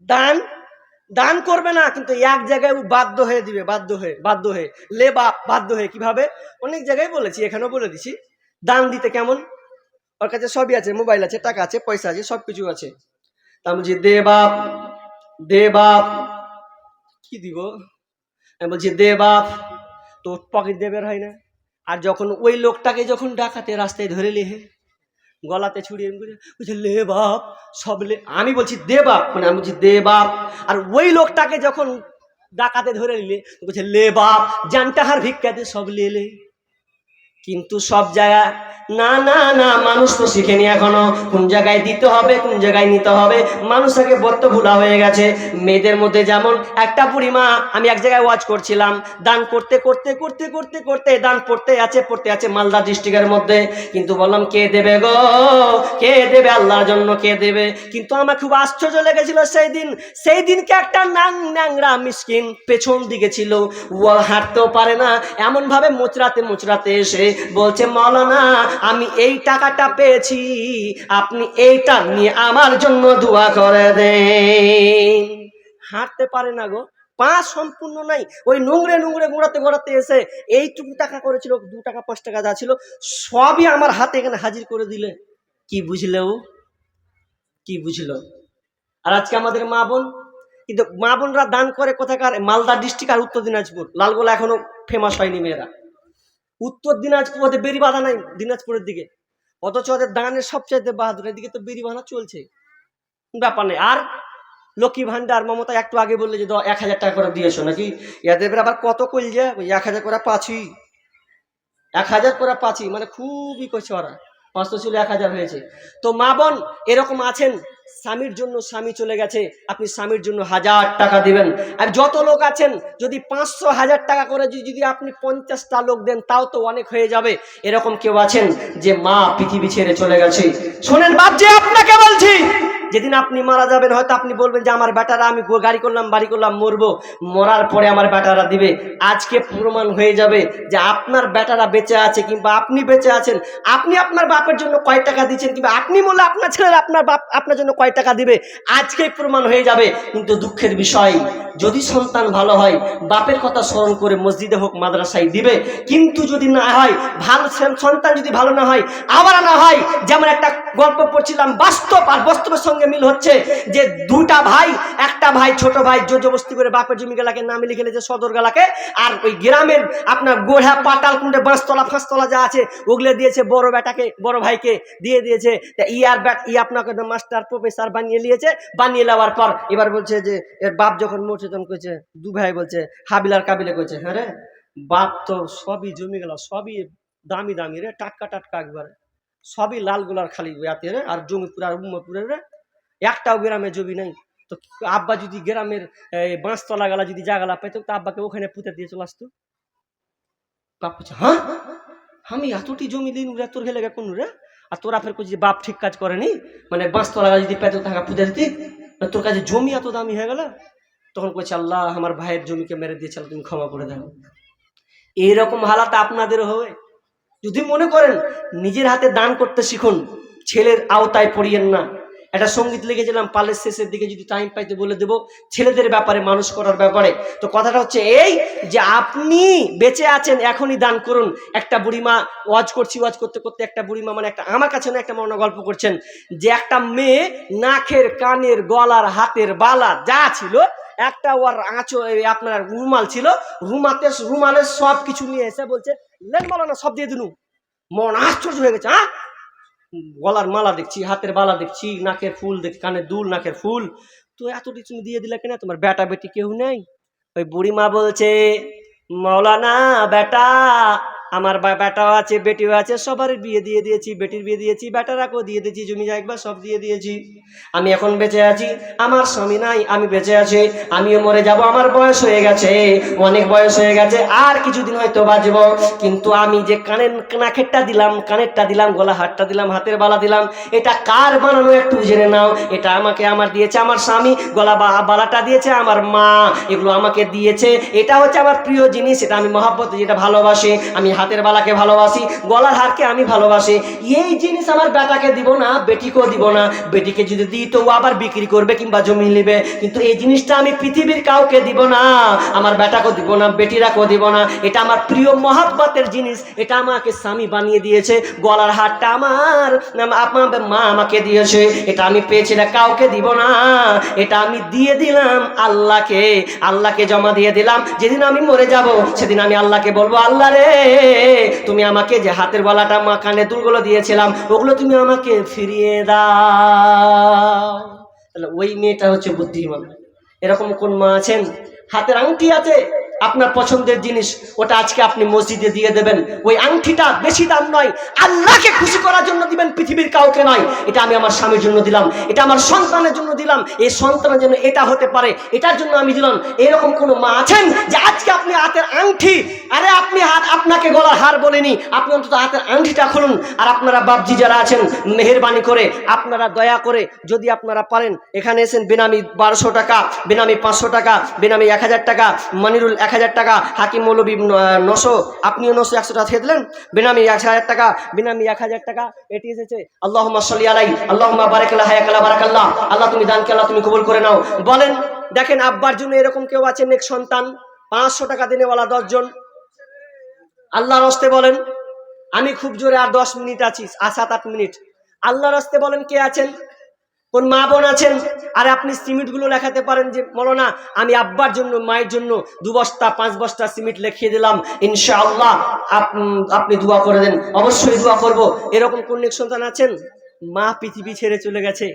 দান দান করবে না, কিন্তু এক জায়গায় বাধ্য হয়ে দিবে, বাধ্য হয়ে লে বাপ, বাধ্য হয়ে। কিভাবে? অনেক জায়গায় বলেছি, এখানেও বলে দিছি। দান দিতে কেমন? ওর কাছে সবই আছে, মোবাইল আছে, টাকা আছে, পয়সা আছে, সবকিছু আছে। তা বলছি দে বাপ, দে বাপ। কি দিব? আমি বলছি দে বাপ, তো পকেট দিয়ে বের হয় না। আর যখন ওই লোকটাকে যখন ডাকাতে রাস্তায় ধরে লিহে, গলাতে ছুড়িয়ে বলছে লে বাপ, সব লে। আমি বলছি দে বাপ, মানে আমি বলছি দে বাপ। আর ওই লোকটাকে যখন ডাকাতে ধরে নিলে বলছে লে বাপ, জানটাহার ভিক্ষা দিয়ে সব লে। কিন্তু সব জায়গায় না না না, মানুষ তো শিখেনি এখনো কোন জায়গায় দিতে হবে, কোন জায়গায় নিতে হবে। মানুষ আগে বড্ড ভুলা হয়ে গেছে। মেয়েদের মধ্যে যেমন একটা বুড়িমা, আমি এক জায়গায় ওয়াজ করছিলাম, দান করতে করতে করতে করতে করতে দান পড়তে আছে মালদা ডিস্ট্রিক্টের মধ্যে। কিন্তু বললাম কে দেবে গো, কে দেবে? আল্লাহর জন্য কে দেবে? কিন্তু আমার খুব আশ্চর্য লেগেছিল সেই দিনকে একটা ন্যাংরা মিসকিন পেছন দিকে ছিল, ও হাঁটতেও পারে না, এমন ভাবে মোচড়াতে এসে বলছে মাওলানা আমি এই টাকাটা পেয়েছি, আপনি এইটা নিয়ে আমার জন্য দোয়া করে দেন। হাঁটতে পারে না গো, পা সম্পূর্ণ নাই, ওই নোংরে ঘোরাতে এসে এইটুকু টাকা করেছিল, 2 টাকা 5 টাকা যা ছিল সবই আমার হাতে এখানে হাজির করে দিলে। কি বুঝলেও কি বুঝলো? আর আজকে আমাদের মা বোন, কিন্তু মা বোনরা দান করে কোথাকার? মালদা ডিস্ট্রিক্ট আর উত্তর দিনাজপুর। লালগোলা এখনো ফেমাস হয়নি মেয়েরা। উত্তর দিনাজপুর, ওদের বেরি বাঁধা নাই দিনাজপুরের দিকে, অথচ ওদের দানের সবচাইতে বাহাদুর। এদিকে তো বেরি বাঁধা চলছে, ব্যাপার নেই। আর লক্ষ্মী ভান্ডার মমতা একটু আগে বললে যে 1000 টাকা করে দিয়েছো নাকি, এদের আবার কত কইল যে 1000 করে পাচ্ছি, 1000 করে পাচ্ছি, মানে খুবই করছে ওরা। 500 ছিল 1000 হয়েছে। তো মা বোন এরকম আছেন, স্বামীর জন্য স্বামী চলে গেছে, আপনি স্বামীর জন্য 1000 টাকা দিবেন। আর যত লোক আছেন, যদি 500 1000 টাকা করে যদি আপনি 50টা লোক দেন, তাও তো অনেক হয়ে যাবে। এরকম কেউ আছেন যে মা পৃথিবী ছেড়ে চলে গেছে? শোনেন বাপজি, আপনাকে বলছি, যেদিন আপনি মারা যাবেন, হয়তো আপনি বলবেন যে আমার বেটারা, আমি গাড়ি করলাম বাড়ি করলাম মরবো, মরার পরে আমার বেটারা দিবে। আজকে প্রমাণ হয়ে যাবে যে আপনার বেটারা বেঁচে আছে কিংবা আপনি বেঁচে আছেন। আপনি আপনার বাপের জন্য কয় টাকা দিচ্ছেন, কিংবা আপনি বলে আপনার ছেলেরা আপনার বাপ আপনার জন্য কয় টাকা দিবে, আজকেই প্রমাণ হয়ে যাবে। কিন্তু দুঃখের বিষয়, যদি সন্তান ভালো হয়, বাপের কথা স্মরণ করে মসজিদে হোক মাদ্রাসায় দিবে। কিন্তু যদি না হয় ভালো, সন্তান যদি ভালো না হয়, আবার না হয়, যেমন একটা গল্প পড়ছিলাম, বাস্তব আর বাস্তবের সঙ্গে মিল হচ্ছে, যে দুটা ভাই, একটা ভাই ছোট ভাই জোরজবস্তি করে বাপের জমি গেলাকে নামে লিখে নিয়েছে সদর গেলাকে, আর ওই গ্রামের আপনার গোড়া পাতাল কুণ্ডে বাঁশতলা ফাঁসতলা যা আছে ওগুলো দিয়েছে বড় বেটাকে, বড় ভাইকে দিয়ে দিয়েছে। আপনাকে মাস্টার প্রফেসর বানিয়ে নিয়েছে। বানিয়ে নেওয়ার পর এবার বলছে যে এর বাপ যখন মরছে তখন কইছে, দু ভাই বলছে হাবিল আর কাবিলে কইছে, হ্যাঁ রে বাপ তো সবই জমি গেল, সবই দামি দামি রে, টাটকা টাটকা একবারে, সবই লাল গোলার খালি ইয়াতে রে, আর জমিপুর আর উম্মপুরের রে, একটাও গ্রামে জমি নাই। তো আব্বা যদি গ্রামের বাঁশতলা গেলা যদি জাগালা পাইতো, তো আব্বাকে ওখানে পুঁতে দিয়ে চলে আসতো। বাপ বলছে, হ্যাঁ আমি এতটি জমি দিন রে তোর হেলে কোন রে, আর তোরা ফের করছি বাপ ঠিক কাজ করেনি, মানে বাঁশতলা যদি পেতো টাকা পুঁতে দিতি, তোর কাছে জমি এত দামি হয়ে গেল। তখন কইছে, আল্লাহ আমার ভাইয়ের জমিকে মেরে দিয়েছিল, তুমি ক্ষমা করে দাও। এইরকম হালাত আপনাদেরও হবে। যদি মনে করেন নিজের হাতে দান করতে শিখুন, ছেলের আওতায় পড়িয়েন না। একটা সঙ্গীত লিখেছিলাম, পালের শেষের দিকে যদি টাইম পাইতে বলে দেব ছেলেদের ব্যাপারে, মানুষ করার ব্যাপারে। তো কথাটা হচ্ছে এই, যে আপনি বেঁচে আছেন এখনই দান করুন। একটা বুড়িমা ওয়াজ করতে করতে একটা বুড়িমা, মানে একটা আমার কাছে না, একটা মনে গল্প করছেন, যে একটা মেয়ে নাকের কানের গলার হাতের বালা যা ছিল, একটা ওর আপনার রুমাল ছিল, রুমালের সব কিছু নিয়ে এসে বলছে, লেন বলো না, সব দিয়ে দিলু। মন আশ্চর্য হয়ে গেছে, হ্যাঁ গলার মালা দেখছি, হাতের বালা দেখছি, নাকের ফুল দেখছি, কানের দুল, নাকের ফুল, তো এত কিছু দিয়ে দিলে কেন? তোমার বেটা বেটি কেউ নেই? ওই বুড়ি মা বলছে, মৌলানা বেটা, আমার বেটাও আছে বেটিও আছে, সবার বিয়ে দিয়ে দিয়েছি, বেটির বিয়ে দিয়েছি, বেটারাকেও দিয়ে দিয়েছি, জমি জায়গা সব দিয়ে দিয়েছি। আমি এখন বেঁচে আছি, আমার স্বামী নাই, আমি বেঁচে আছি, আমিও মরে যাব, আমার বয়স হয়ে গেছে, অনেক বয়স হয়ে গেছে, আর কিছুদিন হয়তো বাঁচব। কিন্তু আমি যে নাকেরটা দিলাম, গলা হাতটা দিলাম, হাতের বালা দিলাম, এটা কার বানানো একটু জেনে নাও। এটা আমাকে আমার দিয়েছে আমার স্বামী, গলা বালাটা দিয়েছে আমার মা, এগুলো আমাকে দিয়েছে। এটা হচ্ছে আমার প্রিয় জিনিস, এটা আমি মহাব্বত, যেটা ভালোবাসি। আমি হাতের বালাকে ভালোবাসি, গলার হারকে আমি ভালোবাসি। এই জিনিস আমার বেটাকে দিব না, বেটিকেও দিব না। বেটিকে যদি দিই তো ও আবার বিক্রি করবে কিংবা জমি নেবে, কিন্তু এই জিনিসটা আমি পৃথিবীর কাউকে দিব না, আমার বেটাকেও দিব না, বেটিরাকেও দিব না। এটা আমার প্রিয় মহাব্বতের জিনিস, এটা আমাকে স্বামী বানিয়ে দিয়েছে। গলার হারটা আপনার মা আমাকে দিয়েছে, এটা আমি পেয়েছি, না কাউকে দিব না, এটা আমি দিয়ে দিলাম আল্লাহকে, আল্লাহকে জমা দিয়ে দিলাম। যেদিন আমি মরে যাব সেদিন আমি আল্লাহকে বলবো, আল্লাহ রে তুমি আমাকে যে হাতের বালাটা, মা কানে দুলগুলো দিয়েছিলাম, ওগুলো তুমি আমাকে ফিরিয়ে দাও। তাহলে ওই মেয়েটা হচ্ছে বুদ্ধিমান। এরকম কোন মা আছেন? হাতের আংটি আছে, আপনার পছন্দের জিনিস, ওটা আজকে আপনি মসজিদে দিয়ে দেবেন। ওই আংটিটা বেশি দাম নয়, আল্লাহকে খুশি করার জন্য দিবেন, পৃথিবীর কাউকে নয়। এটা আমি আমার স্বামীর জন্য দিলাম, এটা আমার সন্তানের জন্য দিলাম, এই সন্তানের জন্য এটা হতে পারে, এটার জন্য আমি দিলাম। এরকম কোন মা আছেন যে আজকে আপনি হাতের আংটি, আরে আপনি আপনাকে গলার হার বলেনি, আপনি অন্তত হাতের আংটিটা খুলুন। আর আপনারা বাপজি যারা আছেন, মেহেরবানি করে আপনারা দয়া করে যদি আপনারা পারেন, এখানে এসেন, বেনামি 1200 টাকা, বেনামি 500 টাকা, বেনামি 1000 টাকা, মনিরুল 1000 টাকা, হাকিম মৌলবী 900, আপনিও 900 100 টাকা খেয়ে দিলেন, বেনামি 1000 টাকা, বেনামি 1000 টাকা। এটি এসেছে, আল্লাহুম্মা সাল্লি আলাই, আল্লাহুম্মা বারিক আলা হায়াকালা বারাকাল্লাহ। আল্লাহ তুমি দানকে আল্লাহ তুমি কবুল করে নাও। বলেন, দেখেন আব্বার জন্য এরকম কেউ আছেন এক সন্তান 500 টাকা দিনেওয়ালা 10 জন, আল্লাহর হস্তে বলেন, আমি খুব জোরে আর 10 মিনিট আছি, 7-8 মিনিট, আল্লাহর রাস্তে বলেন কে আছেন? কোন মা বোন আছেন? আর আপনি সিমেন্ট গুলো লেখাতে পারেন যে মৌলানা আমি আব্বার জন্য মায়ের জন্য 2 বস্তা 5 বস্তা সিমেন্ট লিখিয়ে দিলাম, ইনশাআল্লাহ আপনি দোয়া করে দেন। অবশ্যই দোয়া করব। এরকম কোন নেক সন্তান আছেন? মা পৃথিবী ছেড়ে চলে গেছে,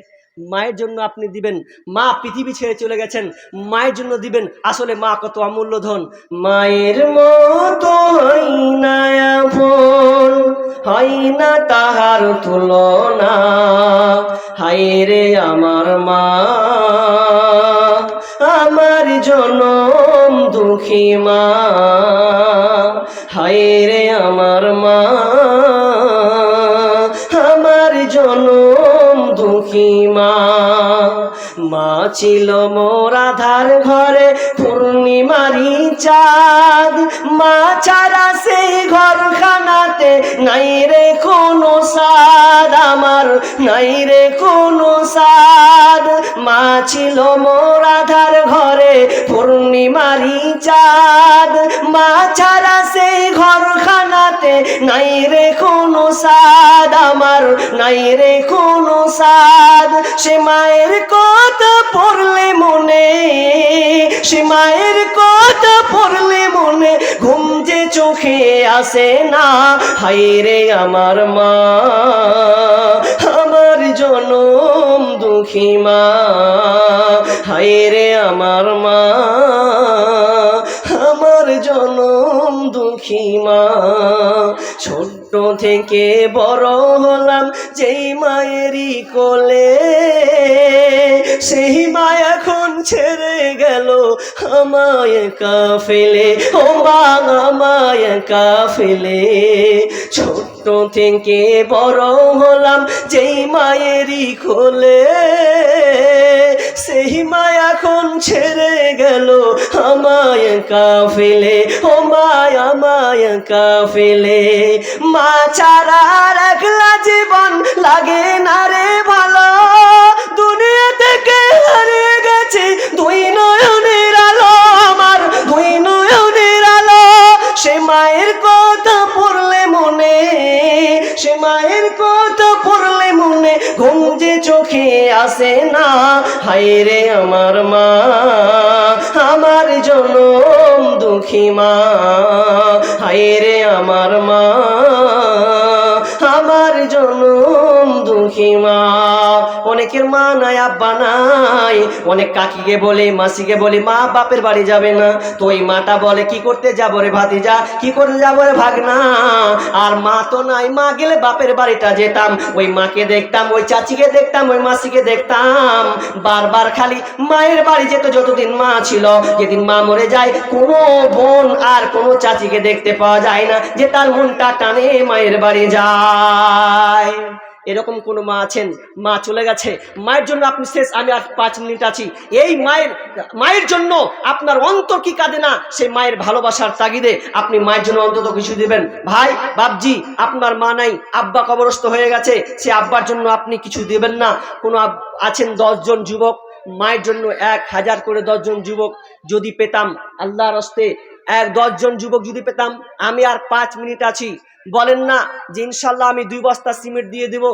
মায়ের জন্য আপনি দিবেন। মা পৃথিবী ছেড়ে চলে গেছেন, মায়ের জন্য দিবেন। আসলে মা কত অমূল্য ধন। মায়ের মতো হয় না আপন, হয় না তাহার তুলনা, হায় রে আমার মা, আমার জনম দুঃখী মা, হায় রে আমার মা, আমার জনম দুঃখী মা। মা ছিল মোর আধার ঘরে পূর্ণিমারি চাঁদ, মা ছাড়া সেই ঘরখানাতে নাই রে কোনো সাদ, আমার নাই রে কোনো সাদ। মা ছিল মোর আধার ঘরে পূর্ণিমারি চাঁদ, মা ছাড়া সেই ঘরখানাতে নাই রে কোনো সাদ, আমার নাই রে কোনো সাদ। সে মায়ের কথা পড়লে মনে, সে মায়ের কথা পড়লে মনে ঘুম যে চোখে আসে না, হায় রে আমার মা, আমার জনম দুঃখী মা, হায় রে আমার মা, আমার জনম দুঃখী মা। ছোট্ট থেকে বড় হলাম যেই মায়েরই কোলে, সেই মা এখন ছেড়ে গেল আমায় একা ফেলে, ও মা আমায় একা ফেলে। ছোট্ট থেকে বড় হলাম যেই মায়েরই কোলে, সেই মা এখন ছেড়ে গেল আমায় একা ফেলে, ও মা আমায় একা ফেলে। মা ছাড়া একলা জীবন লাগে না রে ভালো, দুনিয়া থেকে হারিয়ে গেছে 2 নয়নের আলো, আমার 2 নয়নের আলো। সে মায়ের কথা পড়লে মনে, সে মায়ের কথা পড়লে মনে ঘুম যে চোখে আসে না, হায় রে আমার মা, আমার জনম দুঃখী মা, হায় রে আমার মা, আমার জনম দুঃখী মা। অনেকের মা নাই আব্বা নাই, অনেক কাকিকে বলে মাসিকে বলে মা বাপের বাড়ি যাবে না, তো ওই মাটা বলে কি করতে যাবো রে ভাতিজা, কি করতে যাবো রে ভাগনা। আর মা তো নাই, মা গেলে বাপের বাড়িটা যেতাম, ওই মাকে দেখতাম, ওই চাচিকে দেখতাম, ওই মাসিকে দেখতাম, বারবার খালি মায়ের বাড়ি যেত যতদিন মা ছিল। যেদিন মা মরে যায় কোনো বোন আর কোনো চাচিকে দেখতে পাওয়া যায় না যে তার মনটা টানে মায়ের বাড়ি যায়। এরকম কোন মা আছেন? মা চলে গেছে, মায়ের জন্য আপনি শেষ, আমি আর 5 মিনিট আছি। এই মায়ের জন্য আপনার অন্তর কি কাঁদে না? সেই মায়ের ভালোবাসার তাগিদে আপনি মায়ের জন্য অন্তত কিছু দিবেন। ভাই বাপজি, আপনার মা নাই, আব্বা কবরস্থ হয়ে গেছে, সে আব্বার জন্য আপনি কিছু দিবেন না? কোনো আছেন 10 জন যুবক, মায়ের জন্য 1000 করে 10 জন যুবক যদি পেতাম, আল্লাহর রাস্তে 10 জন যুবক যদি পেতাম, আমি আর 5 মিনিট আছি, বলেন না যে ইনশাল্লাহ আমি 2 বস্তা সিমেন্ট দিয়ে দেব,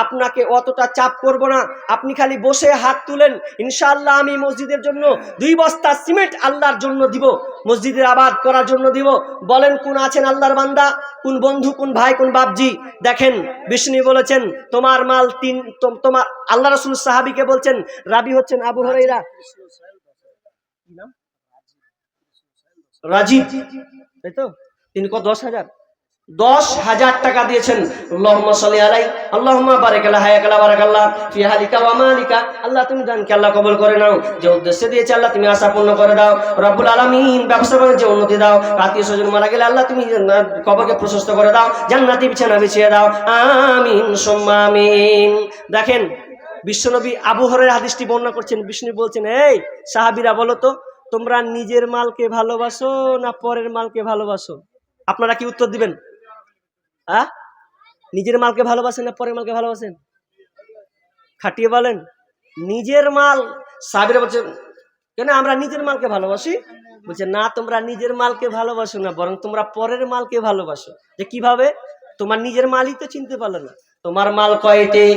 আপনাকে অতটা চাপ করব না, আপনি খালি বসে হাত তুলেন, ইনশাল্লাহ আমি মসজিদের জন্য 2 বস্তা সিমেন্ট আল্লাহর জন্য দিব, মসজিদের আবাদ করার জন্য দিব। বলেন কোন আছেন আল্লাহর বান্দা, কোন বন্ধু, কোন ভাই, কোন বাপজি? দেখেন বিষ্ণু বলেছেন তোমার মাল 3, তোমার আল্লাহ রাসূল সাহাবীকে বলছেন, রাবি হচ্ছেন আবু হুরায়রা, কি নাম, রাজীব, তাই তো? তিনি কত 10,000 টাকা দিয়েছেন। আল্লাহুম্মা সাল্লি আলাই, আল্লাহুম্মা বারিক আলা হায়াকালা বারাকাল্লাহ ফি হালিকা ওয়া মালিকা। আল্লাহ তুমি দানকে আল্লাহ কবুল করে নাও, যে উদ্দেশ্যে দিয়েছে আল্লাহ তুমি আশা পূর্ণ করে দাও। রব্বুল আলামিন ব্যবসা বাণিজ্যে উন্নতি দাও, আত্মীয় স্বজন মারা গেলে আল্লাহ তুমি কবরকে প্রশস্ত করে দাও, জান্নাতি বিছানা বিছিয়ে দাও, আমিন সুম্মা আমিন। দেখেন বিশ্বনবী আবু হুরায়রা হাদিসটি বর্ণনা করছেন, বিষ্ণু বলছেন, এই সাহাবীরা বলো তো তোমরা নিজের মালকে ভালোবাসো না পরের মালকে ভালোবাসো? আপনারা কি উত্তর দিবেন? নিজের মালকে ভালোবাসেন না পরের মালকে ভালোবাসেন? খাটিয়ে বলেন। নিজের মাল। সাহাবীরা বলছেন কেন আমরা নিজের মালকে ভালোবাসি? বলছে না, তোমরা নিজের মালকে ভালোবাসো না, বরং তোমরা পরের মালকে ভালোবাসো। যে কিভাবে? তোমার নিজের মালই তো চিনতে পারলে না। তোমার মাল কয়টি?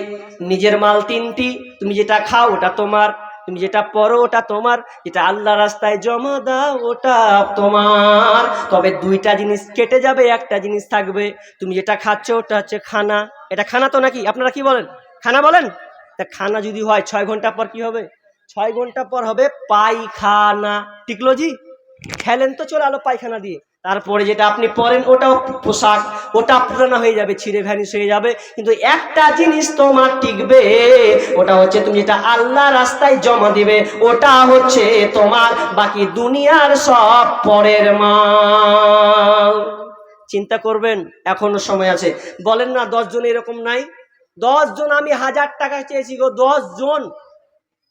নিজের মাল 3টি। তুমি যেটা খাও ওটা তোমার, তুমি যেটা পরো ওটা তোমার, যেটা আল্লাহ রাস্তায় জমা দাও ওটা তোমার। তবে 2টা জিনিস কেটে যাবে, একটা জিনিস থাকবে। তুমি যেটা খাচ্ছ ওটা হচ্ছে খানা। এটা খানা তো নাকি? আপনারা কি বলেন? খানা বলেন? তা খানা যদি হয় 6 ঘন্টা পর কি হবে? 6 ঘন্টা পর হবে পায়খানা। টিকলো জি? খেলেন তো চলে আলো পায়খানা দিয়ে। তারপরে যেটা আপনি পরেন ওটাও পোশাক, ওটা পুরানো হয়ে যাবে, ছিঁড়ে ভ্যানিশ হয়ে যাবে। কিন্তু একটা জিনিস তোমার টিকবে, ওটা হচ্ছে তুমি যেটা আল্লাহ রাস্তায় জমা দিবে ওটা হচ্ছে তোমার। বাকি দুনিয়ার সব পরের মাল। চিন্তা করবেন, এখনো সময় আছে। বলেন না 10 জন এরকম নাই? 10 জন আমি 1000 টাকা চেয়েছি গো, 10 জন।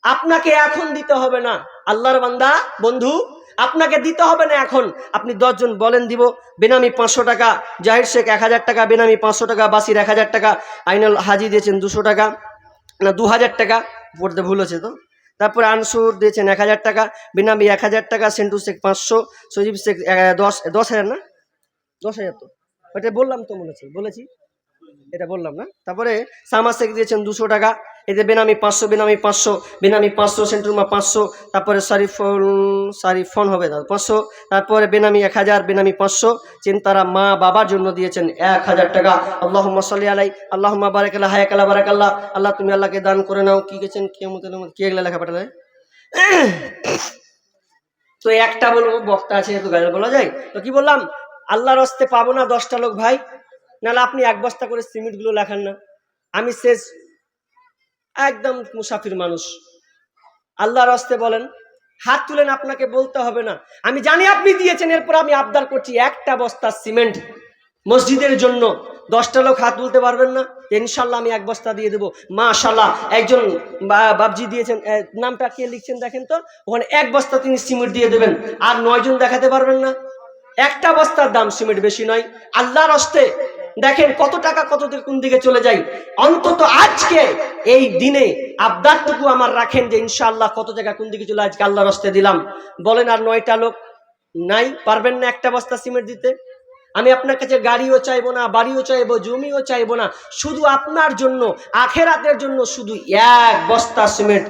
আপনাকে এখন দিতে হবে না আল্লাহর বান্দা বন্ধু, আপনাকে দিতে হবে না এখন। আপনি 10 জন বলেন দিব। বেনামি 500 টাকা, জাহির শেখ 1000 টাকা, বেনামি 500 টাকা, বাসির 1000 টাকা, আইনুল হাজি দিয়েছেন 200 টাকা, না 2000 টাকা, পড়তে ভুল হচ্ছে তো। তারপরে আনসুর দিয়েছেন 1000 টাকা, বেনামি 1000 টাকা, সেন্টু শেখ 500, সজীব শেখ 10,000 না 10,000 তো ওটা বললাম তো, বলেছি এটা বললাম না। তারপরে সামা শেখ দিয়েছেন 200 টাকা, এতে বেনামি 500, বেনামি 500, বেনামি 500, সেন্টুরমা 500, তারপরে সারিফন হবে 500, তারপরে বেনামি 1000, বেনামি 500, চিন্তারা মা বাবার জন্য দিয়েছেন 1000 টাকা। আল্লাহুম্মা সাল্লি আলাই, আল্লাহুম্মা বারাক আল্লাহ, হায়াকাল্লাহ বারাকাল্লাহ। আল্লাহ তুমি আল্লাহকে দান করে নাও। কি গেছেন কি এগুলা লেখা পাঠালে? তো একটা বলবো, বক্তা আছে এত গায়ে বলা যায় তো। কি বললাম? আল্লাহর হস্তে পাবো না 10টা লোক ভাই, নাহলে আপনি 1 বস্তা করে সিমেন্ট গুলো লেখান না। আমি শেষ একদম মুসাফির মানুষ, আল্লাহর হস্তে বলেন, হাত তুলেন, আপনাকে বলতে হবে না। আমি জানি আপনি দিয়েছেন, এরপর আমি আবদার করছি 1টা বস্তা সিমেন্ট মসজিদের জন্য। 10টা লোক হাত তুলতে পারবেন না? ইনশাল্লাহ আমি 1 বস্তা দিয়ে দেবো। মাশাল্লাহ, একজন বাবজি দিয়েছেন, নামটা কে লিখছেন দেখেন তো, ওখানে 1 বস্তা তিনি সিমেন্ট দিয়ে দেবেন। আর 9 জন দেখাতে পারবেন না? 1টা বস্তার দাম সিমেন্ট, বেশি নয়। আল্লাহর হস্তে দেখেন কত টাকা কত কোন দিকে চলে যায়। অন্তত আজকে এই দিনে আবদারটুকু আমার রাখেন যে ইনশাআল্লাহ কত জায়গা কোন দিকে চলে আজকে আল্লাহর হস্তে দিলাম। বলেন আর 9টা লোক নাই, পারবেন না 1টা বস্তা সিমেন্ট দিতে? আমি আপনার কাছে গাড়িও চাইবো না, বাড়িও চাইবো, জমিও চাইবো না, শুধু আপনার জন্য, আখেরাতের জন্য শুধু 1 বস্তা সিমেন্ট।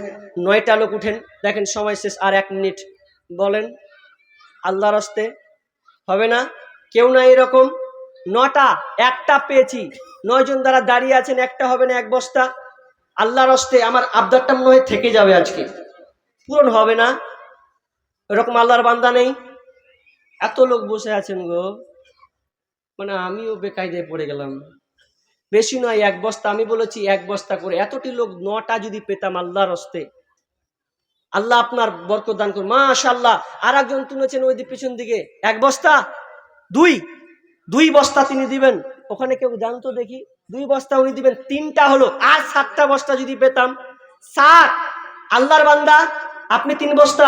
9টা লোক উঠেন, দেখেন সময় শেষ, আর 1 মিনিট। বলেন আল্লাহর হস্তে হবে না? কেউ না এরকম? 9টা, 1টা পেয়েছি, 9 জন দ্বারা দাঁড়িয়ে আছেন, 1টা হবে না 1 বস্তা? আল্লাহর হস্তে আমার আবদারটা মনে হয় থেকে যাবে, আজকে পূরণ হবে না। এরকম আল্লাহর বান্দা নেই? এত লোক বসে আছেন গো, মানে আমিও বেকায়দায় পড়ে গেলাম। বেশি নয় 1 বস্তা, আমি বলেছি 1 বস্তা করে। এতটি লোক 9টা যদি পেতাম আল্লাহর হস্তে, আল্লাহ আপনার বরকত দান করুন। মাশাআল্লাহ। আর একজন তুলেছেন ওই দিক পিছন দিকে 1 বস্তা, 2 বস্তা তিনি দিবেন। ওখানে কেউ জানতো দেখি? 2 বস্তা উনি দিবেন, 3টা হলো। আর 7টা বস্তা যদি পেতাম, 7। আল্লাহর বান্দা আপনি 3 বস্তা,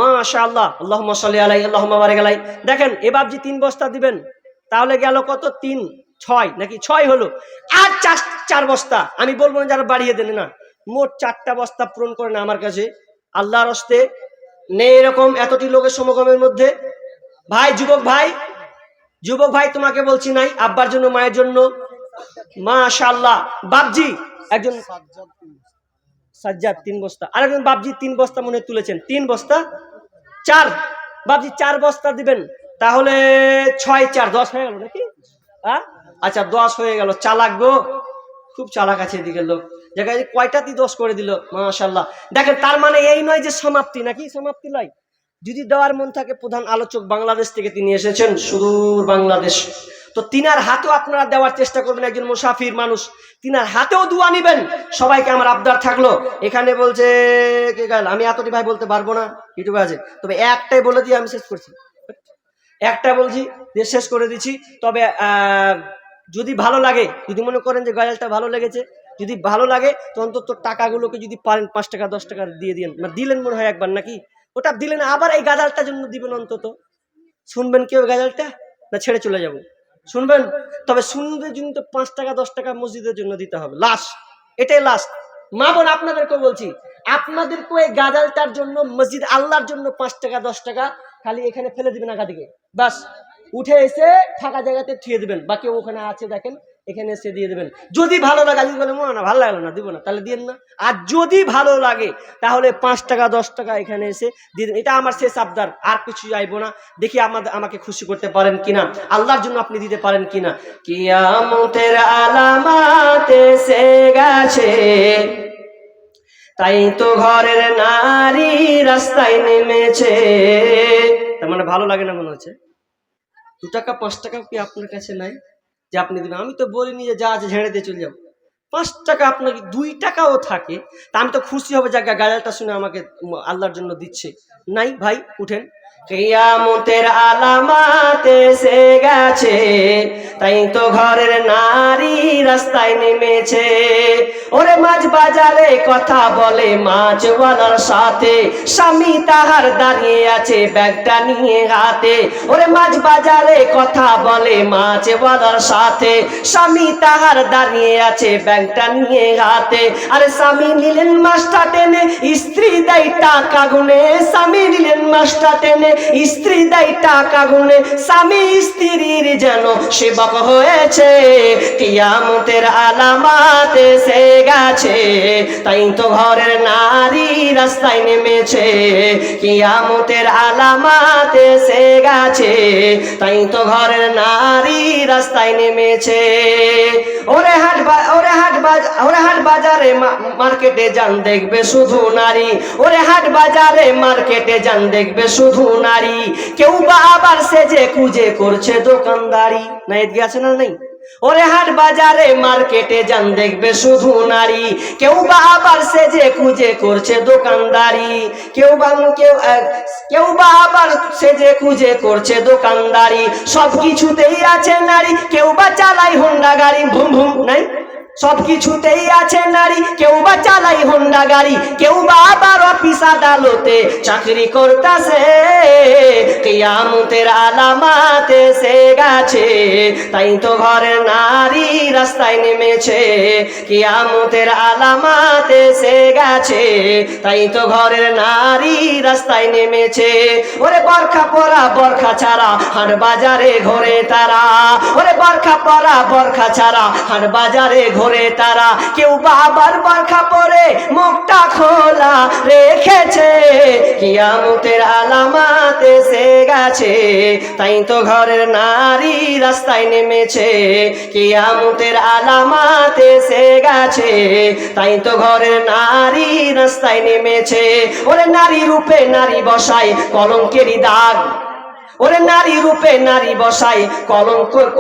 মাশাআল্লাহ, আল্লাহুম্মা সাল্লি আলাইহি, আল্লাহুম্মা বারিক আলাইহি। দেখেন এবাবজি 3 বস্তা দিবেন, তাহলে গেল কত? 3, 6 নাকি 6 হলো। আর 4 বস্তা, আমি বলবো না যারা বাড়িয়ে দেন না, মোট 4টা বস্তা পূরণ করেন আমার কাছে আল্লাহর হস্তে। নেই এরকম এতটি লোকের সমাগমের মধ্যে? ভাই, যুবক ভাই তোমাকে বলছি, নাই আব্বার জন্য, মায়ের জন্য। মাশাআল্লাহ। বাবজি একজন সাজ্জাদ 3 বস্তা, আর একজন বাবজি 3 বস্তা মনে তুলেছেন, 3 বস্তা 4। বাবজি 4 বস্তা দিবেন, তাহলে 6 4 10 হয়ে গেল নাকি? আচ্ছা 10 হয়ে গেল। চালাক গো, খুব চালাক আছে এদিকের লোক। জায়গায় কয়টাতেই 10 করে দিল, মাশাআল্লাহ। দেখেন তার মানে এই নয় যে সমাপ্তি, নাকি সমাপ্তি নয়। যদি দেওয়ার মন থাকে, প্রধান আলোচক বাংলাদেশ থেকে তিনি এসেছেন, সুদূর বাংলাদেশ, তো তিনার হাতেও আপনারা দেওয়ার চেষ্টা করবেন। একজন মুসাফির মানুষ, তিনার হাতেও দোয়া নিবেন। সবাইকে আমার আবদার থাকলো। এখানে বলছে কে গাল, আমি এতটি ভাই বলতে পারবো না, ইউটিউবে আছে, তবে একটাই বলে দিয়ে আমি শেষ করছি। একটা বলছি যে শেষ করে দিচ্ছি। তবে যদি ভালো লাগে, যদি মনে করেন যে গজালটা ভালো লেগেছে, যদি ভালো লাগে তো অন্তত টাকাগুলোকে যদি পারেন 5 টাকা 10 টাকা দিয়ে দিন। মানে দিলেন মনে হয় একবার, নাকি ওটা দিলেন, আবার এই গাজালটার জন্য দিবেন। অন্তত শুনবেন কেউ গাজালটা, না ছেড়ে চলে যাব? শুনবেন। তবে শুনবে জন্য তো 5 টাকা 10 টাকা মসজিদের জন্য দিতে হবে, লাস্ট, এটাই লাস্ট। মা বোন আপনাদেরকে বলছি, আপনাদেরকে এই গাজালটার জন্য, মসজিদ আল্লাহর জন্য 5 টাকা 10 টাকা খালি এখানে ফেলে দিবেন আগা দিকে, বাস উঠে এসে ফাঁকা জায়গাতে থুয়ে দিবেন। বাকি ওখানে আছে দেখেন, এখানে এসে দিয়ে দেবেন। যদি ভালো লাগে, যদি বলে না ভালো লাগলো না দিব না, তাহলে দিন না। আর যদি ভালো লাগে তাহলে 5 টাকা 10 টাকা এখানে এসে দিয়ে দেবেন। এটা আমার শেষ আবদার, আর কিছু চাইবো না। দেখি আমাকে খুশি করতে পারেন কিনা, আল্লাহর জন্য আপনি দিতে পারেন কিনা। কিয়ামতের আলামাত এসে গেছে, তাই তো ঘরের নারী রাস্তায় নেমেছে। তার মানে ভালো লাগে না মনে হচ্ছে? 2 টাকা 5 টাকা কি আপনার কাছে নাই যে আপনি দিবেন? আমি তো বলিনি যে যা আছে ঝেড়ে দিয়ে চলে যাও। 5 টাকা আপনাকে 2 টাকাও থাকে, তা আমি তো খুশি হবে যে গাজালটা শুনে আমাকে আল্লাহর জন্য দিচ্ছে। নাই ভাই, উঠেন। কিয়ামতের আলামাত এসে গেছে, তাই তো ঘরের নারী রাস্তায় নেমেছে। ওরে মাছ বাজারে কথা বলে মাছওয়ালার সাথে, স্বামী তাহার দাঁড়িয়ে আছে ব্যাগটা নিয়ে হাতে। ওরে মাছ বাজারে কথা বলে মাছওয়ালার সাথে, স্বামী তাহার দাঁড়িয়ে আছে ব্যাগটা নিয়ে হাতে। আরে স্বামী নিলেন মাছটা টেনে, স্ত্রী দেয় টাকা গুনে। স্বামী নিলেন মাছটা টেনে, স্ত্রী দেয় টাকা গুনে। স্বামী স্ত্রীর যেন সেবক হয়েছে। কিয়ামতের আলামাত এসে গেছে, তাই তো ঘরের নারী রাস্তায় নেমেছে। কিয়ামতের আলামাত এসে গেছে, তাই তো ঘরের নারী রাস্তায় নেমেছে। ওরে হাট বাজারে মার্কেটে যান দেখবে শুধু নারী। ওরে হাট বাজারে মার্কেটে যান দেখবে শুধু নারী। কেউ বা আবার সেজে কুজে করছে দোকানদারি। না এদিকে আছে না নেই? ওরে হাট বাজারে মার্কেটে যান দেখবে শুধু নারী। কেউ বা আবার সেজে কুজে করছে দোকানদারি। কেউ বা আবার সেজে কুজে করছে দোকানদারি। সব কিছুতেই আছে নারী, কেউ বা চালায় হোন্ডা গাড়ি। ভুম ভুম নাই? সব কিছুতেই আছে নারী, কেউ বা চালাই হোন্ডা গাড়ি। কেউ বা আবার অফিস আদালতে চাকরি করতেছে। কিয়ামতের আলামাত এসে গেছে, তাই তো ঘরের নারী রাস্তায় নেমেছে। কিয়ামতের আলামাত এসে গেছে, তাই তো ঘরের নারী রাস্তায় নেমেছে। ওরে বরখা পরা বরখা ছাড়া হাট বাজারে ঘোরে তারা। ওরে বরখা পরা বরখা ছাড়া হাট বাজারে ঘোরে তারা। কেউ বা আবার বরখা পরে মুখটা খোলা রেখেছে। কিয়ামতের আলামাত এসে গেছে, তাই তো ঘরের নারী রাস্তায় নেমেছে। কিয়ামতের আলামাত এসে গেছে, তাই তো ঘরের নারী রাস্তায় নেমেছে। ওরে নারী রূপে নারী বসায় কলঙ্কেরই দাগ। ওরে নারী রূপে নারী বসায়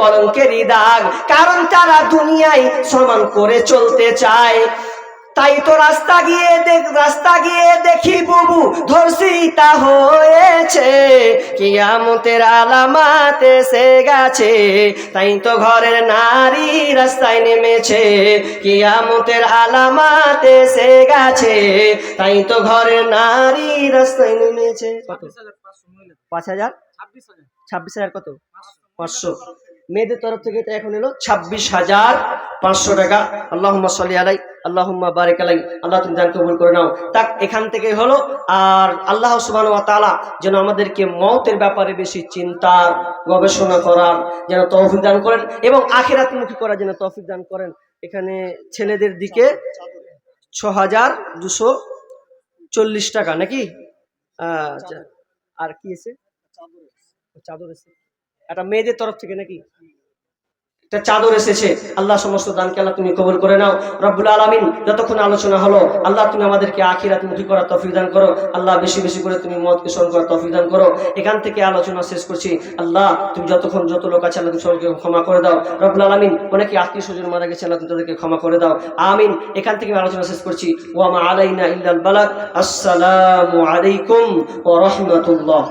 কলঙ্কেরই দাগ। কারণ তারা দুনিয়ায় সমান করে চলতে চায়। তাই তো রাস্তা গিয়ে দেখি বুবু ধর্ষিতা হয়েছে। কিয়ামতের আলামাত এসে গেছে, তাই তো ঘরের নারী রাস্তায় নেমেছে। কিয়ামতের আলামাত এসে গেছে, তাই তো ঘরের নারী রাস্তায় নেমেছে। কত? 5,000? 26,000 কত? 500। মেয়েদের তরফ থেকে এটা এখন এলো 26,500 টাকা। আল্লাহুম্মা সাল্লি আলাই, আল্লাহুম্মা বারিক আলাই। আল্লাহ তুমি দান কবুল করে নাও। তাক এখান থেকে হলো। আর আল্লাহ সুবহানাহু ওয়া তাআলা যেন আমাদেরকে মওতের ব্যাপারে বেশি চিন্তা গবেষণা করার যেন তৌফিক দান করেন, এবং আখিরাতমুখী করার যেন তৌফিক দান করেন। এখানে ছেলেদের দিকে 6,240 টাকা নাকি? আচ্ছা, আর কি আছে? চাদর এসেছে। এটা মেয়েদের তরফ থেকে নাকি? একটা চাদর এসেছে। আল্লাহ সমস্ত দানকে আল্লাহ তুমি কবুল করে নাও। রব্বুল আলামিন, যতক্ষণ আলোচনা হলো আল্লাহ তুমি আমাদেরকে আখিরাতমুখী করার তৌফিক দান করো। আল্লাহ বেশি বেশি করে তুমি মওতকে স্মরণ করার তৌফিক দান করো। এখান থেকে আলোচনা শেষ করছি। আল্লাহ তুমি যত লোক আছে আল্লাহ তুমি সবাইকে ক্ষমা করে দাও। রব্বুল আলামিন, অনেকে আত্মীয় স্বজন মারা গেছে, আল্লাহ তুমি তাদেরকে ক্ষমা করে দাও। আমিন। এখান থেকে আলোচনা শেষ করছি। ওয়া মা আলাইনা ইল্লাল বালাগ। আসসালামু আলাইকুম ওয়া রাহমাতুল্লাহ।